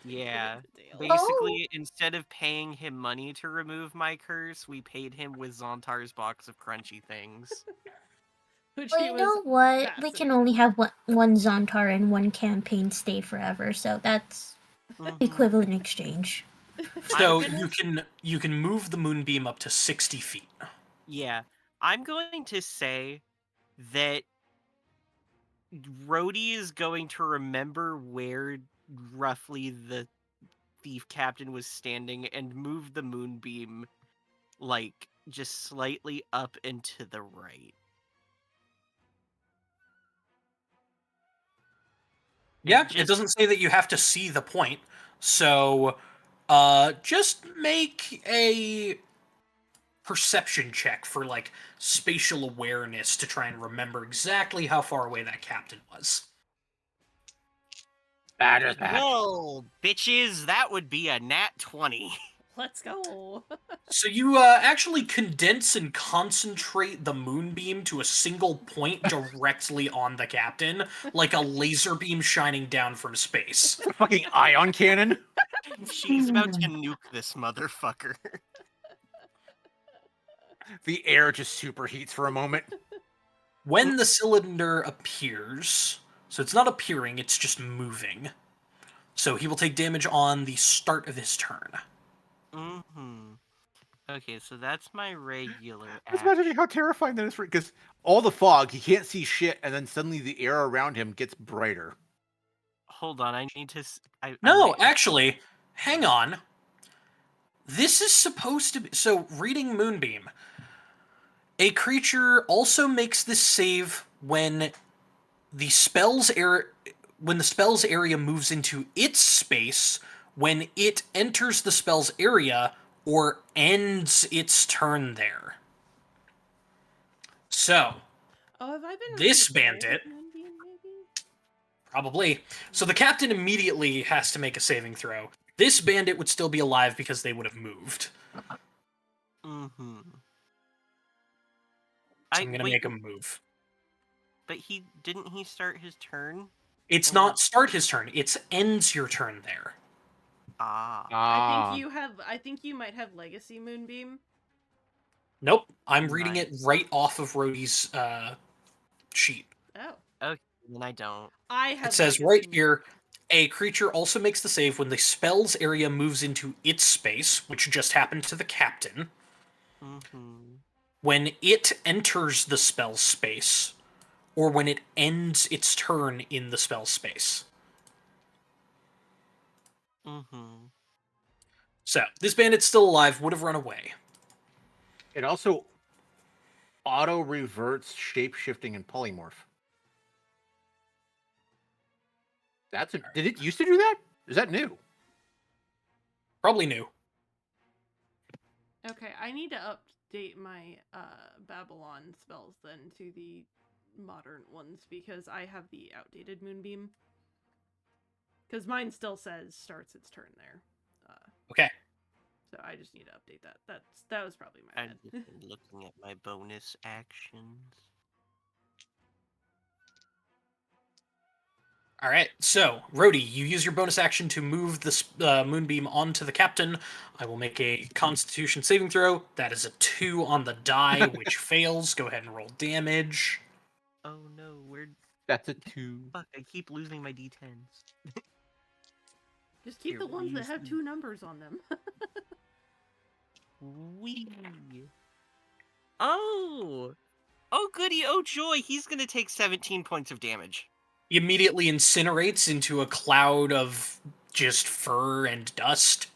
Yeah. Dale. Basically, instead of paying him money to remove my curse, we paid him with Zontar's box of crunchy things. Which Well, he you was know what? We can fascinated. only have one Zontar and one campaign stay forever, so that's Mhm. equivalent exchange. So I'm gonna- you can move the moonbeam up to 60 feet. Yeah. I'm going to say that Rhodey is going to remember where roughly the thief captain was standing and move the moonbeam, like, just slightly up and to the right. Yeah, Just- it doesn't say that you have to see the point. So Just make a perception check for, like, spatial awareness to try and remember exactly how far away that captain was. Bad as bad. Well, bitches, that would be a nat 20. Let's go. So you actually condense and concentrate the moonbeam to a single point directly on the captain, like a laser beam shining down from space. Fucking ion cannon. She's about to nuke this motherfucker. The air just superheats for a moment. When the cylinder appears, so it's not appearing, it's just moving. So he will take damage on the start of his turn. Mm-hmm. Okay, so that's my regular Just imagine action. how terrifying that is for, because all the fog, he can't see shit, and then suddenly the air around him gets brighter. Hold on, I need to... No, actually, hang on. This is supposed to be... So, reading Moonbeam. A creature also makes this save when the spell's area moves into its space, when it enters the spell's area, or ends its turn there. So, Oh, have I been this really good bandit... at Moonbeam, maybe? Probably. So the captain immediately has to make a saving throw. This bandit would still be alive because they would have moved. Mm-hmm. So I'm going to make him move. But didn't he start his turn? It's not start his turn. It's ends your turn there. Ah. I think you might have Legacy Moonbeam. Nope. I'm reading Nice. it right off of Rhodey's sheet. Oh. Okay, then I don't. I have It says Legacy right Moonbeam. here, a creature also makes the save when the spell's area moves into its space, which just happened to the captain. Mm-hmm. When it enters the spell space, or when it ends its turn in the spell space. Mm-hmm. So, this bandit's still alive, would have run away. It also auto reverts shape-shifting and polymorph. Did it used to do that? Is that new? Probably new. Okay, I need to update my Babylon spells then to the modern ones because I have the outdated Moonbeam. Because mine still says starts its turn there. Okay. So I just need to update that. That was probably my I'm bad. just looking at my bonus actions. All right. So, Rhodey, you use your bonus action to move the moonbeam onto the captain. I will make a Constitution saving throw. That is a 2 on the die, which fails. Go ahead and roll damage. Oh no, That's a 2. fuck, I keep losing my d10s. Just keep Here, the we'll ones that use have the- 2 numbers on them. Wee. Oh! Oh goody, oh joy, he's gonna take 17 points of damage. He immediately incinerates into a cloud of just fur and dust.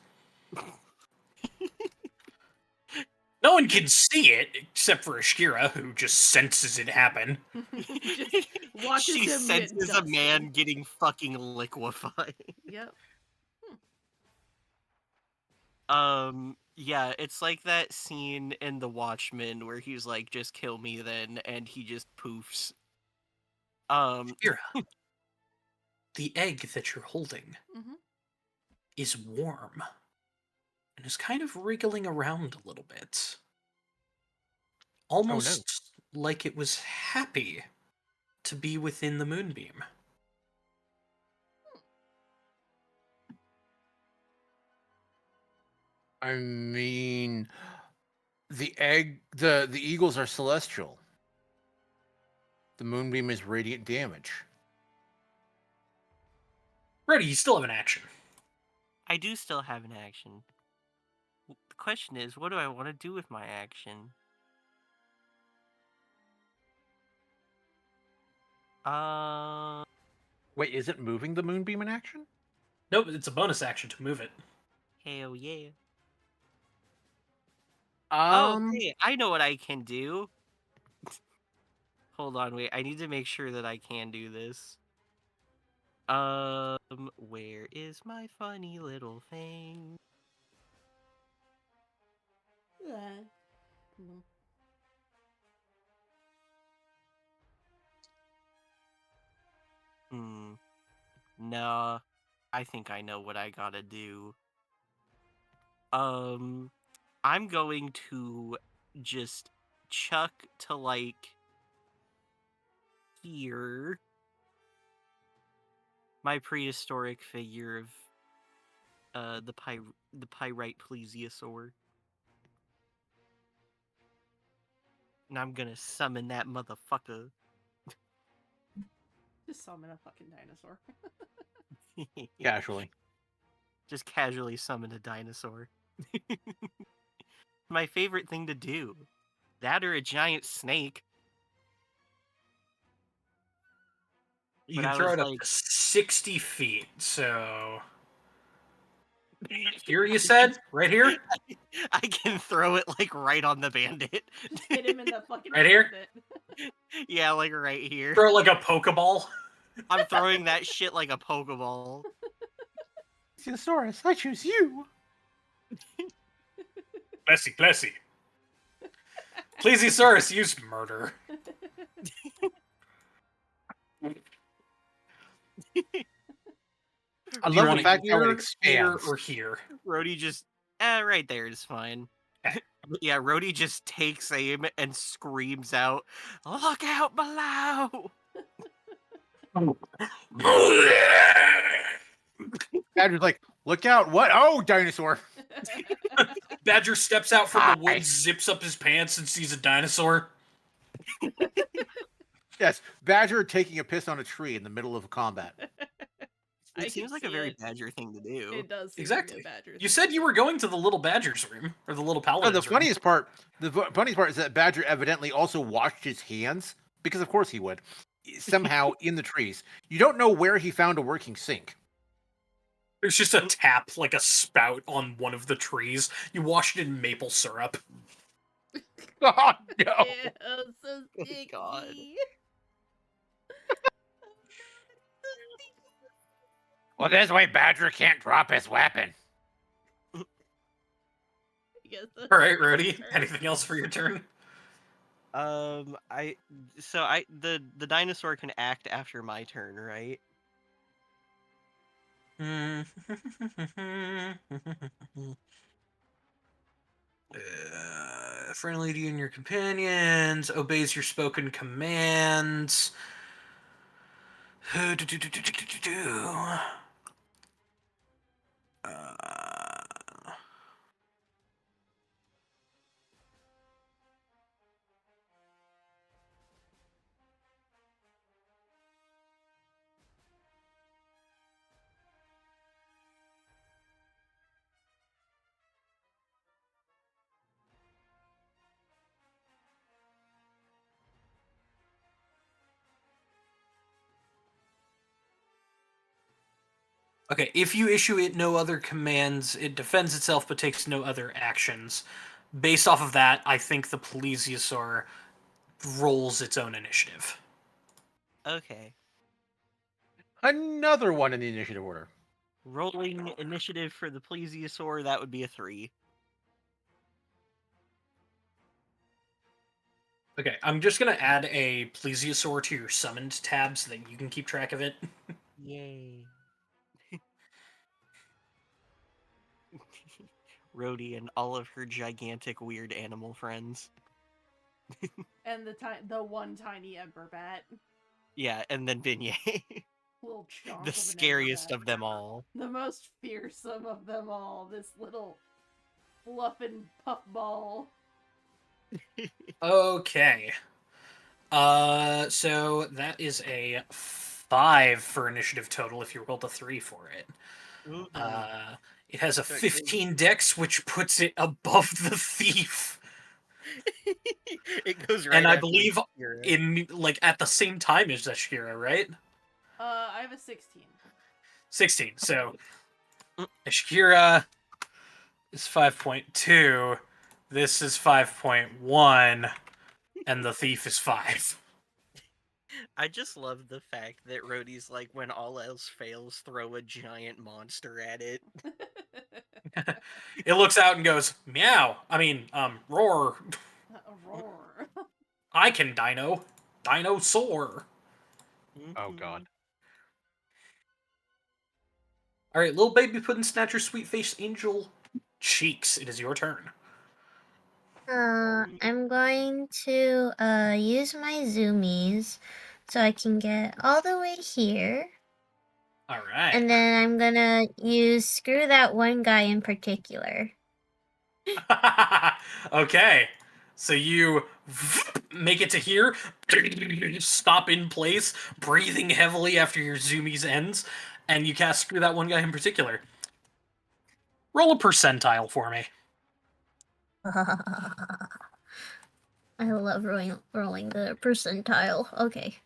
No one can see it except for Ashkira, who just senses it happen. Just watches She him get senses a man dusted. getting fucking liquefied. Yep. Yeah, it's like that scene in The Watchmen where he's like, just kill me then, and he just poofs. Ashkira, the egg that you're holding Mm-hmm. is warm and is kind of wriggling around a little bit. Almost like it was happy to be within the moonbeam. I mean, the eagles are celestial. The moonbeam is radiant damage. Ready, you still have an action. I do still have an action. The question is, what do I want to do with my action? Wait, is it moving the moonbeam in action? Nope, it's a bonus action to move it. Hell yeah. Um, Okay, I know what I can do. Hold on, wait. I need to make sure that I can do this. Where is my funny little thing? Mm. No, I think I know what I gotta do. I'm going to just chuck to like here my prehistoric figure of the pyrite plesiosaur. And I'm gonna summon that motherfucker. Just summon a fucking dinosaur. Casually. Just casually summon a dinosaur. My favorite thing to do. That or a giant snake. You But can I throw was it up like, to 60 feet, so... Here, you said? Right here? I can throw it like right on the bandit. Just hit him in the fucking Right head here? with it. Yeah, like right here. Throw it like a Pokeball? I'm throwing that shit like a Pokeball. Thesaurus, I choose you. Blessy. Plesiosaurus used murder. I Do you love want the fact how it here, expands. or here? Rhodey just, right there is fine. But yeah, Rhodey just takes aim and screams out, "Look out below!" Badger's like, look out, what? Oh, dinosaur. Badger steps out from the Hi. woods, zips up his pants, and sees a dinosaur. Yes, Badger taking a piss on a tree in the middle of a combat. I It seems can like a see very it. Badger thing to do. It does seem Exactly. to be a badger. You thing said to you do. were going to the little badger's room, or the little Oh, paladin's the room. funniest part is that Badger evidently also washed his hands, because of course he would, somehow in the trees. You don't know where he found a working sink. There's just a tap, like a spout on one of the trees. You wash it in maple syrup. Oh, no. Ew, so sticky. God. Well, this way Badger can't drop his weapon. I guess that's All right, Rhodey. fair. Anything else for your turn? The dinosaur can act after my turn, right? Friendly to you and your companions, obeys your spoken commands. Okay, if you issue it no other commands, it defends itself but takes no other actions. Based off of that, I think the plesiosaur rolls its own initiative. Okay. Another one in the initiative order. Rolling initiative for the plesiosaur, that would be a 3. Okay, I'm just gonna add a plesiosaur to your summoned tab so that you can keep track of it. Yay. Rhodey and all of her gigantic weird animal friends. And the one tiny ember bat. Yeah, and then Vignette. Little chonk The of an scariest ember of them all. bat. The most fearsome of them all. This little fluffin' puffball. Okay. So that is a 5 for initiative total if you rolled a 3 for it. Ooh. It has a Okay. 15 dex, which puts it above the thief. It goes right And I after believe Shakira. in like at the same time as Ashkira, right? I have a 16. 16. So Ashkira is 5.2. This is 5.1, and the thief is 5. I just love the fact that Rhodey's like, when all else fails, throw a giant monster at it. It looks out and goes, meow. I mean, roar. Roar. I can dino. Dinosaur. Oh God. All right, little baby pudding snatcher, sweet face angel cheeks. It is your turn. I'm going to use my zoomies so I can get all the way here. All right. And then I'm gonna use screw that one guy in particular. Okay. So you make it to here, stop in place, breathing heavily after your zoomies ends, and you cast screw that one guy in particular. Roll a percentile for me. I love rolling the percentile. Okay.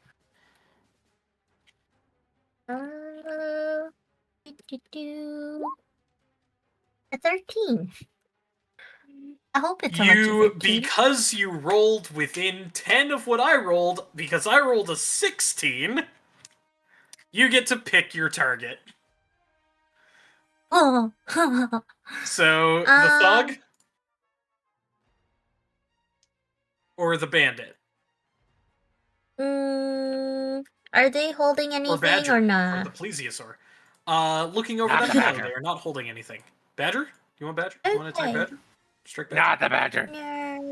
A 13. I hope it's a lucky 13. Because you rolled within 10 of what I rolled, because I rolled a 16, you get to pick your target. Oh. So, the thug? Or the bandit? Are they holding anything Badger, or not? Or the plesiosaur. Looking over Not that, the no, badger. they are not holding anything. Badger? You want Badger? You want to attack Okay. Badger? Strike Badger. Not the badger.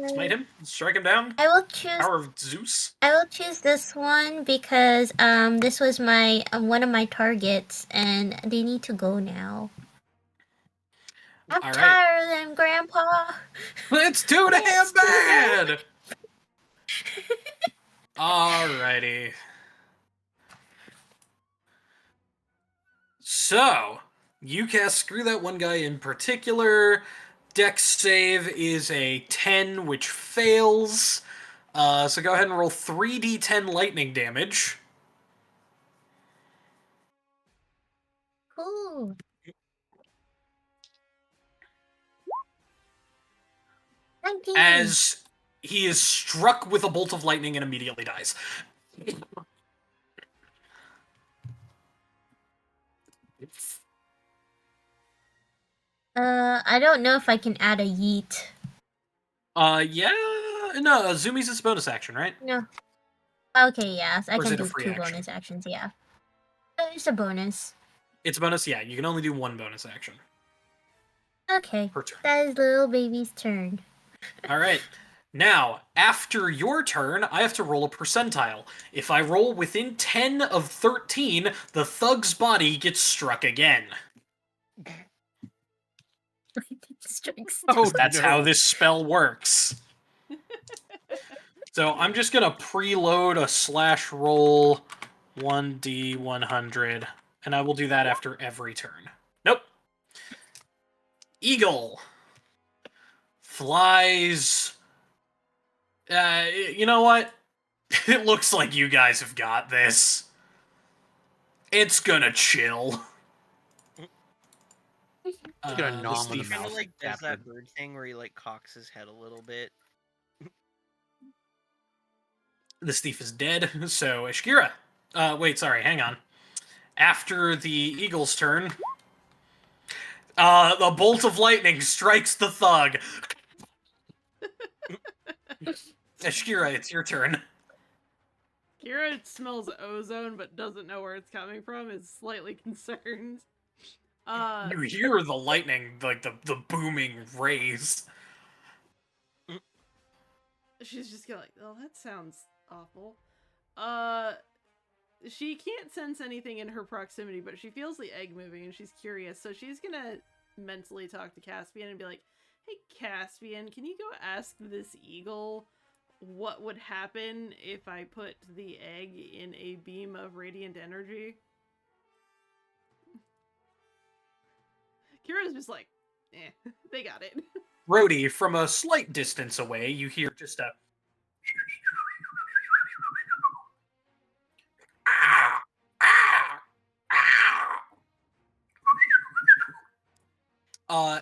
Smite him. Strike him down. I will choose. Power of Zeus. I will choose this one because this was my one of my targets, and they need to go now. I'm All right. tired of them, Grandpa. It's too damn It's too bad! Alrighty. So, you cast screw that one guy in particular. Dex save is a 10, which fails. So go ahead and roll 3d10 lightning damage. Cool. As he is struck with a bolt of lightning and immediately dies. I don't know if I can add a yeet. Yeah, no, Zoomies is bonus action, right? No. Okay, yes, I Or is can it a do free 2 action? bonus actions. Yeah. It's a bonus. It's a bonus, yeah. You can only do 1 bonus action Okay, per turn. that is little baby's turn. All right. Now, after your turn, I have to roll a percentile. If I roll within 10 of 13, the thug's body gets struck again. Oh, That's no. how this spell works. So I'm just going to preload a slash roll 1d100, and I will do that after every turn. Nope. Eagle flies. You know what? It looks like you guys have got this. It's gonna chill. He's gonna nom this with a thief- Kind mouse. of like does Captain. that bird thing where he like cocks his head a little bit. This thief is dead, so Ashkira. Wait, sorry, hang on. After the eagle's turn, the bolt of lightning strikes the thug. Ashkira, it's your turn. Kira smells ozone but doesn't know where it's coming from, is slightly concerned. You hear the lightning, like the booming rays. She's just gonna like, oh, that sounds awful. She can't sense anything in her proximity, but she feels the egg moving and she's curious, so she's gonna mentally talk to Caspian and be like, hey Caspian, can you go ask this eagle what would happen if I put the egg in a beam of radiant energy? Kira's just like, they got it. Rhodey, from a slight distance away, you hear just a...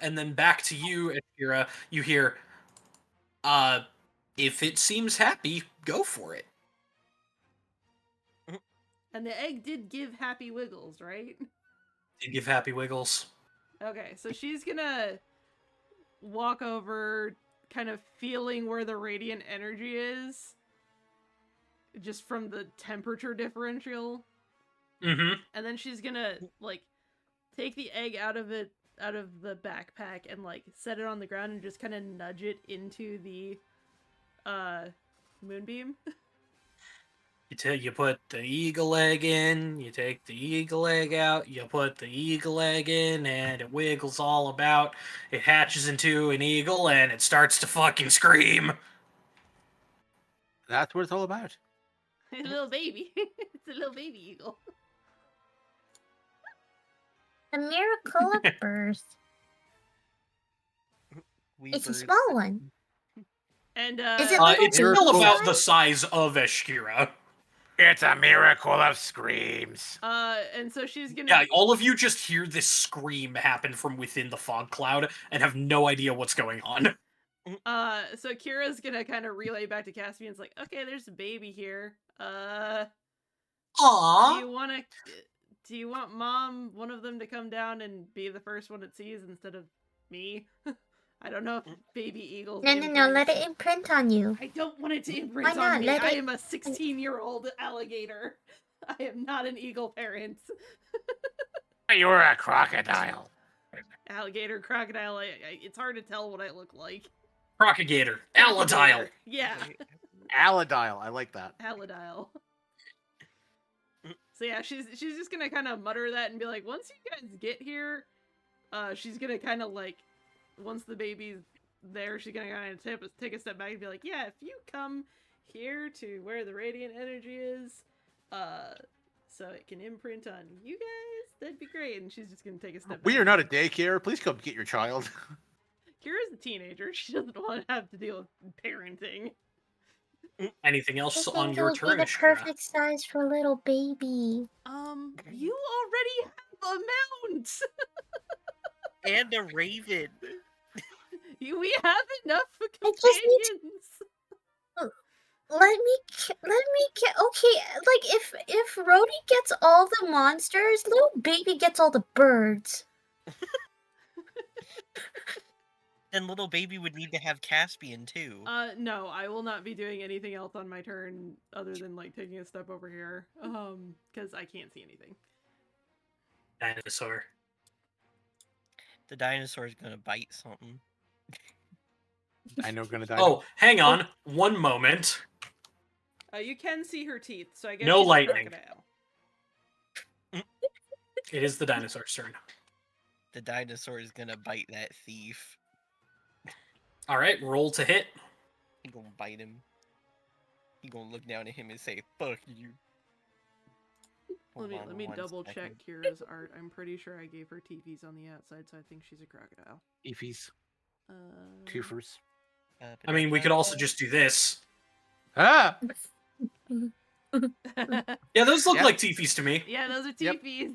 And then back to you, Ashira, you hear, if it seems happy, go for it. And the egg did give happy wiggles, right? Did give happy wiggles. Okay, so she's gonna walk over, kind of feeling where the radiant energy is, just from the temperature differential. Mm-hmm. And then she's gonna, like, take the egg out of the backpack and, like, set it on the ground and just kind of nudge it into the moonbeam. You put the eagle egg in, you take the eagle egg out, you put the eagle egg in, and it wiggles all about. It hatches into an eagle, and it starts to fucking scream. That's what it's all about. A little baby. It's a little baby eagle. A miracle of birth. It's a small one. And Is it little It's still baby about size? the size of Eshkira. It's a miracle of screams. And so she's gonna. Yeah, all of you just hear this scream happen from within the fog cloud and have no idea what's going on. So Kira's gonna kind of relay back to Caspian. It's like, okay, there's a baby here. Do Aww. you want Mom, one of them, to come down and be the first one it sees instead of me? I don't know if baby eagles. No, let it imprint on you. I don't want it to imprint Why not? on me. Let I it- am a 16-year-old alligator. I am not an eagle parent. You're a crocodile. Alligator, crocodile. It's hard to tell what I look like. Crocagator. Aladile. Yeah, Aladile. I like that. Aladile. So yeah, she's just gonna kind of mutter that and be like, once you guys get here, she's gonna kind of like, once the baby's there, she's gonna kind of take a step back and be like, yeah, if you come here to where the radiant energy is, so it can imprint on you guys, that'd be great. And she's just gonna take a step back. We are not a daycare. Please come get your child. Kira's a teenager. She doesn't want to have to deal with parenting. Anything I else think on it your would turn, be the Eshkira? perfect size for a little baby. You already have a mount. And a raven. We have enough I just need to- companions. Let me okay, like if Rhodey gets all the monsters, little baby gets all the birds. And little baby would need to have Caspian too. No, I will not be doing anything else on my turn other than like taking a step over here. Because I can't see anything. Dinosaur. The dinosaur's gonna bite something. I know, gonna die. Oh, hang on. One moment. You can see her teeth, so I guess No she's a lightning. crocodile. It is the dinosaur's turn. The dinosaur is gonna bite that thief. All right, roll to hit. He gonna bite him. He gonna look down at him and say, "Fuck you." Let Hold on me one double check second. Kira's art. I'm pretty sure I gave her teepees on the outside, so I think she's a crocodile. Ifys. Uh, Twofers. I mean, we could also just do this. Ah! Yeah, those look Yep. like teepees to me. yeah, those are Yep. teepees.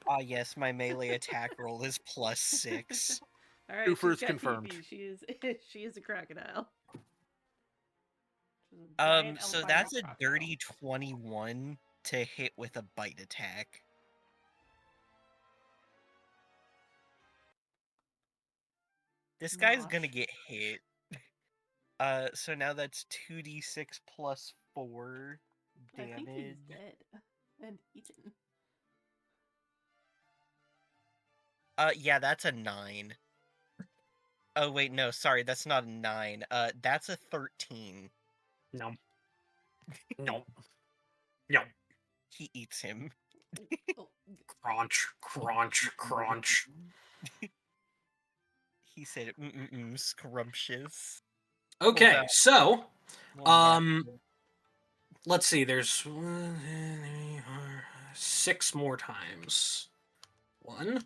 Ah, yes, my melee attack roll is +6. All right, Twofers she's got confirmed. teepees. She is a crocodile. She's a giant So albino that's a crocodile. dirty 21 to hit with a bite attack. This guy's gonna Nosh. get hit. So now that's 2d6 plus 4 I think he's damage. dead and eaten. Yeah, that's a 9. Oh wait, no, sorry, that's not a 9. That's a 13. No. No. No. He eats him. Oh, Crunch, crunch, crunch. He said, scrumptious. Okay, that- so Well, let's see. There's 6 more times. 1,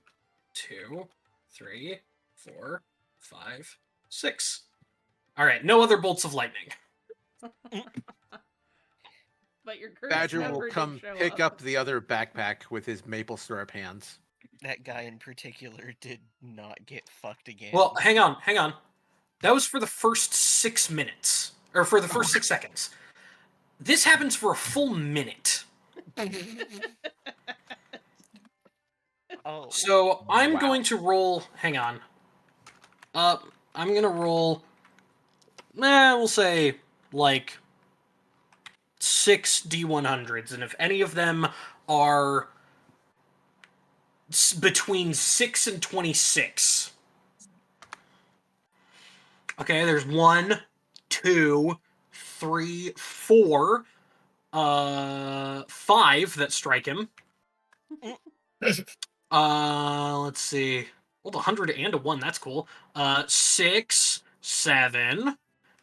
2, 3, 4, 5, 6. All right, no other bolts of lightning. but your curse Badger never will did come show pick up the other backpack with his maple syrup hands. that guy in particular did not get fucked again. Well, hang on. That was for the first 6 minutes, or for the first 6 seconds. This happens for a full minute. Oh. So I'm Wow. going to roll. Hang on. I'm gonna roll. We'll say like 6 D100s, and if any of them are between 6 and 26. Okay, there's 1, 2, 3, 4, 5 that strike him. Let's see. Well, the 100 and a 1, that's cool. 6, 7,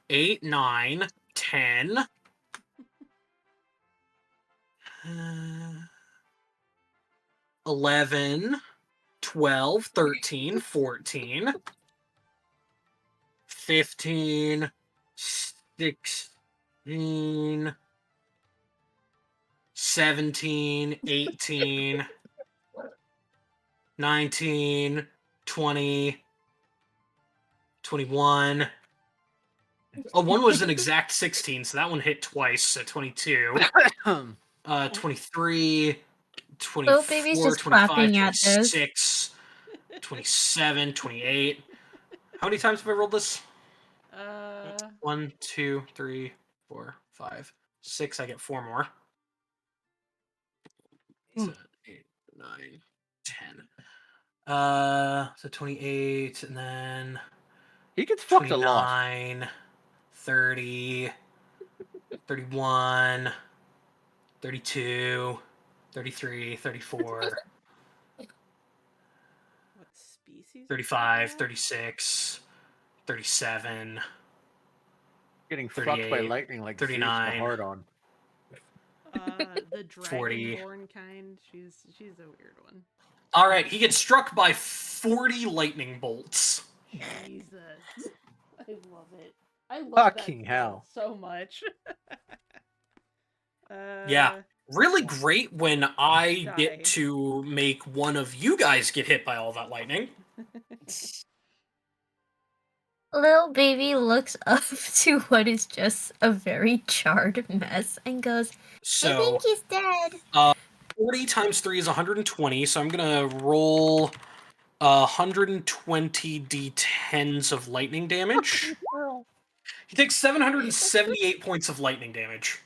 8, 9, 10. 11, 12, 13, 14, 15, 16, 17, 18, 19, 20, 21. Oh, one was an exact 16, so that one hit twice at 22. 23, 24, Baby's just 25, clapping at this. 26, 27, 28. How many times have I rolled this? 1, 2, 3, 4, 5, 6. I get 4 more. 7, 8, 9, 10. So 28, and then He gets fucked a lot. 29, 30, 31, 32, 33, 34, What species? 35, 36, 37, Getting fucked 38, by lightning like 39, hard on. The 40. dragonborn kind. She's a weird one. All right, he gets struck by 40 lightning bolts. Jesus, I love it. I love Fucking that hell. so much. Yeah. Really great when I Die. get to make one of you guys get hit by all that lightning. Little baby looks up to what is just a very charred mess and goes, I So think he's dead. 40 times 3 is 120, so I'm going to roll 120 d10s of lightning damage. He takes 778 points of lightning damage.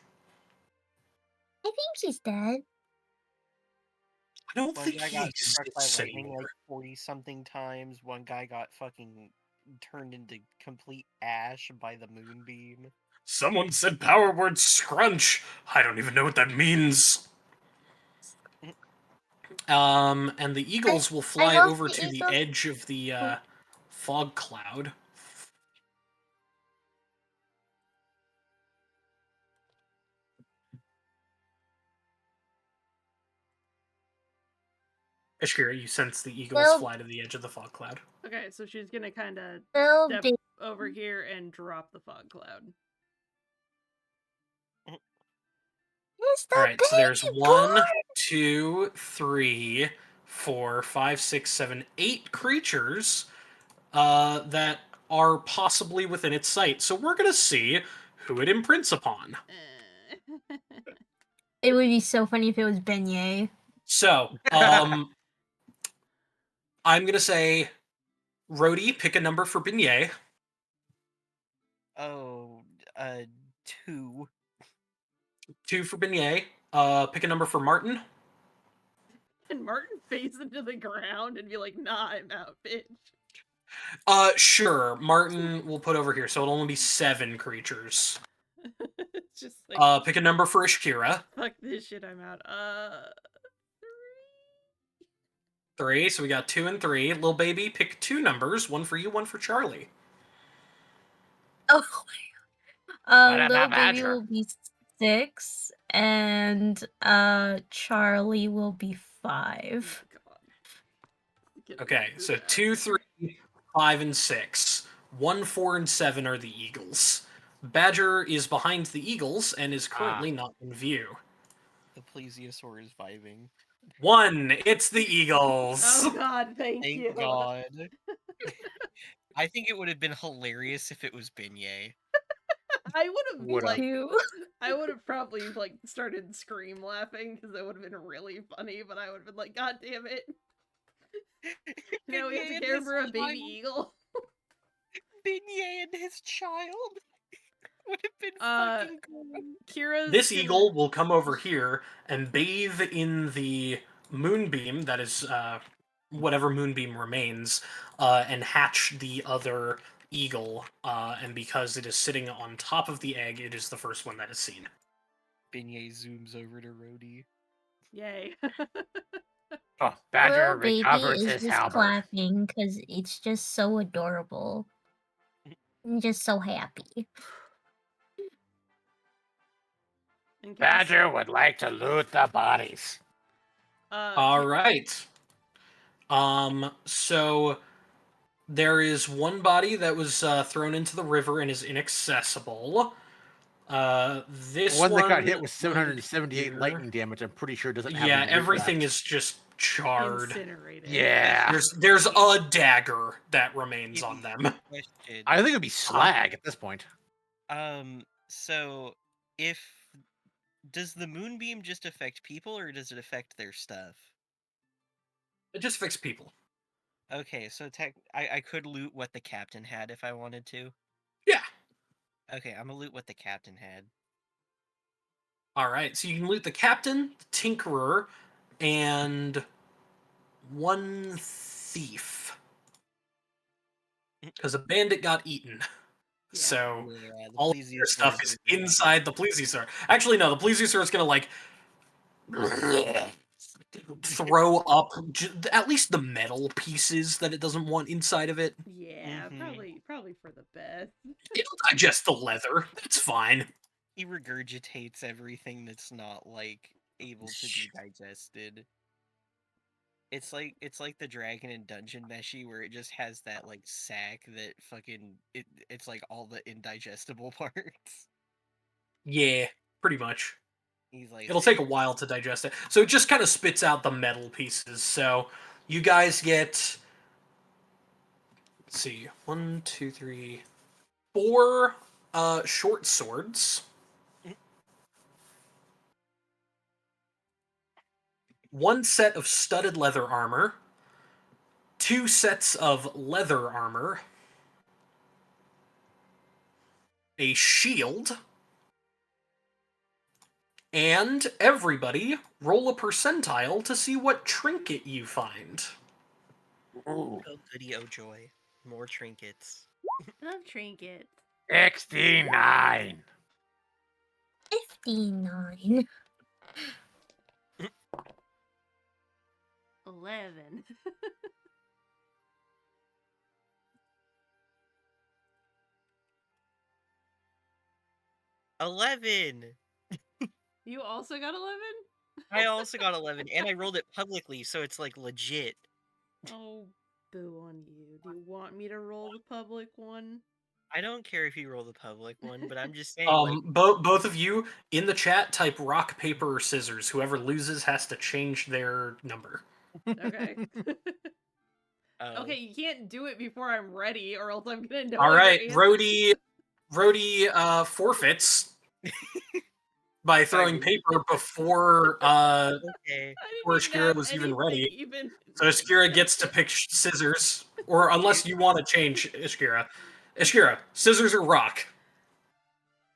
I think he's dead. I don't One think guy he got struck by exists lightning anymore. like 40 something times. One guy got fucking turned into complete ash by the moonbeam. Someone said power word scrunch. I don't even know what that means. And the eagles will fly love over the to the eagles. edge of the fog cloud. Ishkira, you sense the eagles Well- fly to the edge of the fog cloud. Okay, so she's gonna kind of Little step baby. over here and drop the fog cloud. It's the All right, so there's baby 1, boy. 2, 3, 4, 5, 6, 7, 8 creatures that are possibly within its sight. So we're gonna see who it imprints upon. It would be so funny if it was Beignet. So, I'm gonna say, Rhodey, pick a number for Beignet. Oh, 2. 2 for Beignet. Pick a number for Martin. And Martin face into the ground and be like, "Nah, I'm out, bitch." Sure. Martin will put over here, so it'll only be 7 creatures. It's just like, Pick a number for Ishkira. fuck this shit, I'm out. 3, so we got 2 and 3. Lil baby, pick 2 numbers, 1 for you, 1 for Charlie. Oh, What about little baby Badger? will be 6, and Charlie will be 5. Oh, God. Get Okay, me so through 2, that. 3, 5, and 6. 1, 4, and 7 are the Eagles. Badger is behind the Eagles and is currently not in view. The plesiosaur is vibing. 1, it's the Eagles. Oh God, thank you. Thank God. I think it would have been hilarious if it was Beignet. I would have Would've. like, Two. I would have probably started scream laughing because it would have been really funny, but I would have been like, God damn it. Now we have to Beignet care and for a his baby child. eagle. Beignet and his child would have been Uh, fucking cool. Kira's This gonna- eagle will come over here and bathe in the moonbeam that is whatever moonbeam remains, and hatch the other eagle. And because it is sitting on top of the egg, it is the first one that is seen. Beignet zooms over to Rhodey. Yay. Oh, Badger Little baby recovers is his just halberd. clapping because it's just so adorable. I'm just so happy. In case, Badger would like to loot the bodies. All right. So there is one body that was thrown into the river and is inaccessible. This One that got one hit with right 778 here. lightning damage, I'm pretty sure doesn't have Yeah, any loot everything left. is just charred. incinerated. Yeah. There's a dagger that remains on them. Question. I think it'd be slag at this point. So does the moonbeam just affect people or does it affect their stuff? It just fixed people. Okay, so I could loot what the captain had if I wanted to. Yeah. Okay, I'm gonna loot what the captain had. All right, so you can loot the captain, the tinkerer, and one thief. Because a bandit got eaten. Yeah. So Yeah, the all of plesiosaur your stuff is been inside the plesiosaur. Actually, no, the plesiosaur is gonna like throw up at least the metal pieces that it doesn't want inside of it. Yeah, Mhm. probably for the best. It'll digest the leather. That's fine. He regurgitates everything that's not like able to be digested. It's like the dragon in Dungeon Meshi where it just has that like sack that fucking it's like all the indigestible parts. Yeah, pretty much. He's like It'll take a while to digest it. So it just kind of spits out the metal pieces. So you guys get, let's see, 1, 2, 3, 4 short swords. One set of studded leather armor. 2 sets of leather armor. A shield. And everybody roll a percentile to see what trinket you find. Ooh. oh goody, oh joy, more trinkets. I love trinkets. 69. 59. 11. 11. You also got 11? I also got 11, and I rolled it publicly, so it's like legit. Oh, boo on you. Do you want me to roll the public one? I don't care if you roll the public one, but I'm just saying, like, Both of you in the chat type rock, paper, or scissors. Whoever loses has to change their number. Okay. oh, Okay, you can't do it before I'm ready, or else I'm gonna know. All your right, answer. Rhodey forfeits by throwing paper before okay. I before didn't even Shkira have was even anything ready. even. So Shkira gets to pick scissors, or unless you want to change Shkira. Shkira, scissors or rock?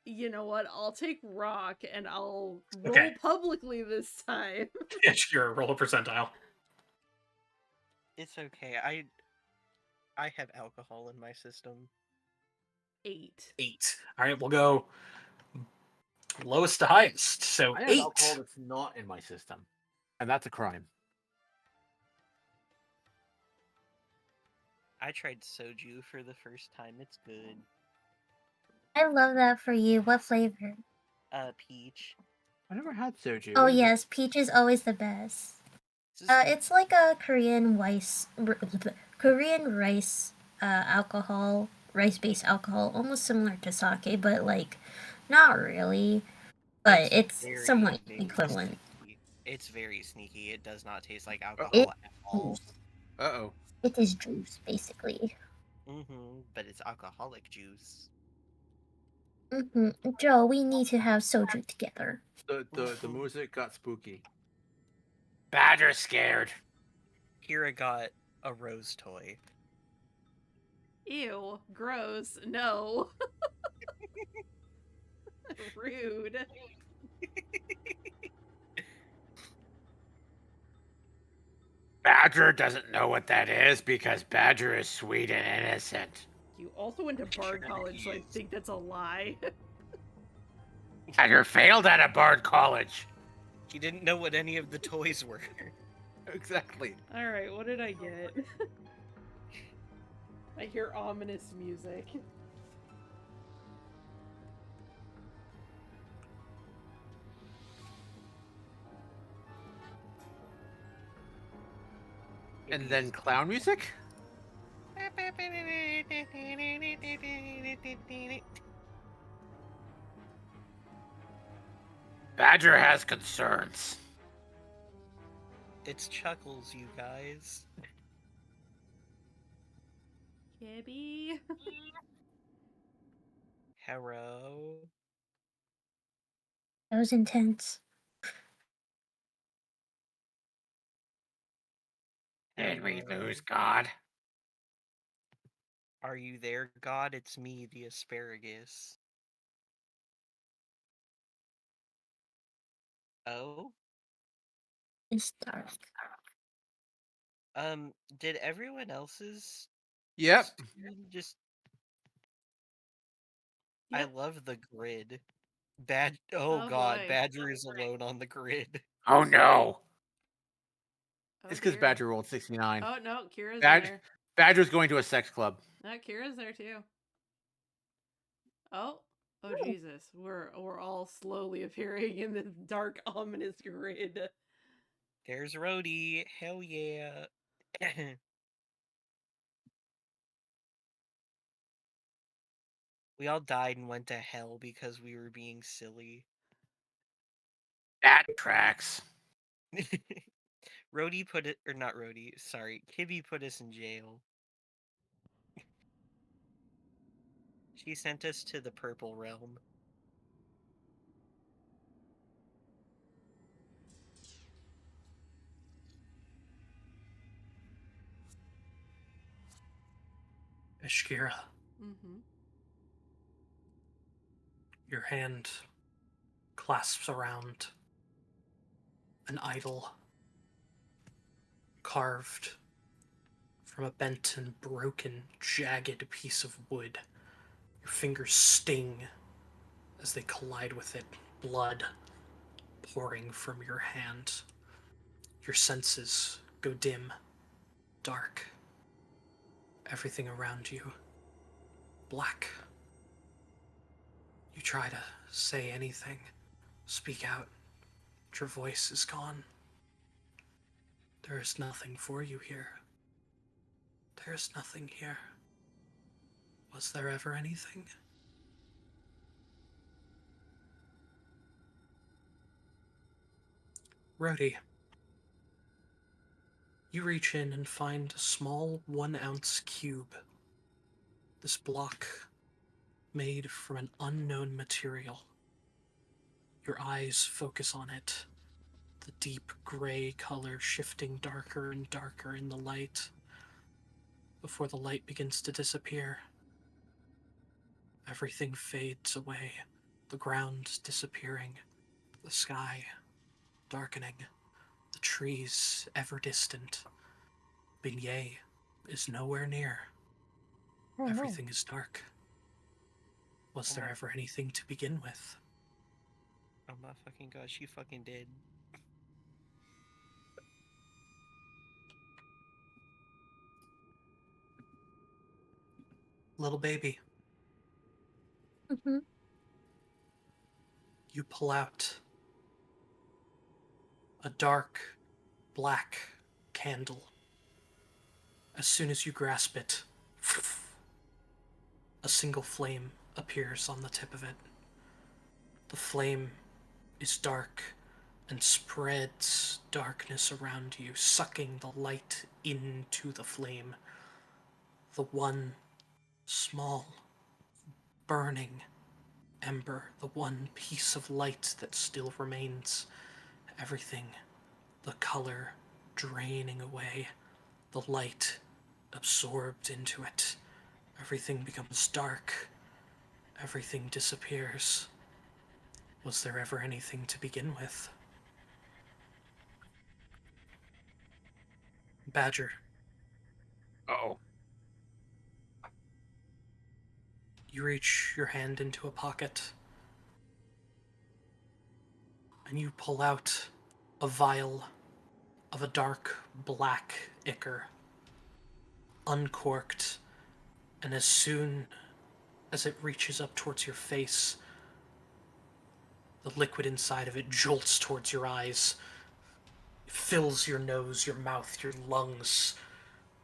You know what? I'll take rock, and I'll roll Okay. publicly this time. Shkira, roll a percentile. It's okay. I have alcohol in my system. 8. 8. All right, we'll go lowest to highest. So I have 8. alcohol that's not in my system, and that's a crime. I tried soju for the first time. It's good. I love that for you. What flavor? Peach. I never had soju. Oh What is it? yes, peach is always the best. It's like a Korean rice alcohol, rice-based alcohol, almost similar to sake, but like not really. But it's very, somewhat very equivalent. sneaky. It's very sneaky. It does not taste like alcohol It- at all. Uh-oh. It is juice, basically. But it's alcoholic juice. Joe, we need to have soju together. The music got spooky. Badger scared. Kira got a rose toy. Ew, gross. No. Rude. Badger doesn't know what that is because Badger is sweet and innocent. You also went to Bard Sure College, so I he is. think that's a lie. Badger failed at a Bard College. He didn't know what any of the toys were. Exactly. Alright, what did I get? I hear ominous music. And then clown music? Badger has concerns. It's Chuckles, you guys. Kibby. Hello. That was intense. Did we lose God? Are you there, God? It's me, the asparagus. Oh? It's dark. Did everyone else's Yep. screen just... Yep. I love the grid. Oh god, boy. Badger is alone on the grid. Oh no. Oh, It's because dear. Badger rolled 69. Oh no, Kira's Bad- there. Badger's going to a sex club. No, Kira's there too. Oh. Oh Jesus. We're all slowly appearing in this dark, ominous grid. There's Rhodey. Hell yeah. We all died and went to hell because we were being silly. That tracks. Rhodey put it, or not Rhodey, sorry, Kibby put us in jail. She sent us to the Purple Realm. Ishkira, Mm-hmm. your hand clasps around an idol carved from a bent and broken, jagged piece of wood. Your fingers sting as they collide with it, blood pouring from your hand. Your senses go dim, dark. Everything around you, black. You try to say anything, speak out, but your voice is gone. There is nothing for you here. There is nothing here. Was there ever anything? Rhodey, you reach in and find a small 1-ounce cube. This block made from an unknown material. Your eyes focus on it, the deep gray color shifting darker and darker in the light. Before the light begins to disappear, everything fades away, the ground disappearing, the sky darkening, the trees ever distant. Beignet is nowhere near. Oh, no. Everything is dark. Was Oh there my- ever anything to begin with? Oh my fucking god, she fucking did. Little baby, Mhm. you pull out a dark, black candle. As soon as you grasp it, a single flame appears on the tip of it. The flame is dark and spreads darkness around you, sucking the light into the flame. The one small, burning ember, the one piece of light that still remains. Everything, the color draining away, the light absorbed into it. Everything becomes dark. Everything disappears. Was there ever anything to begin with? Badger, Oh. you reach your hand into a pocket, and you pull out a vial of a dark black ichor, uncorked, and as soon as it reaches up towards your face, the liquid inside of it jolts towards your eyes, fills your nose, your mouth, your lungs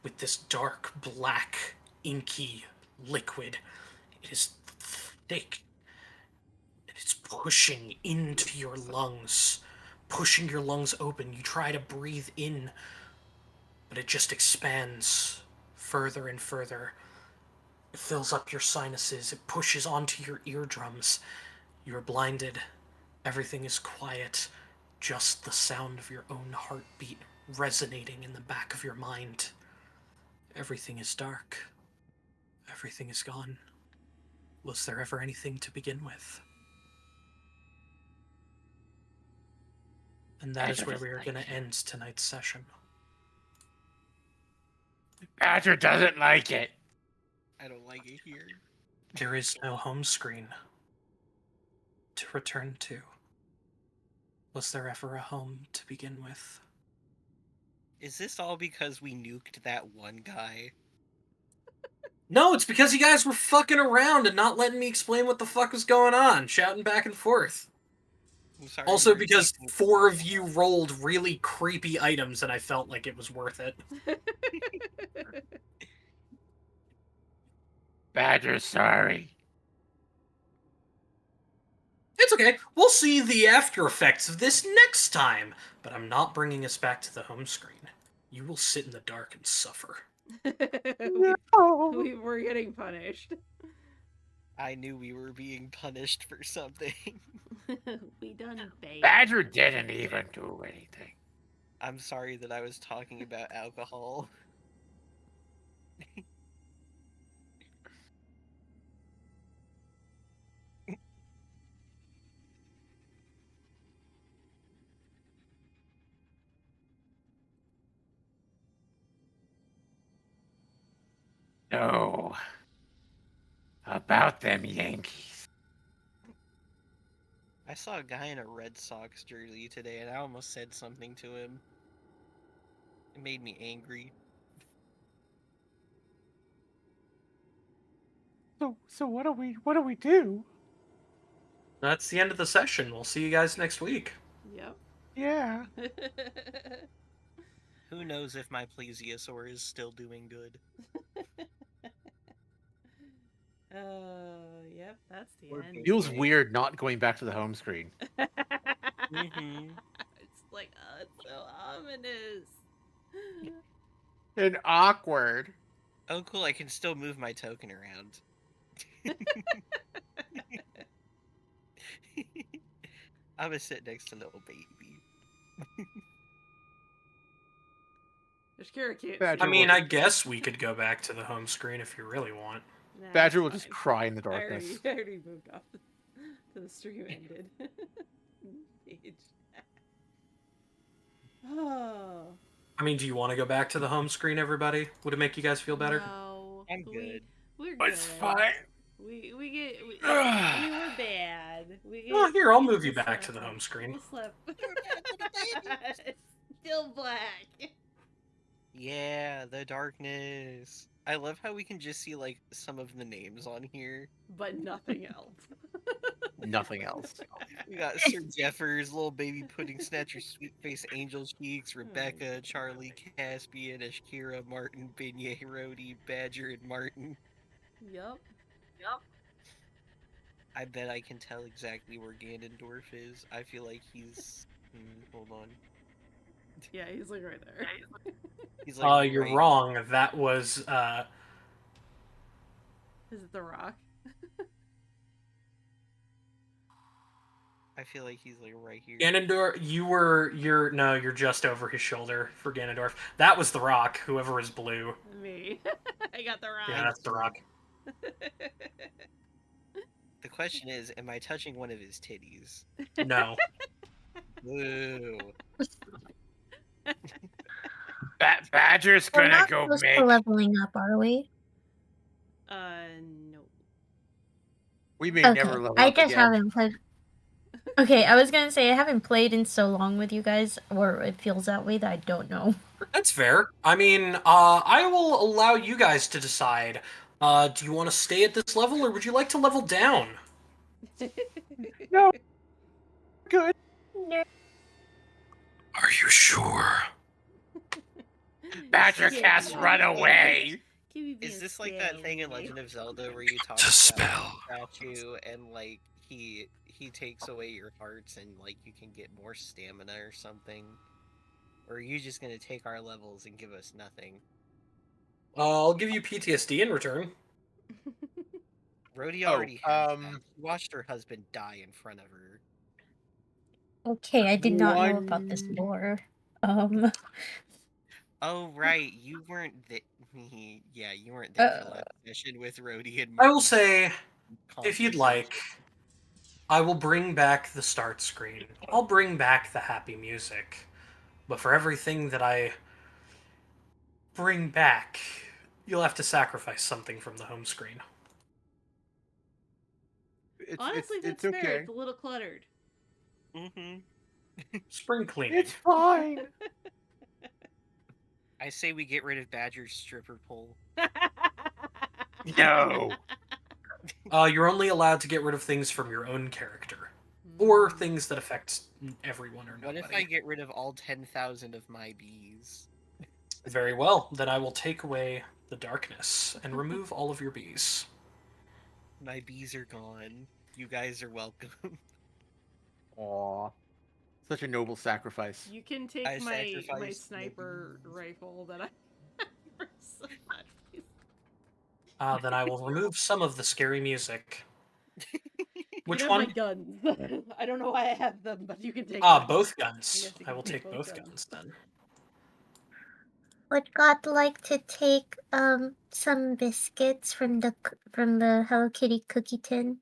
with this dark, black, inky liquid. It is thick, and it's pushing into your lungs, pushing your lungs open. You try to breathe in, but it just expands further and further. It fills up your sinuses, it pushes onto your eardrums. You're blinded. Everything is quiet. Just the sound of your own heartbeat resonating in the back of your mind. Everything is dark. Everything is gone. Was there ever anything to begin with? And that is where we are going to end tonight's session. Badger doesn't like it. I don't like it here. There is no home screen to return to. Was there ever a home to begin with? Is this all because we nuked that one guy? No, it's because you guys were fucking around and not letting me explain what the fuck was going on, shouting back and forth. I'm sorry. Also you were because taking- 4 of you rolled really creepy items and I felt like it was worth it. Badger's sorry. It's okay. We'll see the after effects of this next time. But I'm not bringing us back to the home screen. You will sit in the dark and suffer. we were getting punished. I knew we were being punished for something. We done bad. Badger didn't even do anything. I'm sorry that I was talking about alcohol. No. About them Yankees. I saw a guy in a Red Sox jersey today and I almost said something to him. It made me angry. So what do we do? That's the end of the session. We'll see you guys next week. Yep. Yeah. Who knows if my plesiosaur is still doing good. Yep, that's the Or end. Feels weird not going back to the home screen. Mm-hmm. It's like, oh, it's so ominous. And awkward. Oh cool, I can still move my token around. I'm gonna sit next to little baby. Shakira can't. Badger I mean, will- I guess we could go back to the home screen if you really want. Nah, Badger it's will just fine. cry in the I darkness. already moved off to the stream ended. Page. Oh. I mean, do you want to go back to the home screen, everybody? Would it make you guys feel better? No, I'm good. We're good. It's fine. We were bad. Oh, here, I'll move you we'll back to slap the it. home screen. We'll slap. It's still black. Yeah, the darkness. I love how we can just see like some of the names on here. But nothing else. Nothing else. We got Sir Jeffers, little baby pudding snatcher, sweet face angel cheeks, Rebecca, Charlie, Caspian, Ashkira, Martin, Beignet, Rhodey, Badger, and Martin. Yup. I bet I can tell exactly where Ganondorf is. I feel like he's. Hold on. Yeah, he's like right there. He's like. You're right- wrong. That was, Is it the Rock? I feel like he's like right here. Ganondorf, you're just over his shoulder for Ganondorf. That was the Rock, whoever is blue. Me. I got the Yeah, rock. that's the Rock. The question is, am I touching one of his titties? No. Woo. Badger's We're gonna not go close make. to leveling up, are we? No. We may Okay, never level I up just again. haven't played. Okay, I was gonna say I haven't played in so long with you guys, or it feels that way that I don't know. That's fair. I mean, I will allow you guys to decide. Do you want to stay at this level, or would you like to level down? No. Good. Are you sure? Badger Yeah, cast yeah. run away. Is this like that thing in Legend of Zelda where you talk To to spell. that statue and like he takes away your hearts and like you can get more stamina or something? Or are you just gonna take our levels and give us nothing? I'll give you PTSD in return. Rhodey already has that. She watched her husband die in front of her. Okay, I did not know about this One- lore. Oh right, you weren't yeah, you weren't there for last session with Rhodey and I will say, if you'd conversation. like, I will bring back the start screen. I'll bring back the happy music. But for everything that I bring back, you'll have to sacrifice something from the home screen. Honestly, that's it's fair. okay. It's a little cluttered. Mm-hmm. Spring cleaning. It's fine. I say we get rid of Badger's stripper pole. No. You're only allowed to get rid of things from your own character. Or things that affect everyone or What nobody. if I get rid of all 10,000 of my bees? Very well, then I will take away the darkness and remove all of your bees. My bees are gone. You guys are welcome. Aw. Such a noble sacrifice. You can take I my sacrificed my sniper bees. rifle that I for so much. Then I will remove some of the scary music. Which you can have one? my guns. I don't know why I have them, but you can take them. Both guns. Yes, you I can will take both guns. guns then. Would God like to take some biscuits from the Hello Kitty cookie tin?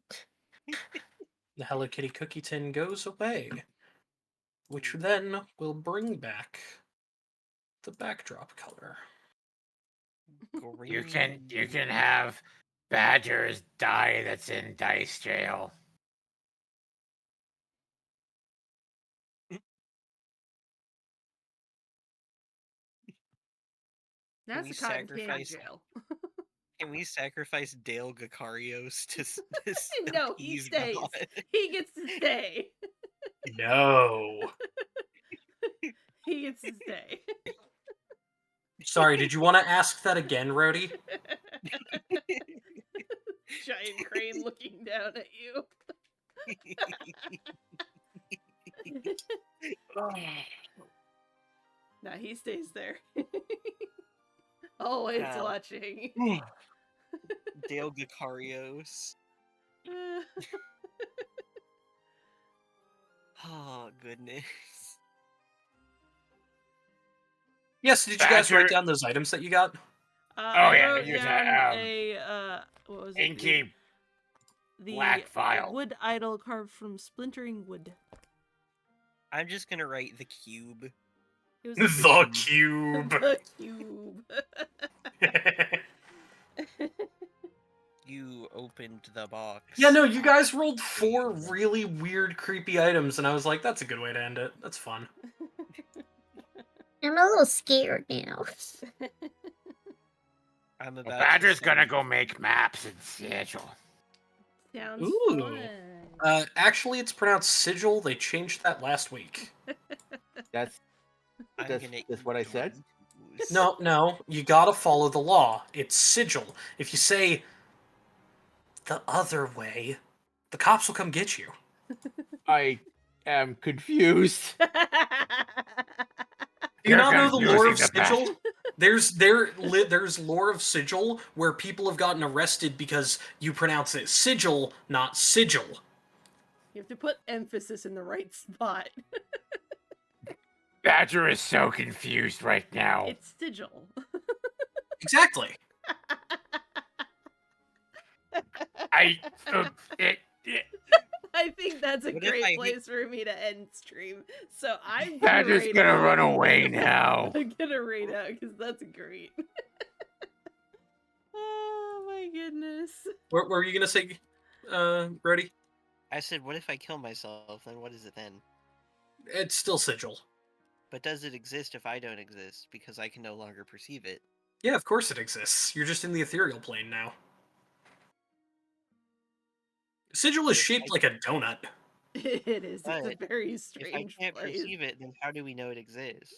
The Hello Kitty cookie tin goes away, which then will bring back the backdrop color. You can have Badger's dye that's in dice jail. That's we a cotton candy sacrifice- jail. Can we sacrifice Dale Gacarios to No, he appease stays. God? He gets to stay. No. He gets to stay. Sorry, did you want to ask that again, Rhodey? Giant crane looking down at you. No, he stays there. Always Wow. watching. Dale Gacarios. Oh, goodness. Yes, did you guys Badger- write down those items that you got? I yeah, wrote here's down a, what was it? Inky The black file. wood idol carved from splintering wood. I'm just gonna write the cube. It was The cube. The cube. You opened the box. Yeah, no, you guys rolled 4 really weird, creepy items, and I was like, that's a good way to end it. That's fun. I'm a little scared now. I'm Well, about Badger's to gonna go make maps in Sigil. Sounds Ooh. fun. Actually, it's pronounced sigil. They changed that last week. That's I'm that's- gonna that's eat what I the said? booze. No, you gotta follow the law. It's sigil. If you say the other way, the cops will come get you. I am confused. Do you You're not know the lore of confusing the sigil? There's lore of sigil where people have gotten arrested because you pronounce it sigil, not sigil. You have to put emphasis in the right spot. Badger is so confused right now. It's sigil. Exactly. I I think that's a What if great I- place for me to end stream. So I'm gonna Badger's rate gonna out. run away now. I'm gonna rate out because that's great. Oh my goodness. What were you gonna say, Brody? I said, what if I kill myself? Then what is it then? It's still sigil. But does it exist if I don't exist? Because I can no longer perceive it. Yeah, of course it exists. You're just in the ethereal plane now. Sigil is If shaped like a donut. It is. It's a But very If I strange can't place. perceive it, then how do we know it exists?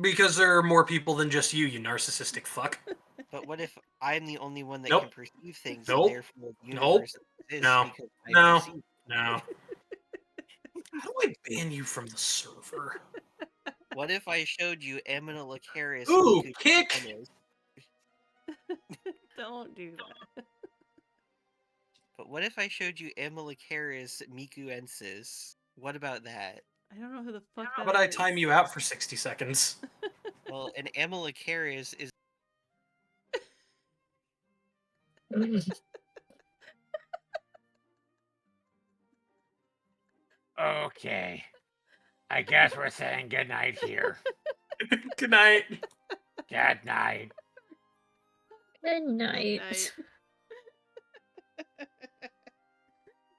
Because there are more people than just you narcissistic fuck. But what if I'm the only one that Nope. can perceive things, Nope. and therefore the universe exists No. because I No. perceive? No. How do I ban you from the server? What if I showed you Emina Lacaris Ooh, Miku kick! Tennis? Don't do that. But what if I showed you Emma Lacaris Miku Ensis? What about that? I don't know who the fuck How that about I is. time you out for 60 seconds? Well, an Emma Lacaris is Okay. I guess we're saying goodnight here. Good night. Good night. Good night. Night.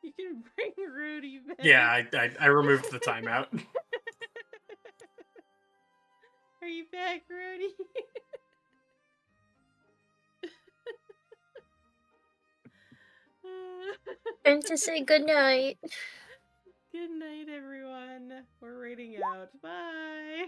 You can bring Rudy back. Yeah, I removed the timeout. Are you back, Rudy? Time to say good night. Good night, everyone. We're rating out. Bye.